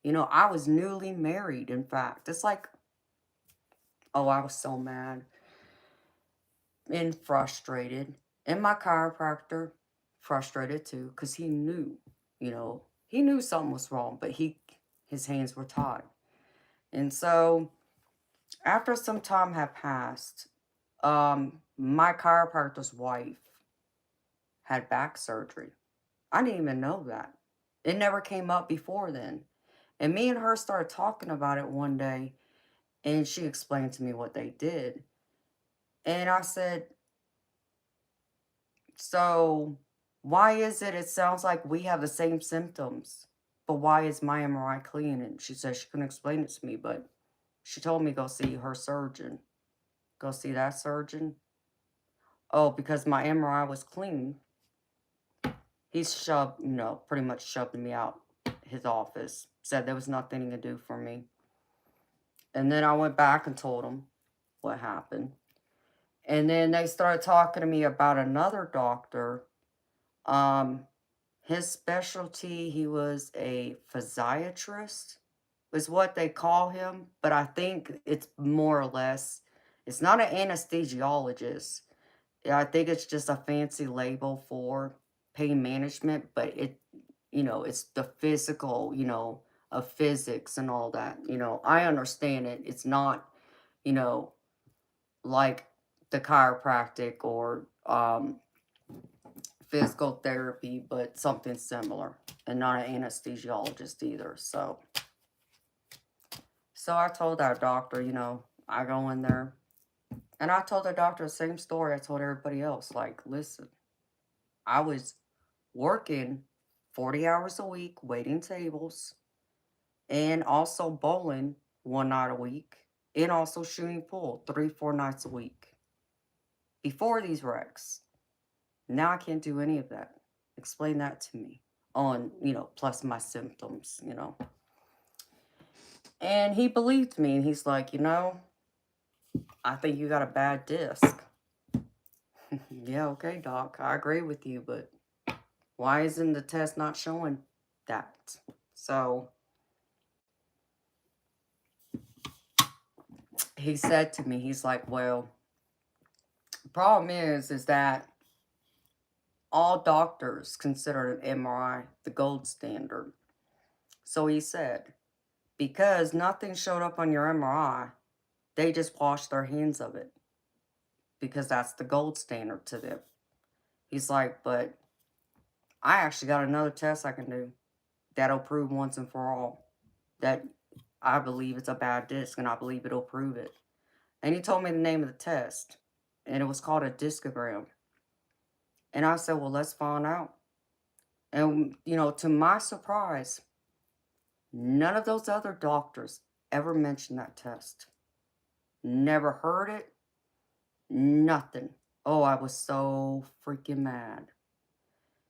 I was newly married, in fact. It's like, oh, I was so mad and frustrated. And my chiropractor, frustrated too, because he knew something was wrong, but his hands were tied. And so, after some time had passed, my chiropractor's wife had back surgery. I didn't even know that. It never came up before then. And me and her started talking about it one day, and she explained to me what they did. And I said, so why is it sounds like we have the same symptoms, but why is my MRI clean? And she said she couldn't explain it to me, but she told me go see her surgeon. Go see that surgeon. Oh, because my MRI was clean. He's pretty much shoved me out his office. Said there was nothing he could do for me. And then I went back and told him what happened. And then they started talking to me about another doctor. His specialty, he was a physiatrist, is what they call him. But I think it's more or less, it's not an anesthesiologist. I think it's just a fancy label for pain management, but it's the physical, of physics and all that. I understand it. It's not, you know, like the chiropractic or physical therapy, but something similar, and not an anesthesiologist either. So I told that doctor, I go in there, and I told the doctor the same story I told everybody else. Like, listen, I was working 40 hours a week, waiting tables, and also bowling 1 night a week, and also shooting pool 3-4 nights a week before these wrecks. Now I can't do any of that. Explain that to me. On, plus my symptoms, And he believed me, and he's like, I think you got a bad disc. Yeah, okay, doc, I agree with you, but why isn't the test not showing that? So he said to me, he's like, well, the problem is that all doctors consider an MRI the gold standard. So he said, because nothing showed up on your MRI, they just washed their hands of it because that's the gold standard to them. He's like, but I actually got another test I can do that'll prove once and for all that I believe it's a bad disc, and I believe it'll prove it. And he told me the name of the test, and it was called a discogram. And I said, well, let's find out. And, to my surprise, none of those other doctors ever mentioned that test. Never heard it. Nothing. Oh, I was so freaking mad.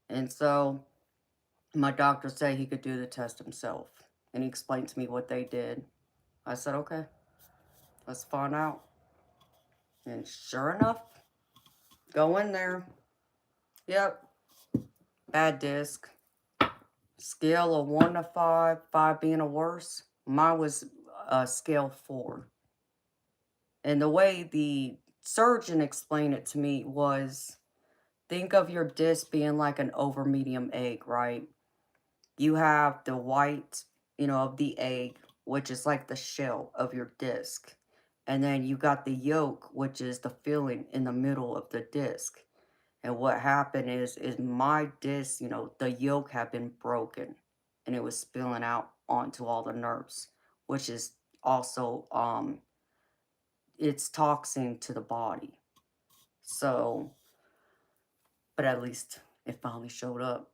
And so my doctor said he could do the test himself. And he explained to me what they did. I said, okay, let's find out. And sure enough, go in there. Yep, bad disc. Scale of 1 to 5, 5 being a worse. Mine was scale 4. And the way the surgeon explained it to me was, think of your disc being like an over medium egg, right? You have the white, of the egg, which is like the shell of your disc. And then you got the yolk, which is the filling in the middle of the disc. And what happened is my disc, the yolk had been broken, and it was spilling out onto all the nerves, which is also, it's toxin to the body. So, but at least it finally showed up.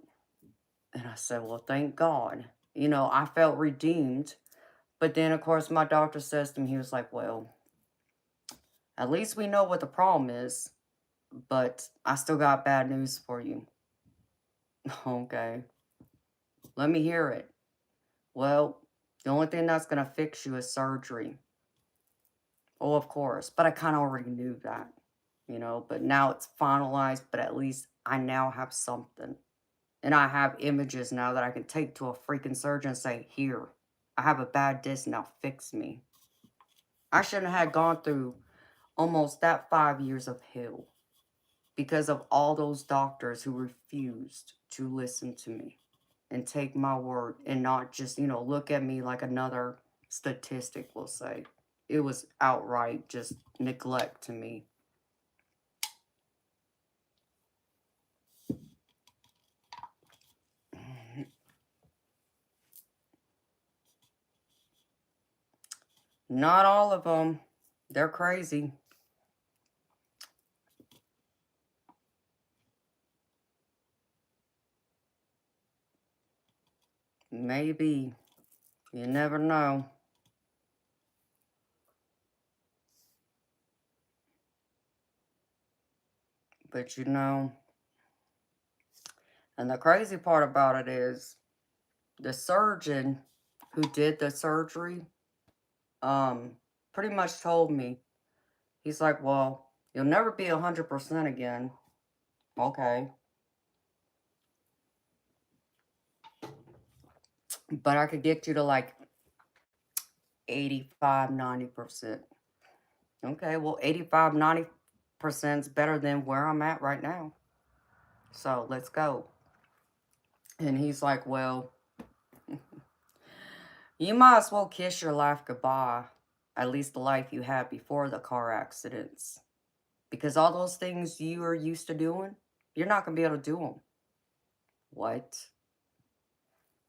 And I said, well, thank God. I felt redeemed. But then, of course, my doctor says to me, he was like, well, at least we know what the problem is, but I still got bad news for you. Okay. Let me hear it. Well, the only thing that's going to fix you is surgery. Oh, of course. But I kind of already knew that, but now it's finalized, but at least I now have something. And I have images now that I can take to a freaking surgeon and say, here, I have a bad disc, now fix me. I shouldn't have gone through almost that 5 years of hell because of all those doctors who refused to listen to me and take my word and not just, look at me like another statistic will say. It was outright just neglect to me. Not all of them. They're crazy. Maybe. You never know. But and the crazy part about it is the surgeon who did the surgery, pretty much told me, he's like, well, you'll never be 100% again. Okay. But I could get you to like 85, 90%. Okay, well, 85, 90% is better than where I'm at right now. So let's go. And he's like, well, you might as well kiss your life goodbye. At least the life you had before the car accidents. Because all those things you are used to doing, you're not going to be able to do them. What?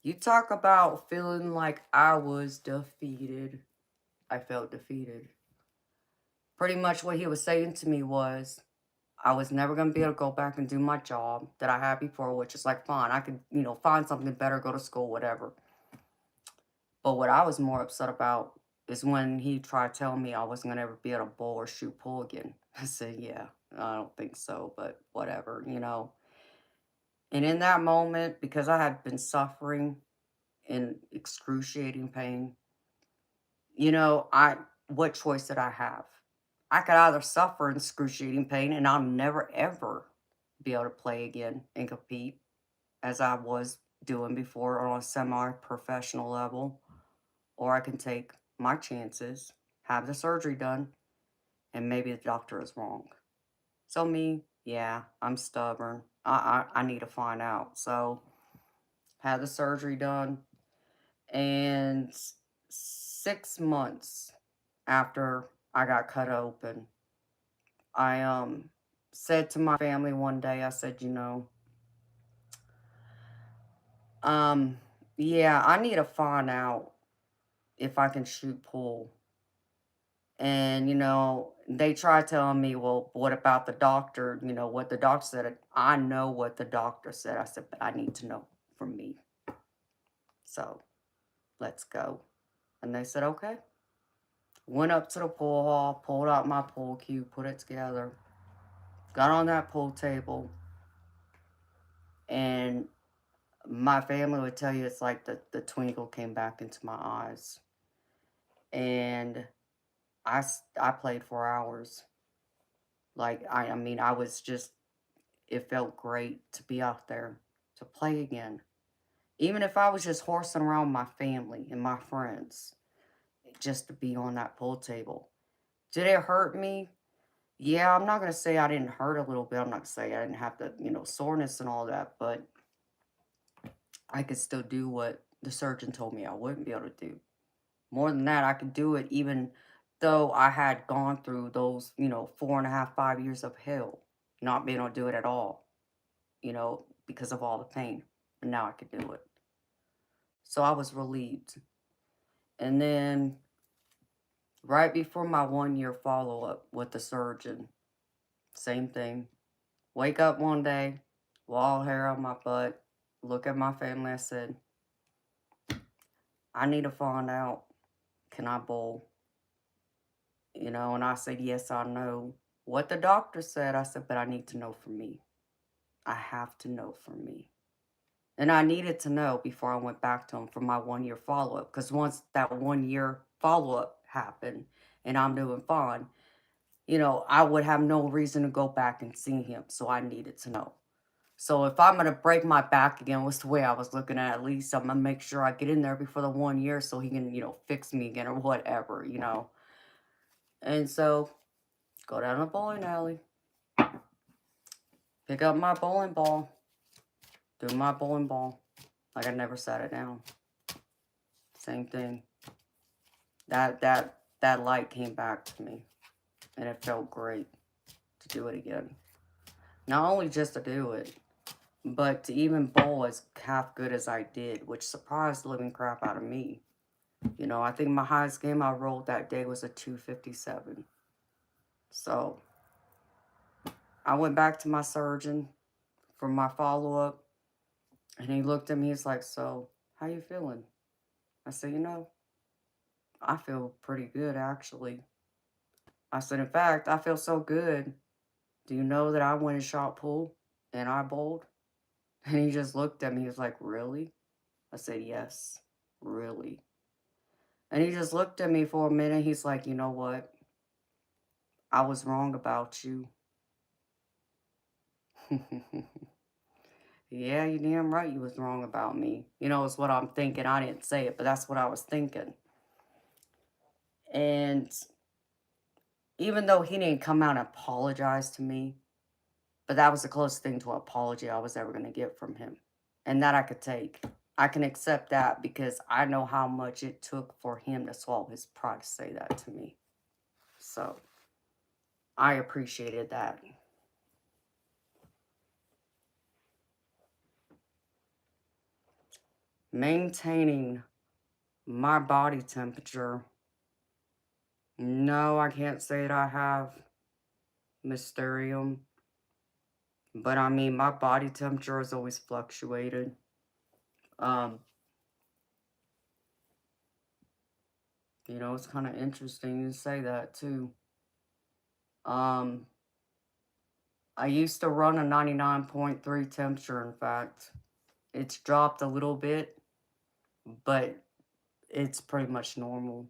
You talk about feeling like I was defeated. I felt defeated. Pretty much what he was saying to me was, I was never going to be able to go back and do my job that I had before, which is like, fine, I could, find something better, go to school, whatever. But what I was more upset about is when he tried telling me I wasn't going to ever be able to bowl or shoot pool again. I said, yeah, I don't think so, but whatever, And in that moment, because I had been suffering in excruciating pain, what choice did I have? I could either suffer in excruciating pain and I'll never ever be able to play again and compete as I was doing before on a semi-professional level, or I can take my chances, have the surgery done, and maybe the doctor is wrong. So me, yeah, I'm stubborn. I need to find out. So had the surgery done, and 6 months after I got cut open, I said to my family one day, I said, yeah, I need to find out if I can shoot pool. And, they tried telling me, well, what about the doctor? What the doctor said. I know what the doctor said. I said, but I need to know from me. So let's go. And they said, okay. Went up to the pool hall, pulled out my pool cue, put it together, got on that pool table, and my family would tell you it's like the twinkle came back into my eyes. And I played for hours. Like, I mean, I was just, it felt great to be out there, to play again. Even if I was just horsing around my family and my friends, just to be on that pool table. Did it hurt me? Yeah, I'm not going to say I didn't hurt a little bit. I'm not going to say I didn't have the, soreness and all that, but I could still do what the surgeon told me I wouldn't be able to do. More than that, I could do it even though I had gone through those, 4.5, 5 years of hell, not being able to do it at all, because of all the pain. But now I could do it. So I was relieved. And then right before my 1 year follow-up with the surgeon, same thing. Wake up one day, wild hair on my butt, look at my family, I said, I need to find out, can I bowl? And I said, yes, I know. What the doctor said, I said, but I need to know for me. I have to know for me. And I needed to know before I went back to him for my 1 year follow-up. Because once that 1 year follow-up happened and I'm doing fine, I would have no reason to go back and see him. So I needed to know. So if I'm going to break my back again, what's the way I was looking at least I'm going to make sure I get in there before the 1 year so he can, fix me again or whatever, And so go down to the bowling alley, pick up my bowling ball, do my bowling ball like I never sat it down. Same thing. That light came back to me, and it felt great to do it again. Not only just to do it, but to even bowl as half good as I did, which surprised the living crap out of me. I think my highest game I rolled that day was a 257. So I went back to my surgeon for my follow-up, and he looked at me, he's like, so, how you feeling? I said, I feel pretty good, actually. I said, in fact, I feel so good. Do you know that I went and shot pool, and I bowled? And he just looked at me, he was like, really? I said, yes, really. And he just looked at me for a minute, he's like, you know what? I was wrong about you. Yeah, you damn right you was wrong about me. It's what I'm thinking. I didn't say it, but that's what I was thinking. And even though he didn't come out and apologize to me, but that was the closest thing to an apology I was ever going to get from him. And that I could take. I can accept that because I know how much it took for him to swallow his pride to say that to me. So, I appreciated that. Maintaining my body temperature. No, I can't say that I have Mysterium. But I mean, my body temperature has always fluctuated. Um, it's kind of interesting you say that too. Um, I used to run a 99.3 temperature, in fact. It's dropped a little bit, but it's pretty much normal.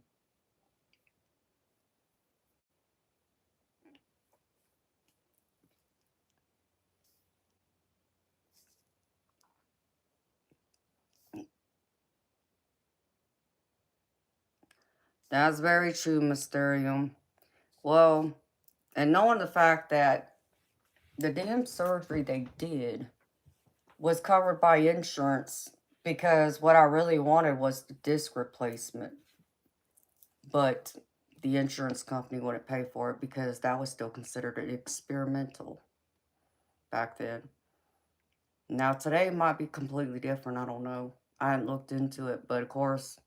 That's very true, Mysterium. Well, and knowing the fact that the damn surgery they did was covered by insurance because what I really wanted was the disc replacement. But the insurance company wouldn't pay for it because that was still considered experimental back then. Now, today might be completely different. I don't know. I hadn't looked into it, but of course,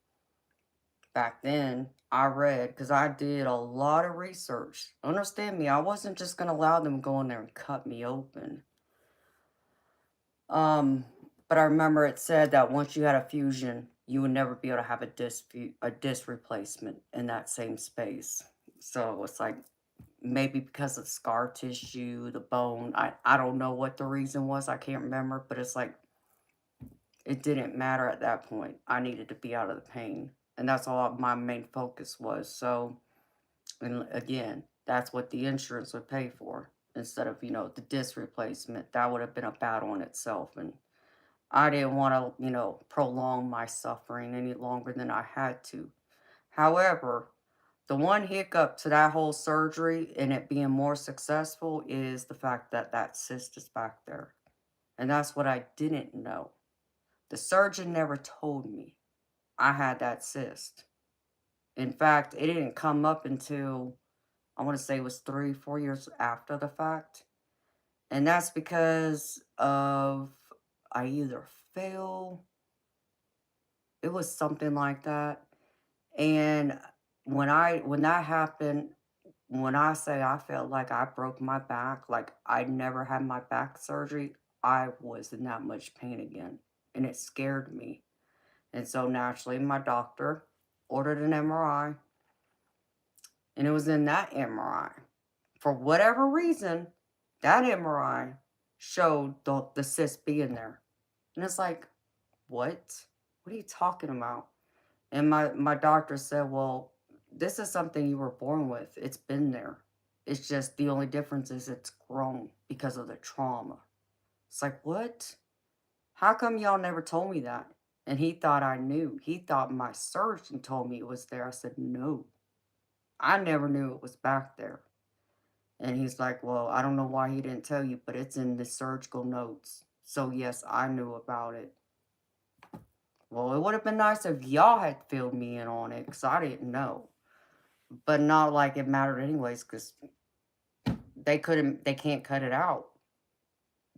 back then, I read because I did a lot of research. Understand me, I wasn't just going to allow them to go in there and cut me open. Um, but I remember it said that once you had a fusion, you would never be able to have a disc replacement in that same space. So it's like maybe because of scar tissue, the bone. I don't know what the reason was. I can't remember, but it's like it didn't matter at that point. I needed to be out of the pain. And that's all my main focus was. So, and again, that's what the insurance would pay for instead of, the disc replacement. That would have been a battle in itself. And I didn't want to, prolong my suffering any longer than I had to. However, the one hiccup to that whole surgery and it being more successful is the fact that that cyst is back there. And that's what I didn't know. The surgeon never told me I had that cyst. In fact, it didn't come up until I want to say it was 3, 4 years after the fact. And that's because of I either fell, it was something like that. And when that happened, when I say I felt like I broke my back, like I never had my back surgery, I was in that much pain again. And it scared me. And so naturally, my doctor ordered an MRI. And it was in that MRI. For whatever reason, that MRI showed the cyst being there. And it's like, what? What are you talking about? And my doctor said, well, this is something you were born with. It's been there. It's just the only difference is it's grown because of the trauma. It's like, what? How come y'all never told me that? And he thought I knew. He thought my surgeon told me it was there. I said, no, I never knew it was back there. And he's like, well, I don't know why he didn't tell you, but it's in the surgical notes. So yes, I knew about it. Well, it would have been nice if y'all had filled me in on it because I didn't know. But not like it mattered anyways because they can't cut it out.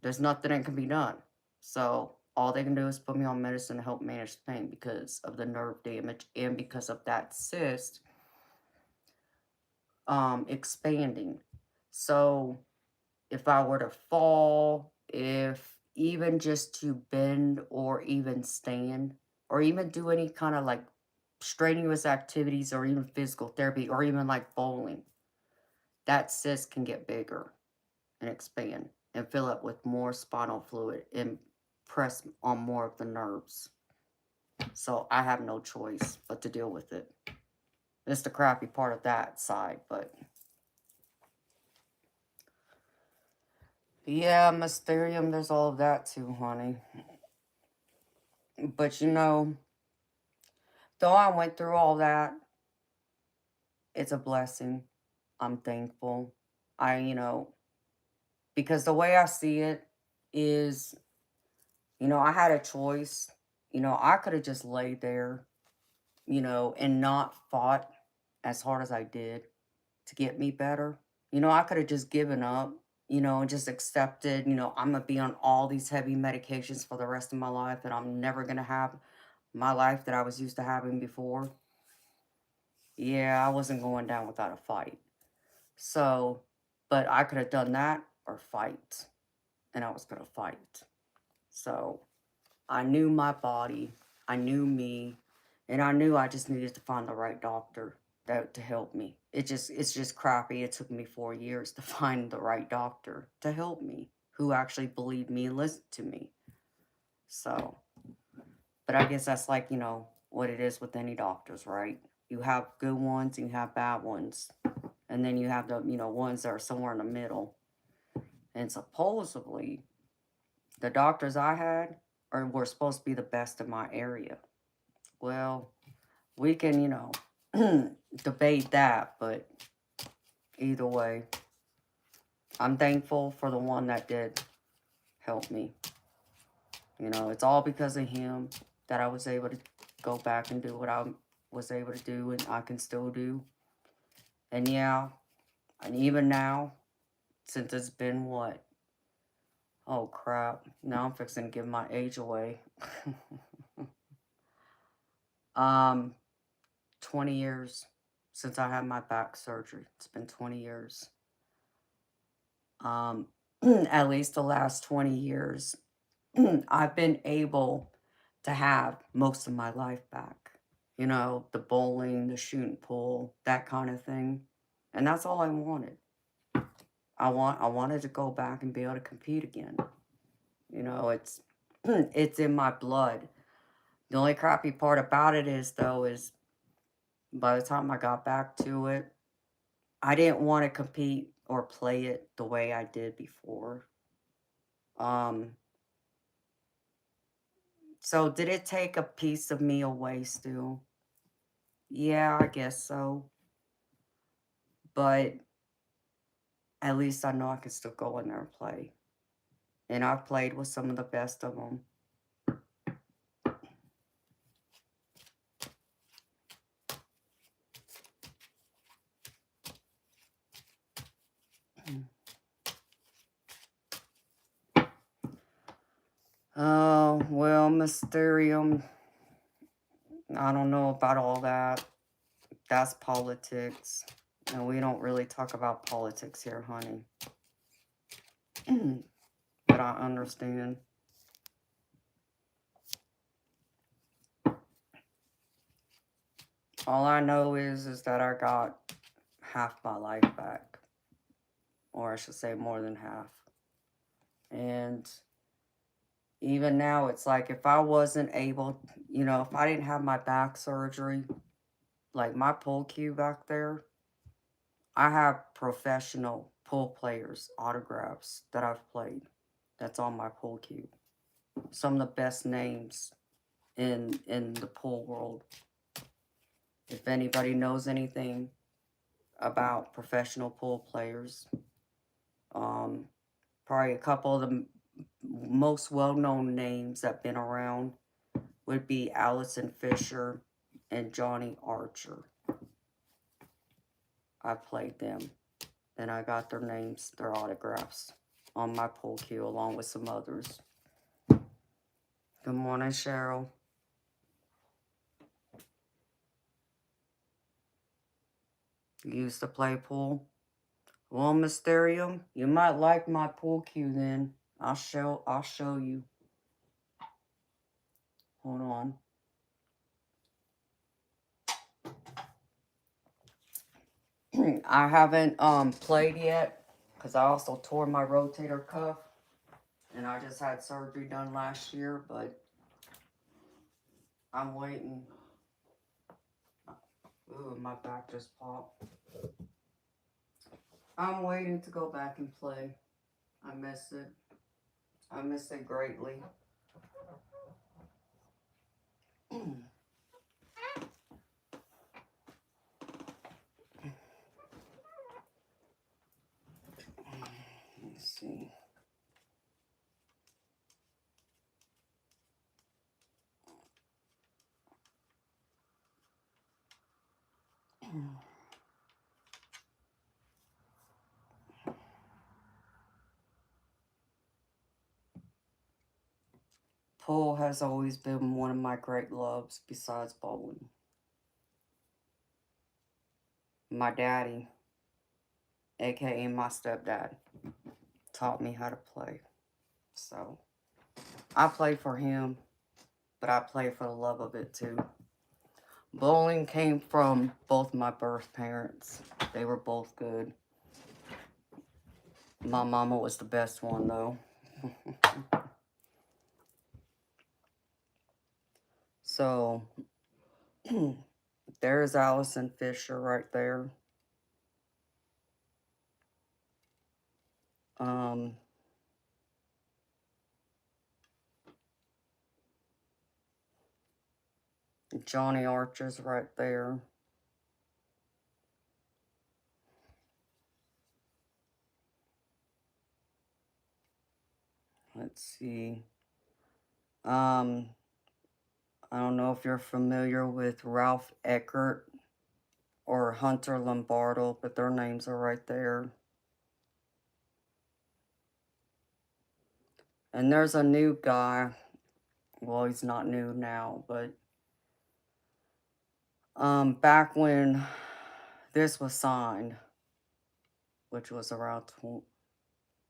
There's nothing that can be done. So all they can do is put me on medicine to help manage the pain because of the nerve damage and because of that cyst expanding. So if I were to fall, if even just to bend or even stand or even do any kind of like strenuous activities or even physical therapy or even like bowling, that cyst can get bigger and expand and fill up with more spinal fluid and press on more of the nerves. So I have no choice but to deal with it. It's the crappy part of that side, but yeah, Mysterium, there's all of that too, honey. But though I went through all that, it's a blessing. I'm thankful. Because the way I see it is You know, I had a choice. You know, I could have just laid there, you know, and not fought as hard as I did to get me better. You know, I could have just given up, you know, and just accepted, you know, I'm going to be on all these heavy medications for the rest of my life and I'm never going to have my life that I was used to having before. Yeah, I wasn't going down without a fight. So, but I could have done that or fight, and I was going to fight. So, I knew my body, I knew me, and I knew I just needed to find the right doctor to help me. It's just crappy. It took me 4 years to find the right doctor to help me, who actually believed me and listened to me. So, but I guess that's like, you know, what it is with any doctors, right? You have good ones and you have bad ones. And then you have the, you know, ones that are somewhere in the middle. And supposedly, the doctors I had were supposed to be the best in my area. Well, we can, you know, debate that, but either way, I'm thankful for the one that did help me. You know, it's all because of him that I was able to go back and do what I was able to do and I can still do. And yeah, and even now, since it's been what? Oh crap, now I'm fixing to give my age away. um, 20 years since I had my back surgery. It's been 20 years. At least the last 20 years, I've been able to have most of my life back. You know, the bowling, the shooting pool, that kind of thing. And that's all I wanted. I wanted to go back and be able to compete again. You know, it's it's in my blood. The only crappy part about it is though is by the time I got back to it, I didn't want to compete or play it the way I did before. Um so did it take a piece of me away still? Yeah, I guess so. But at least I know I can still go in there and play. And I've played with some of the best of them. Oh, well, Mysterium, I don't know about all that. That's politics. And we don't really talk about politics here, honey. But I understand. All I know is that I got half my life back. Or I should say more than half. And even now, it's like if I wasn't able, you know, if I didn't have my back surgery, like my pool cue back there, I have professional pool players' autographs that I've played. That's on my pool cue. Some of the best names in the pool world. If anybody knows anything about professional pool players, probably a couple of the most well-known names that have been around would be Allison Fisher and Johnny Archer. I played them, and I got their names, their autographs on my pool cue along with some others. Good morning, Cheryl. You used to play pool? Well, Mysterium, you might like my pool cue then. I'll show you. Hold on. I haven't played yet because I also tore my rotator cuff and I just had surgery done last year, but I'm waiting. Ooh, my back just popped. I'm waiting to go back and play. I miss it. I miss it greatly. Let's see. Pool has always been one of my great loves besides bowling. My daddy, aka my stepdad, taught me how to play. So I play for him, but I play for the love of it too. Bowling came from both my birth parents. They were both good. My mama was the best one though. So there's Allison Fisher right there. Johnny Archer's right there. Let's see. I don't know if you're familiar with Ralph Eckert or Hunter Lombardo, but their names are right there. And there's a new guy. Well, he's not new now, but back when this was signed, which was around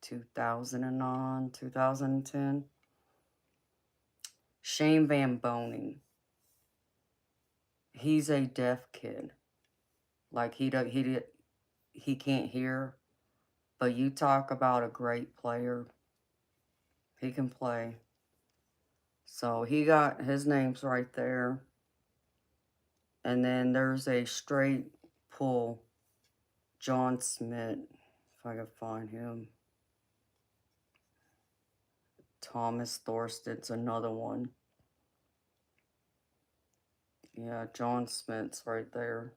2009, 2010, Shane Van Boning. He's a deaf kid. Like he can't hear, but you talk about a great player. He can play. So he got his name's right there. And then there's a straight pull, John Smith, if I can find him. Thomas Thorsted's another one. Yeah, John Smith's right there.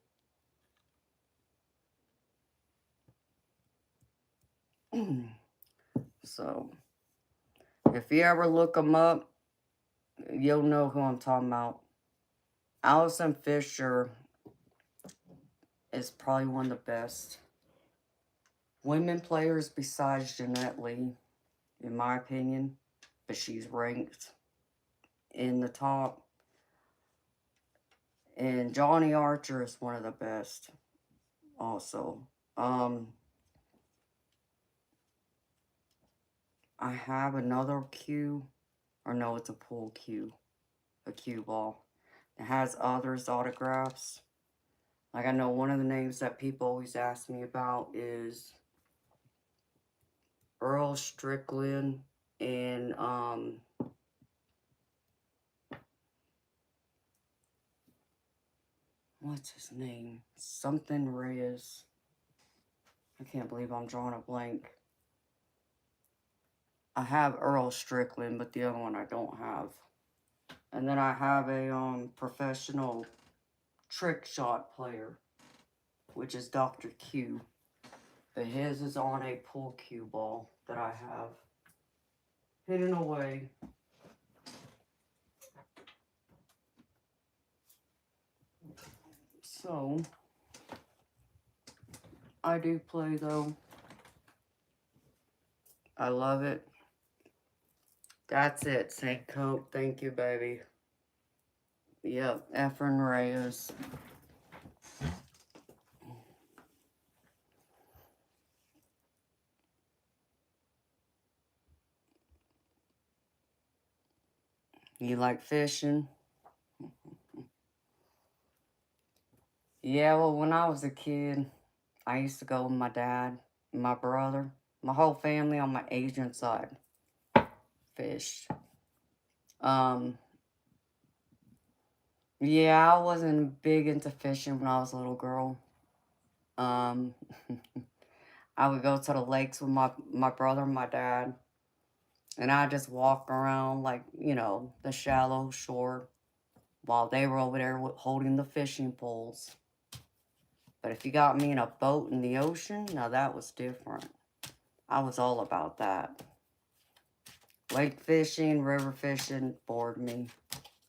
So, if you ever look them up, you'll know who I'm talking about. Allison Fisher is probably one of the best women players besides Jeanette Lee, in my opinion. But she's ranked in the top. And Johnny Archer is one of the best also. I have another cue, or no, it's a pool cue, a cue ball. It has others autographs. Like I know one of the names that people always ask me about is Earl Strickland and what's his name? Something Reyes. I can't believe I'm drawing a blank. I have Earl Strickland, but the other one I don't have. And then I have a professional trick shot player, which is Dr. Q. But his is on a pool cue ball that I have hidden away. So, I do play though. I love it. That's it, St. Cope. Thank you, baby. Yep, Efren Reyes. You like fishing? Yeah, well, when I was a kid, I used to go with my dad, my brother, my whole family on my Asian side fished. Yeah, I wasn't big into fishing when I was a little girl. I would go to the lakes with my brother and my dad, and I just walk around like, you know, the shallow shore while they were over there holding the fishing poles. But if you got me in a boat in the ocean, now that was different. I was all about that. Lake fishing, river fishing bored me.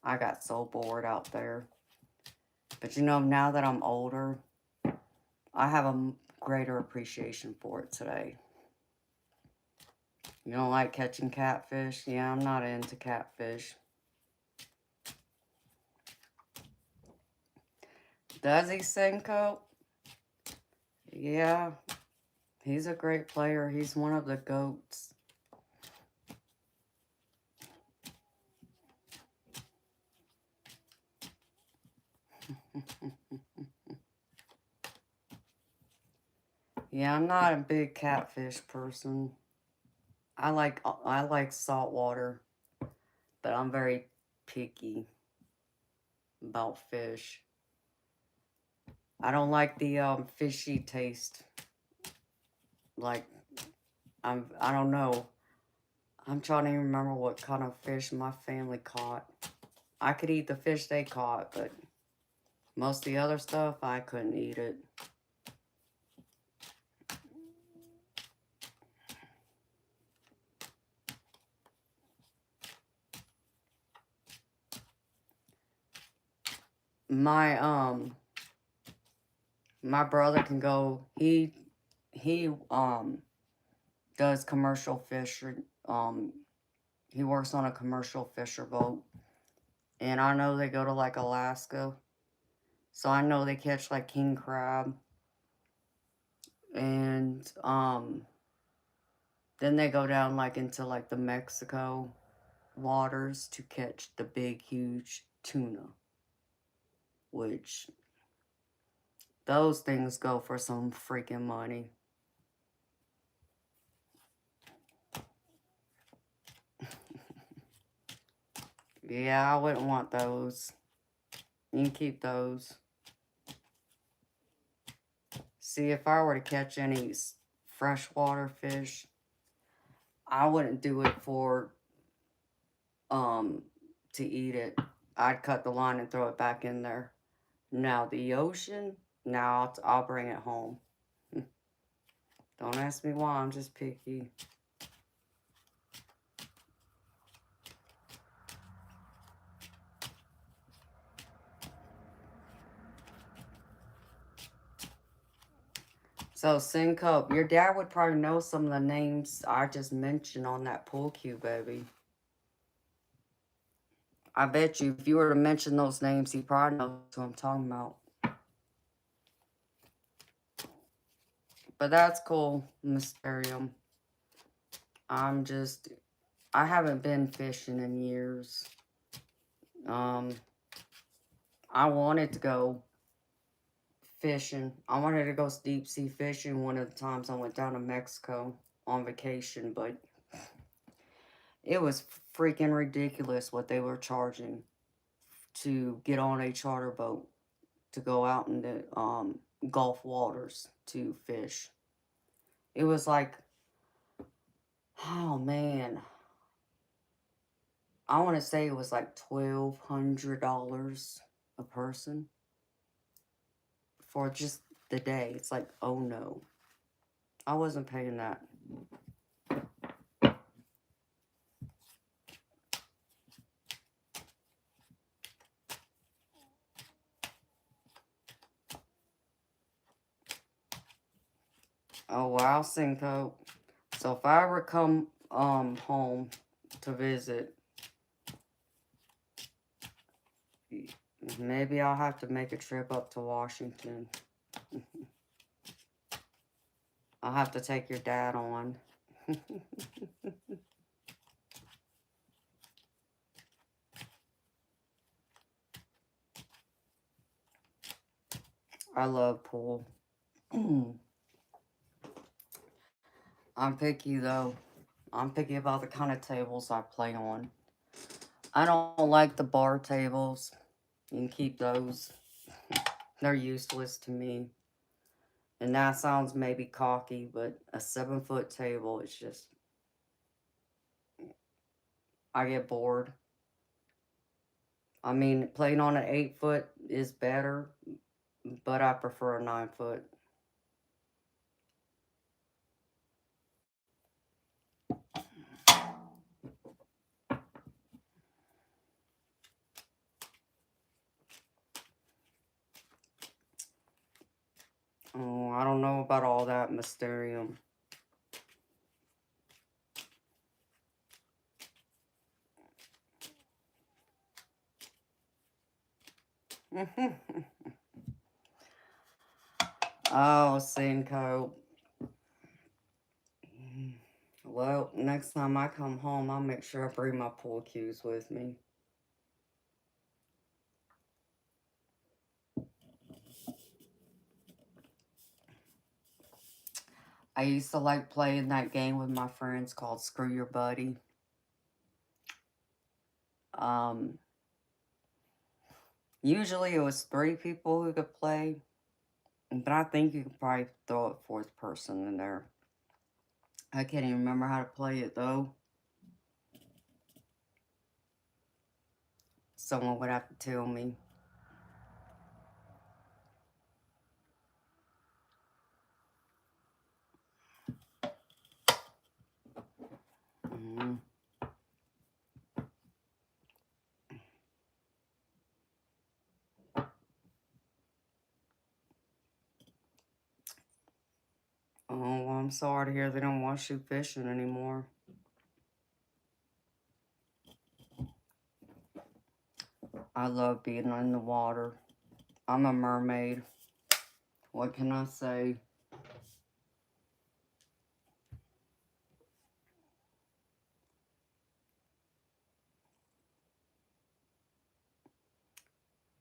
I got so bored out there. But you know, now that I'm older, I have a greater appreciation for it today. You don't like catching catfish? Yeah, I'm not into catfish. Does he, Cinco? Yeah, he's a great player. He's one of the GOATs. Yeah, I'm not a big catfish person. I like salt water, but I'm very picky about fish. I don't like the fishy taste. Like I don't know. I'm trying to remember what kind of fish my family caught. I could eat the fish they caught, but most of the other stuff I couldn't eat it. My brother can go. He does commercial fishing. He works on a commercial fisher boat. And I know they go to like Alaska. So I know they catch like king crab. And then they go down like into like the Mexico waters to catch the big huge tuna. Which those things go for some freaking money. Yeah, I wouldn't want those. You can keep those. See, if I were to catch any freshwater fish, I wouldn't do it for to eat it. I'd cut the line and throw it back in there. Now the ocean, now I'll bring it home. Don't ask me why, I'm just picky. So, Syncope, your dad would probably know some of the names I just mentioned on that pool cue, baby. I bet you if you were to mention those names, he probably knows who I'm talking about. But that's cool, Mysterium. I haven't been fishing in years. I wanted to go fishing. I wanted to go deep sea fishing one of the times I went down to Mexico on vacation, but it was freaking ridiculous what they were charging to get on a charter boat to go out in the Gulf waters to fish. It was like, oh man, I want to say it was like $1,200 a person for just the day. It's like, oh no, I wasn't paying that. Oh wow, Cinco. So if I ever come home to visit, maybe I'll have to make a trip up to Washington. I'll have to take your dad on. I love pool. I'm picky though. I'm picky about the kind of tables I play on. I don't like the bar tables. You can keep those. They're useless to me. And that sounds maybe cocky, but a 7-foot table is just... I get bored. I mean, playing on an 8-foot is better, but I prefer a 9-foot. Oh, I don't know about all that mysterium. Oh, Cinco. Well, next time I come home, I'll make sure I bring my pool cues with me. I used to like playing that game with my friends called Screw Your Buddy. Usually it was 3 people who could play, but I think you could probably throw a 4th person in there. I can't even remember how to play it though. Someone would have to tell me. Oh, well, I'm sorry to hear they don't want you fishing anymore. I love being in the water. I'm a mermaid. What can I say?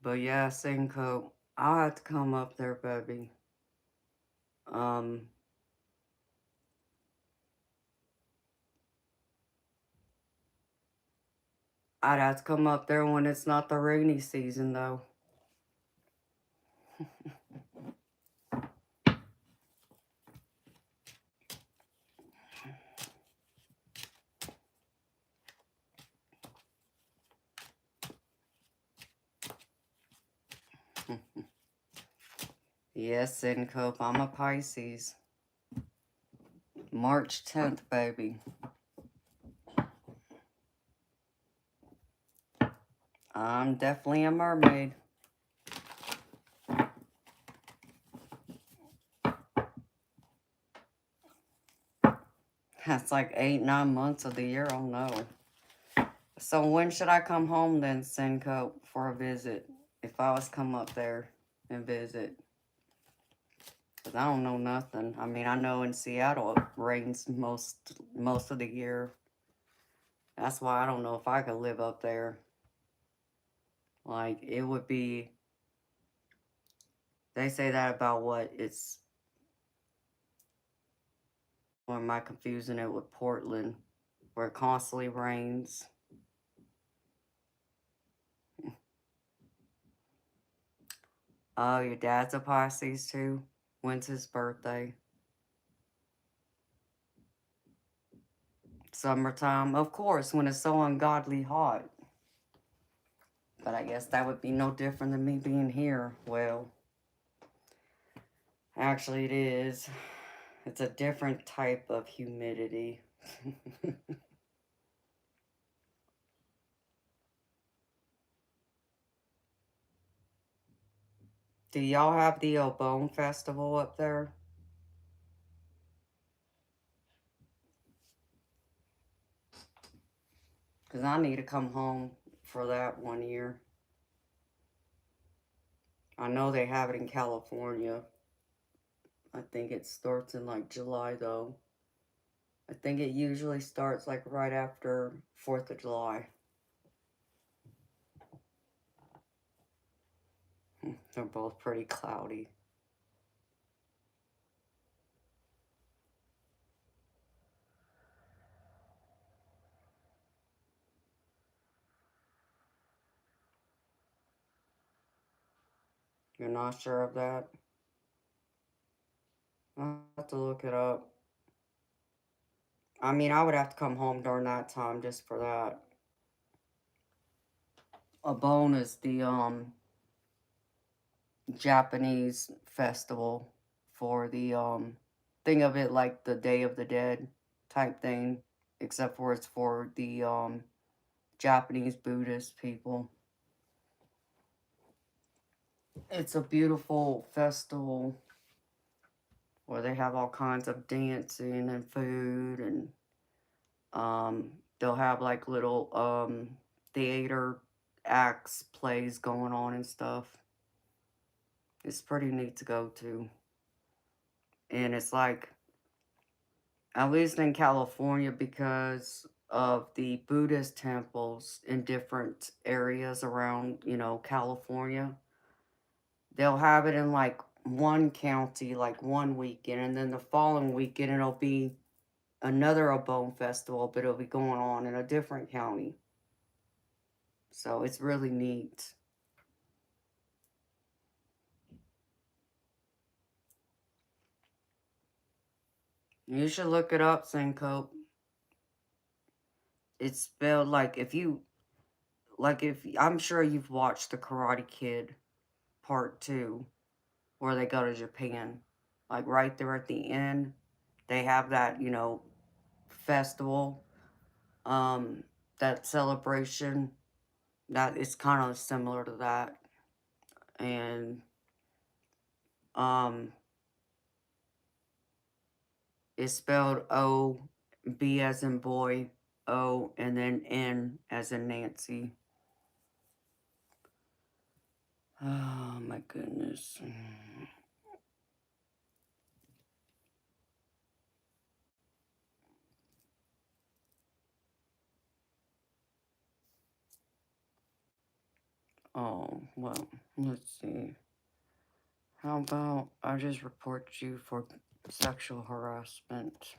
But yeah, Cinco, I'll have to come up there, baby. I'd have to come up there when it's not the rainy season, though. Yes, Cinco, I'm a Pisces. March 10th, baby. I'm definitely a mermaid. That's like 8, 9 months of the year, I don't know. So when should I come home then, Cinco, for a visit? If I was come up there and visit. Because I don't know nothing. I mean, I know in Seattle it rains most of the year. That's why I don't know if I could live up there. Like, it would be... They say that about what? It's... Or am I confusing it with Portland? Where it constantly rains. Oh, your dad's a Pisces too? When's his birthday? Summertime? Of course, when it's so ungodly hot. But I guess that would be no different than me being here. Well, actually it is. It's a different type of humidity. Do y'all have the Bone Festival up there? Because I need to come home for that one year. I know they have it in California. I think it starts in like July though. I think it usually starts like right after 4th of July. They're both pretty cloudy. You're not sure of that? I'll have to look it up. I mean, I would have to come home during that time just for that. A bone is the Japanese festival for the think of it like the Day of the Dead type thing, except for it's for the Japanese Buddhist people. It's a beautiful festival. where they have all kinds of dancing and food, and they'll have like little theater acts, plays going on and stuff. It's pretty neat to go to. And it's like, at least in California, because of the Buddhist temples in different areas around, you know, California, they'll have it in like one county, like one weekend, and then the following weekend it'll be another Abone festival, but it'll be going on in a different county. So it's really neat. You should look it up, Syncope. It's spelled like, if you, like, if, I'm sure you've watched The Karate Kid Part 2, where they go to Japan. Like, right there at the end, they have that, you know, festival, that celebration. That is kind of similar to that. And, it's spelled O, B as in boy, O, and then N as in Nancy. Oh my goodness. Oh, well, let's see. How about I just report you for sexual harassment?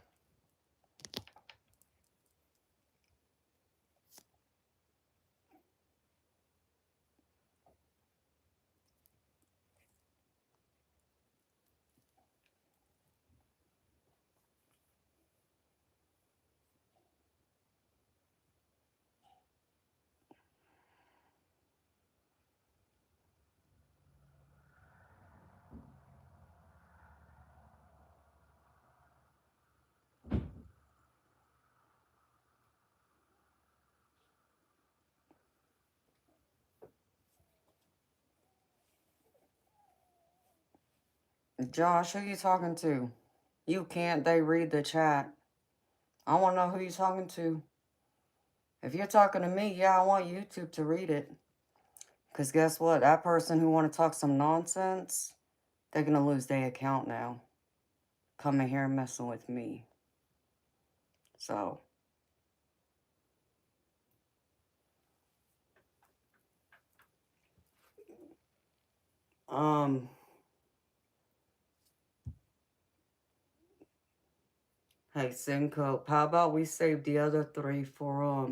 Josh, who you talking to? You can't, they read the chat. I want to know who you talking to. If you're talking to me, yeah, I want YouTube to read it. Because guess what? That person who want to talk some nonsense, they're going to lose their account now. Coming here and messing with me. So. Hey, Syncope, how about we save the other 3 for,